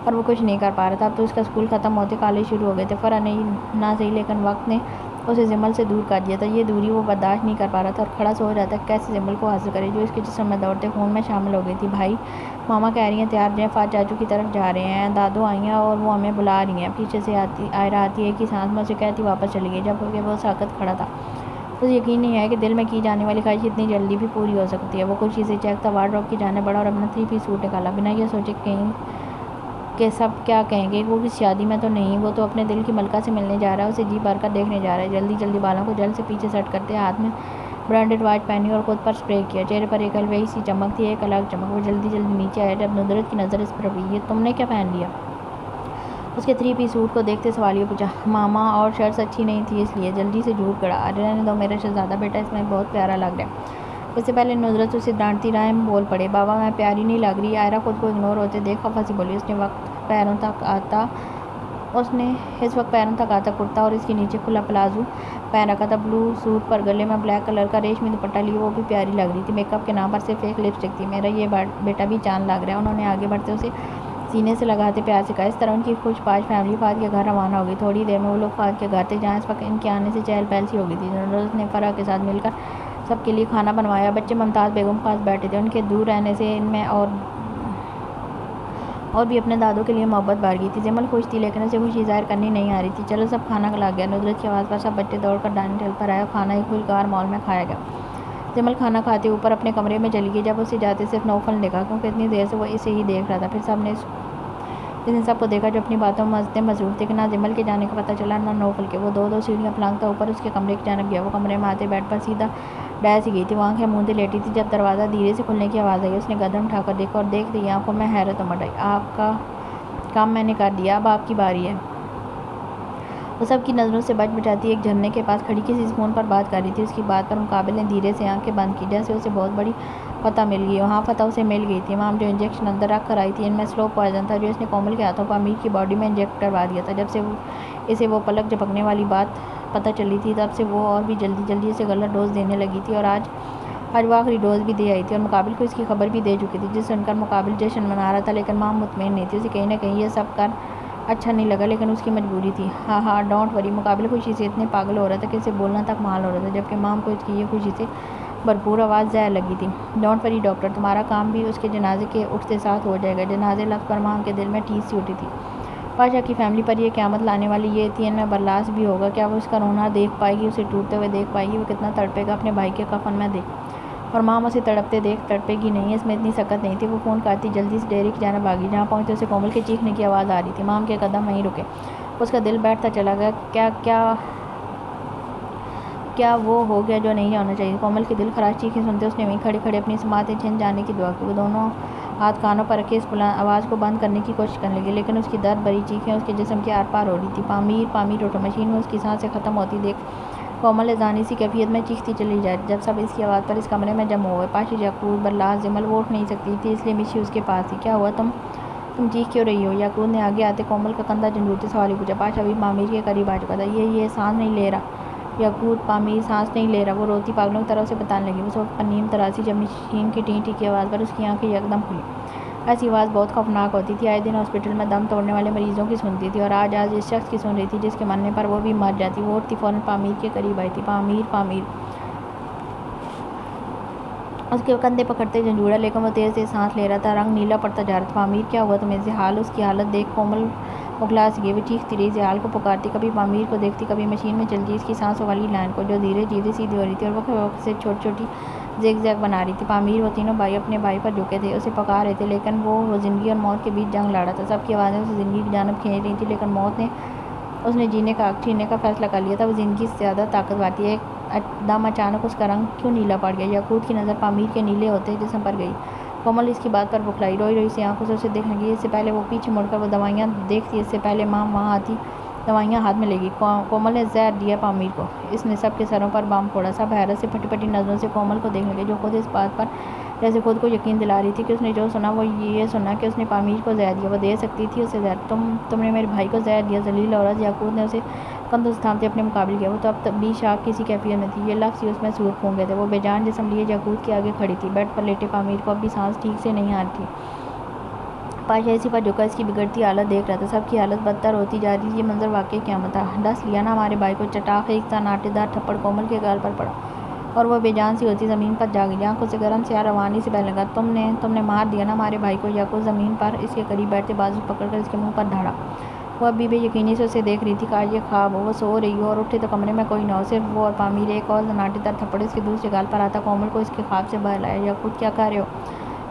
اور وہ کچھ نہیں کر پا رہا تھا۔ اب تو اس کا سکول ختم ہوتے کالج شروع ہو گئے تھے۔ فرح نہ صحیح لیکن وقت نے اسے جمل سے دور کر دیا تھا۔ یہ دوری وہ برداشت نہیں کر پا رہا تھا اور کھڑا سوچ رہا تھا کہ کیسے جمل کو حاصل کرے جو اس کے جسم میں دوڑتے خون میں شامل ہو گئی تھی۔ بھائی، ماما کہہ رہی ہیں تیار رہیں، فات چاچو کی طرف جا رہے ہیں، دادو آئی ہیں اور وہ ہمیں بلا رہی ہیں۔ پیچھے سے آئرہ آتی ایک ہی سانس میں اسے کہتی واپس چلی گئی، جبکہ وہ ساکت کھڑا تھا۔ اسے یقین نہیں آیا کہ دل میں کی جانے والی خواہش اتنی جلدی بھی پوری ہو سکتی ہے۔ وہ خوشی سے چہکتا وارڈروب کی جانب بڑھا اور اپنا 3 پیس سوٹ نکالا، بنا یہ سوچے کہ سب کیا کہیں گے۔ وہ کسی شادی میں تو نہیں، وہ تو اپنے دل کی ملکہ سے ملنے جا رہا ہے، اسے جی بھر کر دیکھنے جا رہا ہے۔ جلدی جلدی بالوں کو جل سے پیچھے سیٹ کرتے، ہاتھ میں برانڈڈ واچ پہنی اور خود پر اسپرے کیا۔ چہرے پر ایک حلوئی سی چمک تھی، ایک الگ چمک۔ وہ جلدی جلدی نیچے آیا جب ندرت کی نظر اس پر پڑی۔ یہ تم نے کیا پہن لیا؟ اس کے 3 پیس سوٹ کو دیکھتے سوالیہ پوچھا۔ ماما، اور شرٹس اچھی نہیں تھی اس لیے۔ جلدی سے جھوٹ گڑا۔ ارے رہنے دو میرا شہزادہ بیٹا، اس میں بہت پیارا لگ رہا ہے۔ اس سے پہلے ندرت اسے ڈانٹتی رحم بول پڑے، بابا میں پیاری نہیں لگ رہی؟ آئرہ خود کو اگنور ہوتے دیکھ خفا سی بولی۔ اس نے اس وقت پیروں تک آتا کرتا اور اس کے نیچے کھلا پلازو پہن رکھا تھا۔ بلو سوٹ پر گلے میں بلیک کلر کا ریشمی دوپٹہ لیے وہ بھی پیاری لگ رہی تھی۔ میک اپ کے نام پر صرف ایک لپسٹک تھی۔ میرا یہ بیٹا بھی چاند لگ رہا ہے، انہوں نے آگے بڑھتے اسے سینے سے لگاتے پیار سے کہا۔ اس طرح ان کی خوش باش فیملی فہد کے گھر روانہ ہو گئی۔ تھوڑی دیر میں وہ لوگ فہد کے گھر تھے جہاں اس وقت ان کے آنے سے چہل پہل سی ہو گئی تھی۔ ندرت نے فرح کے ساتھ مل کر سب کے لیے کھانا بنوایا۔ بچے ممتاز بیگم کے پاس بیٹھے تھے، ان کے دور رہنے سے ان میں اور بھی اپنے دادوں کے لیے محبت بڑھ گئی تھی۔ جمل خوش تھی لیکن اسے خوشی ظاہر کرنی نہیں آ رہی تھی۔ چلو سب کھانا لگ گیا۔ ندرت کی آواز پر سب بچے دوڑ کر ڈائننگ ٹیبل پر آئے اور کھانا ایک خوشگوار ماحول میں کھایا گیا۔ جمل کھانا کھاتے اوپر اپنے کمرے میں چلی گئی۔ جب اسے جاتے صرف نوفل نے دیکھا کیونکہ اتنی دیر سے وہ اسے ہی دیکھ رہا تھا۔ پھر سب نے اس نے سب کو دیکھا جو اپنی باتوں میں مصروف تھے کہ نہ جمل کے جانے کا پتہ چلا نہ نوفل کے۔ وہ دو سیڑھیاں پھلانگتا اوپر اس کے کمرے کی جانب گیا۔ وہ کمرے میں آتے بیڈ پر سیدھا ڈائس گئی تھی، وہ آنکھیں موندے لیٹی تھی جب دروازہ دھیرے سے کھلنے کی آواز آئی۔ اس نے گردن اٹھا کر دیکھا اور دیکھتے ہی آنکھوں میں حیرت امڑ آئی۔ آپ کا کام میں نے کر دیا، اب آپ کی باری ہے۔ وہ سب کی نظروں سے بچ بچاتی ایک جھرنے کے پاس کھڑی کسی فون پر بات کر رہی تھی۔ اس کی بات پر مقابل نے دھیرے سے آنکھیں بند کی جیسے اسے بہت بڑی فتح مل گئی ہو۔ ہاں، فتح اسے مل گئی تھی۔ مام جو انجیکشن اندر رکھ کر آئی تھی ان میں سلو پوائزن تھا جو اس نے کومل کے ہاتھوں پامیر کی باڈی میں انجیکٹ کروا دیا تھا۔ جب سے اسے وہ پلک جھپکنے والی بات پتہ چلی تھی تب سے وہ اور بھی جلدی اسے غلط ڈوز دینے لگی تھی اور آج وہ آخری ڈوز بھی دے آئی تھی اور مقابل کو اس کی خبر بھی دے چکی تھی، جس سن کر مقابل جشن منا رہا تھا۔ لیکن مام مطمئن نہیں تھی، اسے کہیں نہ کہیں یہ سب کر اچھا نہیں لگا لیکن اس کی مجبوری تھی۔ ہاں ڈونٹ وری۔ مقابل خوشی سے اتنے پاگل ہو رہا تھا کہ اسے بولنا تک محال ہو رہا تھا، جبکہ مام کو اس کی یہ خوشی سے بھرپور آواز زہر لگی تھی۔ ڈونٹ وری ڈاکٹر، تمہارا کام بھی اس کے جنازے کے اٹھتے ساتھ ہو جائے گا۔ جنازے لفظ پر مام کے دل میں ٹھیس سی اٹھی تھی۔ پاشا کی فیملی پر یہ قیامت لانے والی یہ یتیم میں برداشت بھی ہوگا؟ کیا وہ اس کا رونا دیکھ پائے گی، اسے ٹوٹتے ہوئے دیکھ پائے گی؟ وہ کتنا تڑپے گا اپنے بھائی کے کفن میں دیکھ، اور مام اسے تڑپتے دیکھ تڑپے گی نہیں؟ اس میں اتنی سکت نہیں تھی۔ وہ فون کاٹتی جلدی سے ڈیرے کی جانب بھاگی۔ جہاں پہنچتے اسے کومل کے چیخنے کی آواز آ رہی تھی۔ مام کے قدم وہیں رکے، اس کا دل بیٹھتا چلا گیا۔ کیا وہ ہو گیا جو نہیں ہونا چاہیے؟ کومل کی دل خراش چیخیں سنتے اس نے وہیں کھڑے کھڑے اپنی سماعتیں چھن جانے کی دعا کی۔ وہ دونوں ہاتھ کانوں پر رکھے اس آواز کو بند کرنے کی کوشش کرنے لگی، لیکن اس کی درد بھری چیخیں اس کے جسم کے آر پار ہو رہی تھی۔ پامیر پامیر اٹھو۔ مشین میں اس کی سانسیں ختم ہوتی دیکھ کومل اذانی سی کیفیت میں چیختی چلی جا رہی۔ جب سب اس کی آواز پر اس کمرے میں جمع ہوئے، پاشا، یعقوب، برلاس، جمل، وہ اٹھ نہیں سکتی تھی اس لیے مشی اس کے پاس تھی۔ کیا ہوا؟ تم چیخ کیوں رہی ہو؟ یعقوب نے آگے آتے کومل کا کندھا جھنجھوڑتے سوال ہی پوچھا۔ پاشا بھی پامیر کے قریب آ چکا تھا۔ یہ سانس نہیں لے رہا یعقوب، پامیر سانس نہیں لے رہا، وہ روتی پاگلوں کی طرح اسے بتانے لگی۔ وہ اٹھ کر نیم تراسی جب مشین کی ٹیں ٹیں کی آواز پر اس کی آنکھیں یکدم کھلی۔ ایسی آواز بہت خوفناک ہوتی تھی، آئے دن ہاسپٹل میں دم توڑنے والے مریضوں کی سنتی تھی، اور آج اس شخص کی سن رہی تھی جس کے مرنے پر وہ بھی مر جاتی۔ وہ اٹھتی فوراً پامیر کے قریب آئی تھی۔ پامیر پامیر اس کے کندھے پکڑتے جھنجھوڑا، لیکن وہ تیز سانس لے رہا تھا، رنگ نیلا پڑتا جا رہا تھا۔ پامیر کیا ہوا تمہیں؟ زحال اس کی حالت دیکھ کومل بکھلا سی گئی۔ وہ چیختی رہی، زحال کو پکارتی، کبھی پامیر کو دیکھتی، کبھی مشین میں چلتی اس کی سانسوں والی لائن کو جو دھیرے دھیرے سیدھی ہو رہی تھی اور وقفے وقفے سے چھوٹی چھوٹی زیگ زیگ بنا رہی تھی۔ پامیر، وہ تینوں بھائی اپنے بھائی پر جھکے تھے، اسے پکار رہے تھے، لیکن وہ زندگی اور موت کے بیچ جنگ لڑ رہا تھا۔ سب کی آوازیں اسے زندگی کی جانب کھینچ رہی تھیں، لیکن موت نے اس نے جینے کا حق چھیننے کا فیصلہ کر لیا تھا۔ وہ زندگی سے زیادہ طاقتور تھی۔ ایک دم اچانک اس کا رنگ کیوں نیلا پڑ گیا؟ یعقوب کی نظر پامیر کے نیلے ہوتے جسم پر گئی۔ کومل اس کی بات پر بکھلائی، روئی روئی سی آنکھوں سے اسے دیکھنے لگی۔ اس سے پہلے وہ پیچھے مڑ کر وہ دوائیاں دیکھتی، اس سے پہلے مام وہاں آتی دوائیاں ہاتھ میں لے گی۔ کومل نے زہر دیا پامیر کو؟ اس نے سب کے سروں پر بم پھوڑا۔ سب حیرت سے پھٹی پھٹی نظروں سے کومل کو دیکھنے لگے، جو خود اس بات پر جیسے خود کو یقین دلا رہی تھی کہ اس نے جو سنا وہ یہ سنا کہ اس نے پامیر کو زہر دیا۔ وہ دے سکتی تھی اسے زہر؟ تم نے میرے بھائی کو زہر دیا؟ ذلیل عورت! یعقوب نے اسے کندھوں سے تھامتے اپنے مقابل کیا۔ وہ تو اب بھی شاک کی سی کیفیت میں تھی، یہ لفظ ہی اس میں سور پھونک گئے تھے۔ وہ بے جان جسم لیے یعقوب کے آگے کھڑی تھی۔ بیڈ پر لیٹے پامیر کو اب بھی سانس ٹھیک سے نہیں آ رہی تھی۔ پاشا اسی پر جھکا اس کی بگڑتی حالت دیکھ رہا تھا۔ سب کی حالت بدتر ہوتی جا رہی تھی۔ یہ منظر واقعی قیامت تھا۔ ڈس لیا نا ہمارے بھائی کو؟ چٹاخ ایک تناٹے دار تھپڑ کومل کے گال پر پڑا اور وہ بے جان سی ہوتی زمین پر جا گری۔ آنکھوں سے گرم سیاہ روانی سے بہنے لگا۔ تم نے مار دیا نا ہمارے بھائی کو؟ یعقوب زمین پر اس کے قریب بیٹھتے بازو پکڑ کر اس کے منہ پر دھاڑا۔ وہ اب بھی بے یقینی سے اسے دیکھ رہی تھی۔ کاش یہ خواب ہو، وہ سو رہی ہو اور اٹھے تو کمرے میں کوئی نہ ہو، صرف وہ اور پامیر۔ ایک اور تناٹے دار تھپڑ اس کے دوسرے گال پر آتا کومل کو اس کے خواب سے بہلایا۔ یعقوب کیا کر رہے ہو؟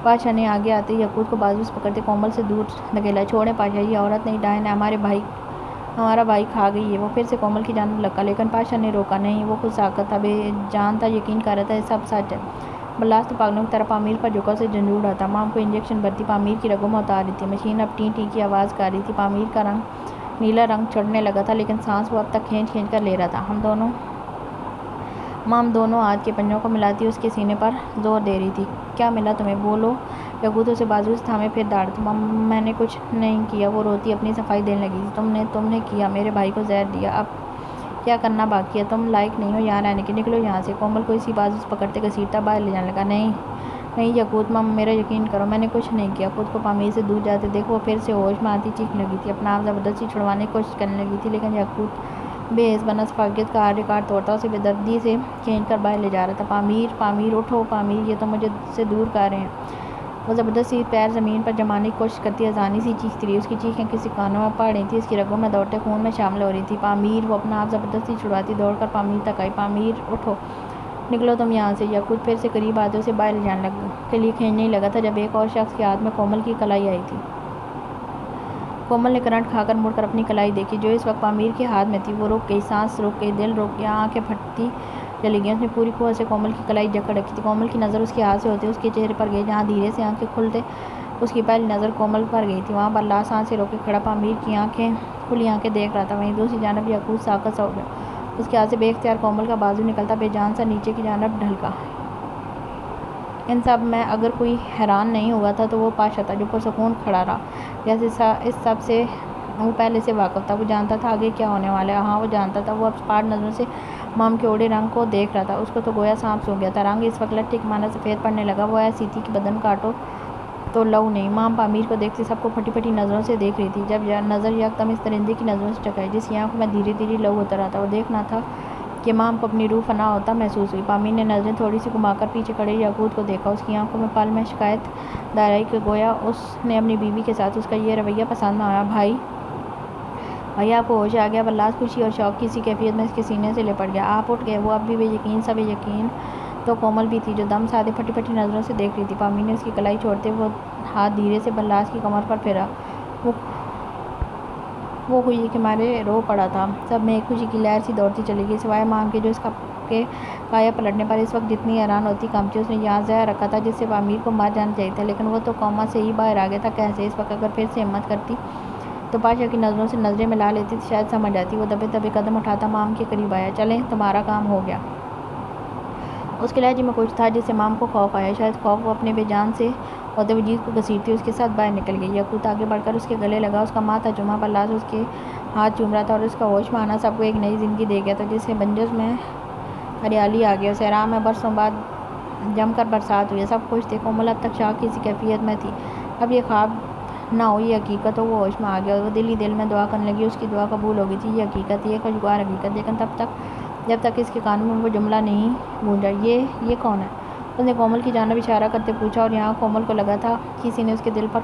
پاشا نے آگے آتے یعقوب کو بازو سے پکڑتے کومل سے دور دھکیلا۔ چھوڑیں پاشا، یہ عورت نہیں، ڈائن ہے، ہمارا بھائی کھا گئی ہے۔ وہ پھر سے کومل کی جانب لگا، لیکن پاشا نے روکا نہیں۔ وہ خود ساکت تھا، بے جان تھا، یقین کر رہا تھا یہ سب سچ ہے۔ برلاس تو پاگلوں کی طرح پامیر پر جھکا اسے جھنجھوڑ رہا تھا۔ مام کو انجیکشن بھرتی پامیر کی رگوں میں اتار رہی تھی۔ مشین اب ٹیں ٹیں کی آواز کر رہی تھی۔ پامیر کا نیلا رنگ چڑھنے لگا تھا، لیکن سانس وہ اب تک کھینچ کھینچ کر لے رہا تھا۔ مام دونوں ہاتھ کے پنجوں کو ملاتی اس کے سینے پر زور دے رہی تھی۔ کیا ملا تمہیں؟ بولو۔ یعقوب اسے بازو سے تھامے پھر دھاڑتا۔ میں نے کچھ نہیں کیا۔ وہ روتی اپنی صفائی دینے لگی تھی۔ تم نے کیا، میرے بھائی کو زہر دیا۔ اب کیا کرنا باقی ہے؟ تم لائق نہیں ہو یہاں رہنے کے، نکلو یہاں سے۔ کومل کو اسی بازو سے پکڑتے گھسیٹتا باہر لے جانے لگا۔ نہیں یعقوب، میرا یقین کرو، میں نے کچھ نہیں کیا۔ خود کو پامیر سے دور جاتے دیکھ وہ پھر سے ہوش میں آتی چیخنے لگی تھی، اپنا آپ زبردستی چھڑوانے کی کوشش کرنے لگی تھی، لیکن یعقوب بے حس بنا شفقت کا ہر ریکارڈ توڑتا اسے بے دردی سے کھینچ کر باہر لے جا رہا تھا۔ پامیر پامیر اٹھو پامیر، یہ تو مجھے سے دور کر رہے ہیں۔ وہ زبردستی پیر زمین پر جمانے کی کوشش کرتی اذانی سی چیختی رہی۔ اس کی چیخیں کسی کانوں میں پڑ رہی تھیں، اس کی رگوں میں دوڑتے خون میں شامل ہو رہی تھی۔ پامیر، وہ اپنا آپ زبردستی چھڑواتی دوڑ کر پامیر تک آئی۔ پامیر اٹھو، نکلو تم یہاں سے۔ یعقوب پھر سے قریب آتے اسے باہر لے جانے کے لیے کھینچنے ہی لگا تھا جب ایک اور شخص کے ہاتھ میں کومل کی کلائی آئی تھی۔ کومل نے کرنٹ کھا کر مڑ کر اپنی کلائی دیکھی جو اس وقت پامیر کے ہاتھ میں تھی۔ وہ رک گئی، سانس رک گئی، دل رک گیا، آنکھیں پھٹتی چلی گئیں۔ اس نے پوری قوت سے کومل کی کلائی جکڑ رکھی تھی۔ کومل کی نظر اس کے ہاتھ سے ہوتے اس کے چہرے پر گئی، جہاں دھیرے سے آنکھیں کھلتے اس کی پہلی نظر کومل پر گئی تھی، وہاں بلال سانسیں روکے کھڑا پامیر کی کھلی آنکھیں دیکھ رہا تھا۔ وہیں دوسری جانب یعقوب ساکت سا ہو گیا، اس کے ہاتھ سے بے اختیار کومل کا بازو نکلتا بے جان سا نیچے کی جانب ڈھلکا۔ ان سب میں اگر کوئی حیران نہیں ہوا تھا تو وہ پاشا تھا، جو پرسکون کھڑا رہا، جیسے اس سب سے وہ پہلے سے واقف تھا۔ وہ جانتا تھا آگے کیا ہونے والا ہے، ہاں وہ جانتا تھا۔ وہ اب سپاٹ نظروں سے مام کے اوڑے رنگ کو دیکھ رہا تھا، اس کو تو گویا سانپ سونگھ گیا تھا۔ رنگ اس وقت لٹھے کے مانند سفید پڑنے لگا، وہ ایسی تھی کہ بدن کاٹو تو لہو نہیں۔ مام پامیر کو دیکھتی سب کو پھٹی پھٹی نظروں سے دیکھ رہی تھی، جب نظر یکدم اس درندے کی نظروں سے ٹکرائی جس کی آنکھوں میں دھیرے دھیرے لہو اتر رہا تھا۔ وہ دیکھنا تھا کہ مام کو اپنی روح فنا ہوتا محسوس ہوئی۔ پامیر نے نظریں تھوڑی سی گھما کر پیچھے کھڑے یعقوب کو دیکھا، اس کی آنکھوں میں پل میں شکایت دار آئی کہ گویا اس نے اپنی بیوی کے ساتھ اس کا یہ رویہ پسند نہ آیا۔ بھائی آپ کو ہوش آ گیا؟ بلال خوشی اور شوق کی سی کیفیت میں اس کے سینے سے لپٹ گیا۔ آپ اٹھ گئے؟ وہ اب بھی بے یقین سا بے یقین تو کومل بھی تھی جو دم سادے پھٹی پھٹی نظروں سے دیکھ رہی تھی۔ پامیر نے اس کی کلائی چھوڑتے وہ ہاتھ دھیرے سے بلال کی کمر پر پھیرا، وہ خوشی کے مارے رو پڑا تھا۔ سب میں ایک خوشی کی لہر سی دوڑتی چلی گئی، سوائے مام کے جو اس کے کایا پلٹنے پر اس وقت جتنی حیران ہوتی کم تھی۔ اس نے یہاں زہر رکھا تھا جس سے پامیر کو مر جانا چاہیے تھا، لیکن وہ تو کوما سے ہی باہر آ گیا تھا۔ کیسے؟ اس وقت اگر پھر سے ہمت کرتی تو پاشا کی نظروں سے نظریں ملا لیتی تو شاید سمجھ آتی۔ وہ دبے دبے قدم اٹھاتا مام کے قریب آیا۔ چلیں، تمہارا کام ہو گیا۔ اس کے لہجے میں کچھ تھا جس سے مام کو خوف آیا، شاید خوف وہ اپنے بے جان سے ہوتے وجود کو گھسیٹتی اس کے ساتھ باہر نکل گئی۔ یعقوب آگے بڑھ کر اس کے گلے لگا، اس کا ماتھا چوما۔ بلال اس کے ہاتھ چوم رہا تھا اور اس کا ہوش میں آنا سب کو ایک نئی زندگی دے گیا تھا، جس سے بنجر میں ہریالی آ گئی۔ صحرا میں برسوں بعد جم کر برسات ہوئی، سب خوش تھے۔ کومل اب تک شوق کی سی کیفیت میں تھی، اب یہ خواب نہ ہو یہ حقیقت ہو۔ وہ ہوش میں آ گیا، وہ دل ہی دل میں دعا کرنے لگی، اس کی دعا قبول ہو گئی تھی۔ یہ حقیقت، یہ خوشگوار حقیقت، لیکن جب تک اس کے کانوں میں وہ جملہ نہیں گونجا، یہ کون ہے؟ اس نے کومل کی جانب اشارہ کرتے پوچھا، اور یہاں کومل کو لگا تھا کسی نے اس کے دل پر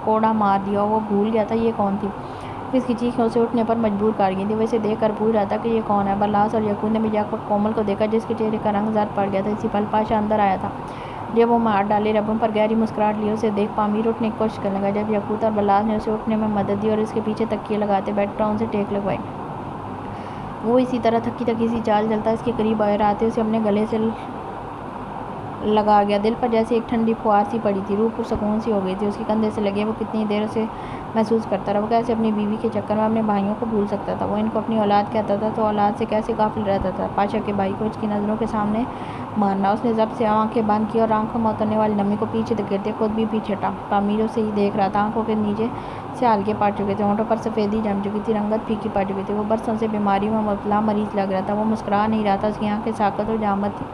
کوڑا مار دیا اور وہ بھول گیا تھا یہ کون تھی۔ اس کی چیخیں اسے اٹھنے پر مجبور کر گئی تھی۔ وہ اسے دیکھ کر پوچھ رہا تھا کہ یہ کون ہے۔ بلال اور یعقوب نے بھی جا کر کومل کو دیکھا جس کے چہرے کا رنگ زرد پڑ گیا تھا۔ اسی پل پاشا اندر آیا تھا، جب وہ ہاتھ ڈالے لبوں پر گہری مسکراہٹ لیے اسے دیکھ پامیر اٹھنے کی کوشش کرنے لگا۔ جب یعقوب اور بلال نے اسے اٹھنے میں مدد دی اور اس کے پیچھے تکیے لگاتے بیٹھ ٹانگوں سے ٹیک لگوائی، وہ اسی طرح تھکی تھکی سی چال چلتا اس کے قریب آیا، آتے اسے اپنے گلے سے لگا گیا۔ دل پر جیسے ایک ٹھنڈی پھوار سی پڑی تھی، روح پرسکون سی ہو گئی تھی۔ اس کے کندھے سے لگے وہ کتنی دیر اسے محسوس کرتا رہا۔ وہ کیسے اپنی بیوی کے چکر میں اپنے بھائیوں کو بھول سکتا تھا؟ وہ ان کو اپنی اولاد کہتا تھا تو اولاد سے کیسے غافل رہتا تھا؟ پاشا کے بھائی کو اس کی نظروں کے سامنے مارنا! اس نے ضبط سے آنکھیں بند کی اور آنکھوں میں اترنے والی نمی کو پیچھے دھکیلتے خود بھی پیچھے ہٹا۔ پامیر اسے ہی دیکھ رہا تھا، آنکھوں کے نیچے سے حلقے پڑ چکے تھے، ہونٹوں پر سفیدی جم چکی تھی، رنگت پھیکی پڑ چکی تھی۔ وہ برسوں سے بیماریوں میں مبتلا مریض لگ رہا تھا۔ وہ مسکرا نہیں رہا تھا، اس کی آنکھیں ساکت اور جامد تھیں،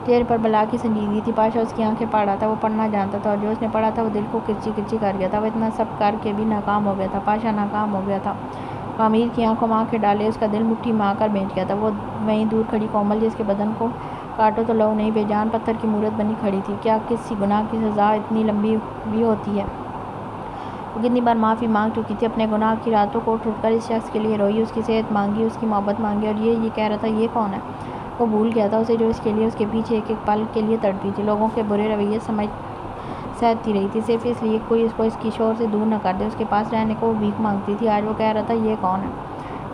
چہرے پر بلا کی سنجیدگی تھی۔ پاشا اس کی آنکھیں پڑھ رہا تھا، وہ پڑھنا جانتا تھا، اور جو اس نے پڑھا تھا وہ دل کو کرچی کرچی کر گیا تھا۔ وہ اتنا سب کر کے بھی ناکام ہو گیا تھا، پاشا ناکام ہو گیا تھا۔ پامیر کی آنکھوں میں آنکھیں ڈالے اس کا دل مٹھی میں آ کر بیٹھ گیا تھا۔ وہ وہیں دور کھڑی کومل جس کے بدن کو کاٹو تو لہو نہیں، بے جان پتھر کی مورت بنی کھڑی تھی۔ کیا کسی گناہ کی سزا اتنی لمبی بھی ہوتی ہے؟ وہ کتنی بار معافی مانگ چکی تھی اپنے گناہ کی، راتوں کو اٹھ اٹھ کر اس شخص کے لیے روئی، اس کی صحت مانگی، اس کی محبت مانگی، اور یہ کہہ رہا تھا یہ کون ہے؟ وہ بھول گیا تھا اسے جو اس کے لیے اس کے پیچھے ایک ایک پل کے لیے تڑپی تھی، لوگوں کے برے رویے سہتی رہی تھی، صرف اس لیے کوئی اس کو اس کی شور سے دور نہ کر دے۔ اس کے پاس رہنے کو وہ بھیک مانگتی تھی، آج وہ کہہ رہا تھا یہ کون ہے؟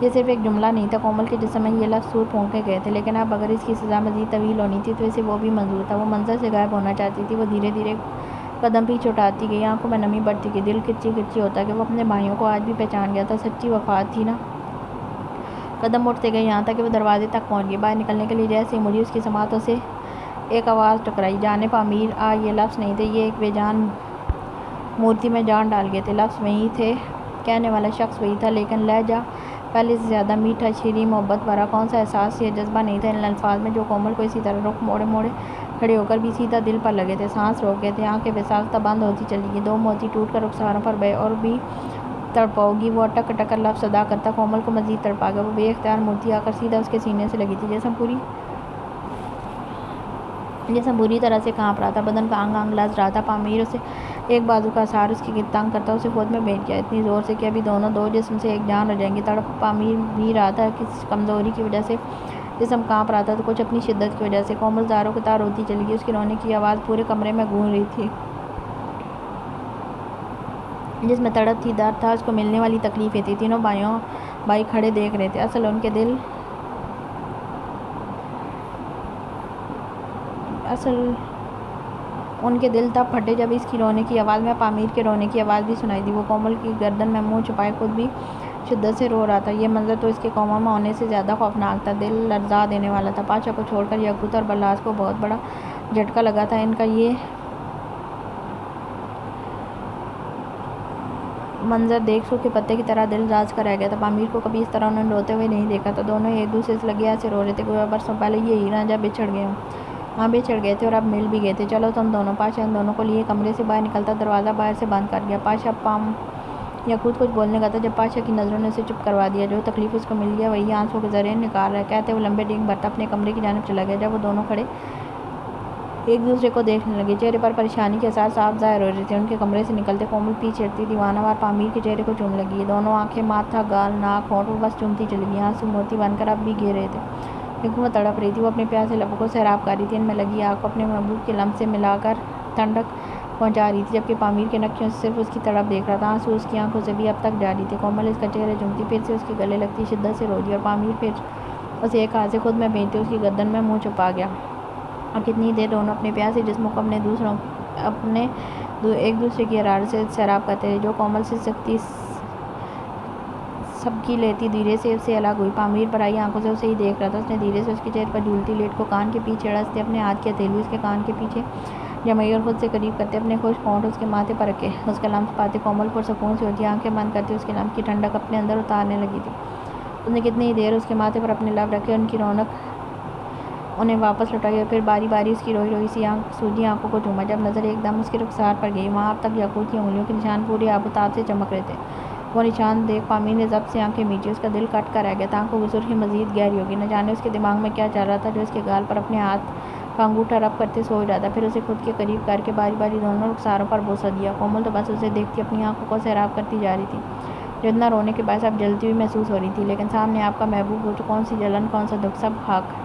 یہ صرف ایک جملہ نہیں تھا، کومل کے جسم میں یہ لفظ سور پھونکے گئے تھے، لیکن اب اگر اس کی سزا مزید طویل ہونی تھی تو اسے وہ بھی منظور تھا۔ وہ منظر سے غائب ہونا چاہتی تھی۔ وہ دھیرے دھیرے قدم پیچھے اٹھاتی گئی، آنکھوں میں نمی بڑھتی گئی، دل کرچی کرچی ہوتا کہ وہ اپنے بھائیوں کو آج بھی پہچان گیا تھا۔ سچی وفا تھی نا؟ قدم اٹھتے گئے یہاں تک کہ وہ دروازے تک پہنچ گئی۔ باہر نکلنے کے لیے جیسے ہی مڑی اس کی سماعتوں سے ایک آواز ٹکرائی، جانے پامیر آ! یہ لفظ نہیں تھے، یہ ایک بے جان مورتی میں جان ڈال گئے تھے۔ لفظ وہی تھے، کہنے والا شخص وہی تھا، لیکن لہجہ پہلے سے زیادہ میٹھا، شیریں، محبت بھرا۔ کون سا احساس یا جذبہ نہیں تھا ان الفاظ میں جو کومل کو اسی طرح رخ موڑے موڑے کھڑے ہو کر بھی سیدھا دل پر لگے تھے۔ سانس روک گئے تھے، آنکھیں بے ساختہ بند ہوتی چلی گئیں، دو موتی ٹوٹ کر رخساروں پر بہے۔ اور بھی تڑپاؤ گی؟ وہ اٹک اٹک کر لفظ ادا کرتا کومل کو مزید تڑپا گیا۔ وہ بے اختیار مورتی آ کر سیدھا اس کے سینے سے لگی تھی، جسم پوری طرح سے کانپ رہا تھا، بدن کا انگ انگ لرز رہا تھا۔ پامیر اسے ایک بازو کا سہار اس کی گرد تنگ کرتا اسے خود میں بیٹھ گیا، اتنی زور سے کہ ابھی دونوں دو جسم سے ایک جان ہو جائیں گے۔ تڑپ پامیر بھی رہا تھا، کسی کمزوری کی وجہ سے جسم کانپ رہا تھا تو کچھ اپنی شدت کی وجہ سے۔ کومل زاروں کے تار روتی چلی گئی، اس کی رونے کی آواز پورے کمرے میں گونج رہی تھی۔ جس میں تڑپ تھی، درد تھا، اس کو ملنے والی تکلیفیں تھیں۔ تینوں بھائی کھڑے دیکھ رہے تھے۔ اصل ان کے دل تب پھٹے جب اس کی رونے کی آواز میں پامیر کے رونے کی آواز بھی سنائی دی۔ وہ کومل کی گردن میں منہ چھپائے خود بھی شدت سے رو رہا تھا۔ یہ منظر تو اس کے کوما میں ہونے سے زیادہ خوفناک تھا، دل لرزا دینے والا تھا۔ پاشا کو چھوڑ کر یاقوت اور برلاس کو بہت بڑا جھٹکا لگا تھا۔ ان کا یہ منظر دیکھ سوکھے پتے کی طرح دل راز کا رہ گیا تھا۔ پامیر کو کبھی اس طرح انہوں نے روتے ہوئے نہیں دیکھا تھا۔ دونوں ایک دوسرے سے لگے ایسے رو رہے تھے گویا برسوں پہلے یہ ہی رانجھا بچھڑ گئے ہوں۔ ہاں بچھڑ گئے تھے اور اب مل بھی گئے تھے۔ چلو تم دونوں۔ پاشا ان دونوں کو لیے کمرے سے باہر نکلتا دروازہ باہر سے بند کر گیا۔ یاقوت کچھ بولنے کا تھا جب پاشا کی نظروں نے اسے چپ کروا دیا۔ جو تکلیف اس کو ملی ہے وہی آنسوؤں کے ذریعے نکال رہا ہے، کہتے وہ لمبے ڈینگ بھرتا اپنے کمرے کی جانب چلا گیا۔ جب وہ دونوں کھڑے ایک دوسرے کو دیکھنے لگے، چہرے پر پریشانی کے اثار صاف ظاہر ہو رہے تھے۔ ان کے کمرے سے نکلتے کومل پیچھے ہٹتی دیوانہ وار پامیر کے چہرے کو چومنے لگی۔ دونوں آنکھیں، ماتھا، گال، ناک، ہونٹ وہ بس چومتی چلی گئی۔ آنسو موتی بن کر اب بھی گر رہے تھے، لیکن وہ تڑپ رہی تھی۔ وہ اپنے پیاسے لبوں کو سیراب کر رہی تھی، ان میں لگی آگ کو اپنے محبوب کے لمس سے ملا کر ٹھنڈک پہنچا رہی تھی، جبکہ پامیر کے نقشوں سے صرف اس کی تڑپ دیکھ رہا تھا۔ آنسو اس کی آنکھوں سے بھی اب تک جاری تھے۔ کومل اس کا چہرہ چومتی، پھر سے اس کے گلے لگتی، شدت سے رو دی، اور پامیر پھر اسے ایک ہاتھ سے خود میں بھیجتے اس کی گردن میں منہ چھپا گیا۔ اور کتنی دیر دونوں اپنے پیاسے جسموں کو ایک دوسرے کی حرارت سے سیراب کرتے رہے۔ جو کومل سے سختی سبکی لیتی دھیرے سے اس سے الگ ہوئی۔ پامیر بھرائی آنکھوں سے اسے ہی دیکھ رہا تھا۔ اس نے دھیرے سے اس کے چہرے پر جھولتی لٹ کو کان کے پیچھے اڑستے اپنے ہاتھ کی ہتھیلی اس کے کان کے پیچھے جمائی اور خود سے قریب کرتے اپنے خشک ہونٹ اس کے ماتھے پر رکھے۔ اس کا لمس پاتے کومل پرسکون سی ہوتی، آنکھیں بند کرتی اس کے لمس کی ٹھنڈک اپنے اندر اتارنے لگی تھی۔ اس نے کتنی دیر اس کے ماتھے پر اپنے لب رکھے، ان کی رونق انہیں واپس لوٹائی، اور پھر باری باری اس کی روئی روئی سی سوجی آنکھوں کو چوما۔ جب نظر ایک دم اس کے رخسار پر گئی، وہاں اب تک یاقوت کی انگلیوں کے نشان پورے آب و تاب سے چمک رہے تھے۔ وہ نشان دیکھ پامیر نے ضبط سے آنکھیں میچی۔ اس کا دل کٹ کر رہ گیا تھا، آنکھوں کی سرخی مزید گہری ہوگی۔ نہ جانے اس کے دماغ میں کیا چل رہا تھا جو اس کے گال پر اپنے ہاتھ کا انگوٹھا رب کرتے سوچ رہا تھا، پھر اسے خود کے قریب کر کے باری باری دونوں رخساروں پر بوسہ دیا۔ کومل تو بس اسے دیکھتی اپنی آنکھوں کو سیراب کرتی جا رہی تھی، جو اتنا رونے کے باعث اب جلتی ہوئی محسوس ہو رہی تھی۔ لیکن سامنے آپ کا محبوب ہو تو کون سی جلن، کون سا دکھ، سب خاک۔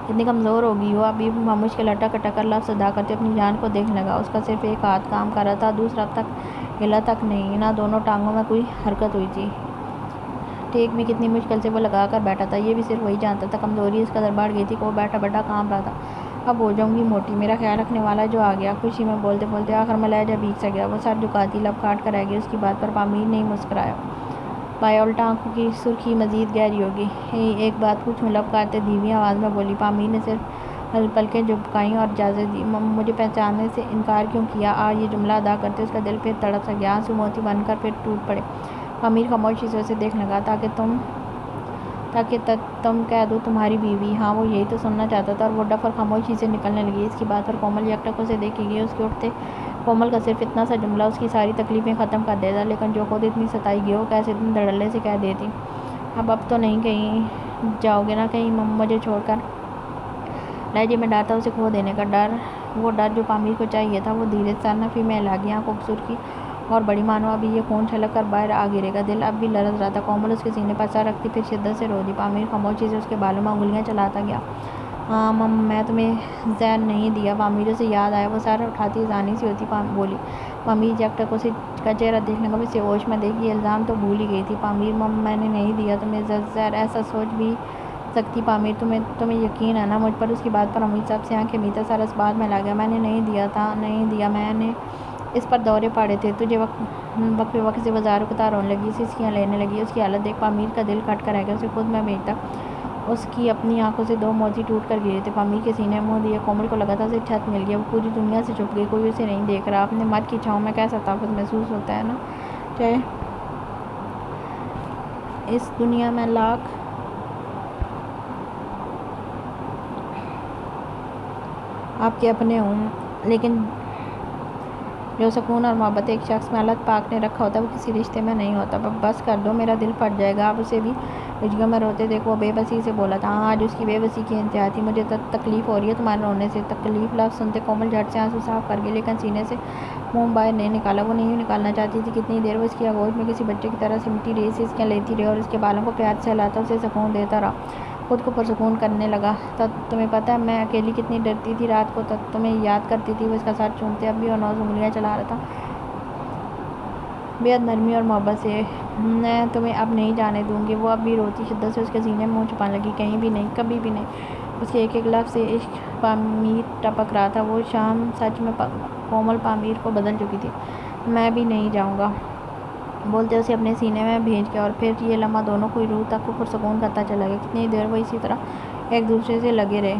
کتنی کمزور ہو گئی ہو، ابھی بمشکل اٹک اٹک کر لفظ ادا کرتے اپنی جان کو دیکھنے لگا۔ اس کا صرف ایک ہاتھ کام کر رہا تھا، دوسرا اب تک ہلا تک نہیں۔ نہ دونوں ٹانگوں میں کوئی حرکت ہوئی تھی، ٹیک بھی کتنی مشکل سے وہ لگا کر بیٹھا تھا، یہ بھی صرف وہی جانتا تھا۔ کمزوری اس قدر بڑھ گئی تھی کہ وہ بیٹھا بیٹھا کانپ رہا تھا۔ اب ہو جاؤں گی موٹی، میرا خیال رکھنے والا جو آ گیا، خوشی میں بولتے بولتے آخر میں لہجہ بھیگ سا گیا۔ وہ سر جھکاتی، لب کاٹ کر رہ گئی۔ اس کی بات پر پامیر نے ہی مسکرایا، پایا، الٹا آنکھوں کی سرخی مزید گہری ہوگی۔ ایک بات پوچھوں، لب کاٹتے دھیمی آواز میں بولی۔ پامیر نے صرف پلکیں جھپکائیں اور اجازت دی۔ مجھے پہچاننے سے انکار کیوں کیا؟ یہ جملہ ادا کرتے اس کا دل پھر تڑپ سا گیا، آنسو موتی بن کر پھر ٹوٹ پڑے۔ پامیر خاموشی سے اسے دیکھنے لگا، تاکہ تم کہہ دو تمہاری بیوی۔ ہاں وہ یہی تو سننا چاہتا تھا، اور وہ ڈفر خاموشی سے نکلنے لگی۔ اس کی بات پر کومل یکٹک اسے دیکھی گئی۔ اس کے اٹھتے کومل کا صرف اتنا سا جملہ اس کی ساری تکلیفیں ختم کر دیتا، لیکن جو خود اتنی ستائی گئی ہو کیسے اتنے دھڑلے سے کہہ دیتی، اب تو نہیں کہیں جاؤ گے نا کہیں مجھے چھوڑ کر؟ لہجے میں ڈر تھا، اسے کھو دینے کا ڈر۔ وہ ڈر جو پامیر کو چاہیے تھا۔ وہ دھیرے سے سرنفی میں ہلا گیا، آنکھوں کی سرخی اور بڑی، مانو ابھی یہ خون چھلک کر باہر آ گرے گا۔ دل اب بھی لرز رہا تھا۔ کومل اس کے سینے پر سر رکھتی پھر شدت سے رو دی۔ پامیر خاموشی سے اس کے بالوں میں انگلیاں چلاتا گیا۔ ہاں میں تمہیں زہر نہیں دیا۔ پامیر اسے یاد آیا، وہ سر اٹھاتی آسانی سے ہوتی بولی۔ پامیر یکٹک اسے کا چہرہ دیکھنے لگا، اسے ہوش میں دیکھ یہ الزام تو بھول ہی گئی تھی۔ پامیر میں نے نہیں دیا تمہیں زہر، ایسا سوچ بھی سکتی پامیر؟ تمہیں یقین ہے نا مجھ پر؟ اس کی بات پر امید صاحب سے آنکھیں میتا سر اس بات میں لا گیا۔ میں نے نہیں دیا تھا، نہیں دیا، میں نے اس پر دورے پاڑے تھے تجھے۔ وقفے وقت سے وہ زار-و-قطع رونے لگی، سسکیاں لینے لگی۔ اس کی حالت دیکھ پامیر کا دل کھٹ کر رہ گیا، اسے خود میں بھیجتا اس کی اپنی آنکھوں سے دو موتی ٹوٹ کر گرے تھے۔ پامیر کے سینے میں منہ دیے کومل کو لگا تھا اسے چھت مل گیا، وہ پوری دنیا سے چھپ گئی، کوئی اسے نہیں دیکھ رہا۔ اپنے مت کی چھاؤں میں کیسا تحفظ محسوس ہوتا ہے نا، چاہے اس دنیا میں لاکھ آپ کے اپنے ہوں، لیکن جو سکون اور محبت ایک شخص میں اللہ پاک نے رکھا ہوتا ہے وہ کسی رشتے میں نہیں ہوتا۔ بس کر دو، میرا دل پھٹ جائے گا۔ آپ اسے بھی رجیوں میں روتے دیکھ وہ بے بسی سے بولا تھا۔ ہاں آج اس کی بے بسی کی انتہا تھی۔ مجھے تکلیف ہو رہی ہے تمہارے رونے سے۔ تکلیف لفظ سنتے کومل جھٹ سے آنسو صاف کر گئی، لیکن سینے سے منہ باہر نہیں نکالا۔ وہ نہیں نکالنا چاہتی تھی۔ کتنی دیر وہ اس کی آغوش میں کسی بچے کی طرح سمٹی رہی، سسکیاں لیتی رہی اور اس کے بالوں کو پیار سے ہلاتا اسے سکون دیتا رہا، خود کو پرسکون کرنے لگا۔ تمہیں پتہ ہے میں اکیلی کتنی ڈرتی تھی رات کو، تمہیں یاد کرتی تھی۔ وہ اس کا سر چومتے اب بھی اور نوز انگلیاں چلا رہا تھا۔ بےحد نرمی اور محبت سے، میں تمہیں اب نہیں جانے دوں گی۔ وہ اب بھی روتی شدت سے اس کے سینے میں منہ چھپانے لگی۔ کہیں بھی نہیں، کبھی بھی نہیں۔ اس کے ایک ایک لفظ سے عشق پامیر ٹپک رہا تھا۔ وہ شام سچ میں کومل پامیر کو بدل چکی تھی۔ میں بھی نہیں جاؤں گا، بولتے اسے اپنے سینے میں بھیج گیا، اور پھر یہ لمحہ دونوں کی روح تک کو پرسکون کرتا چلا گیا۔ کتنی دیر وہ اسی طرح ایک دوسرے سے لگے رہے۔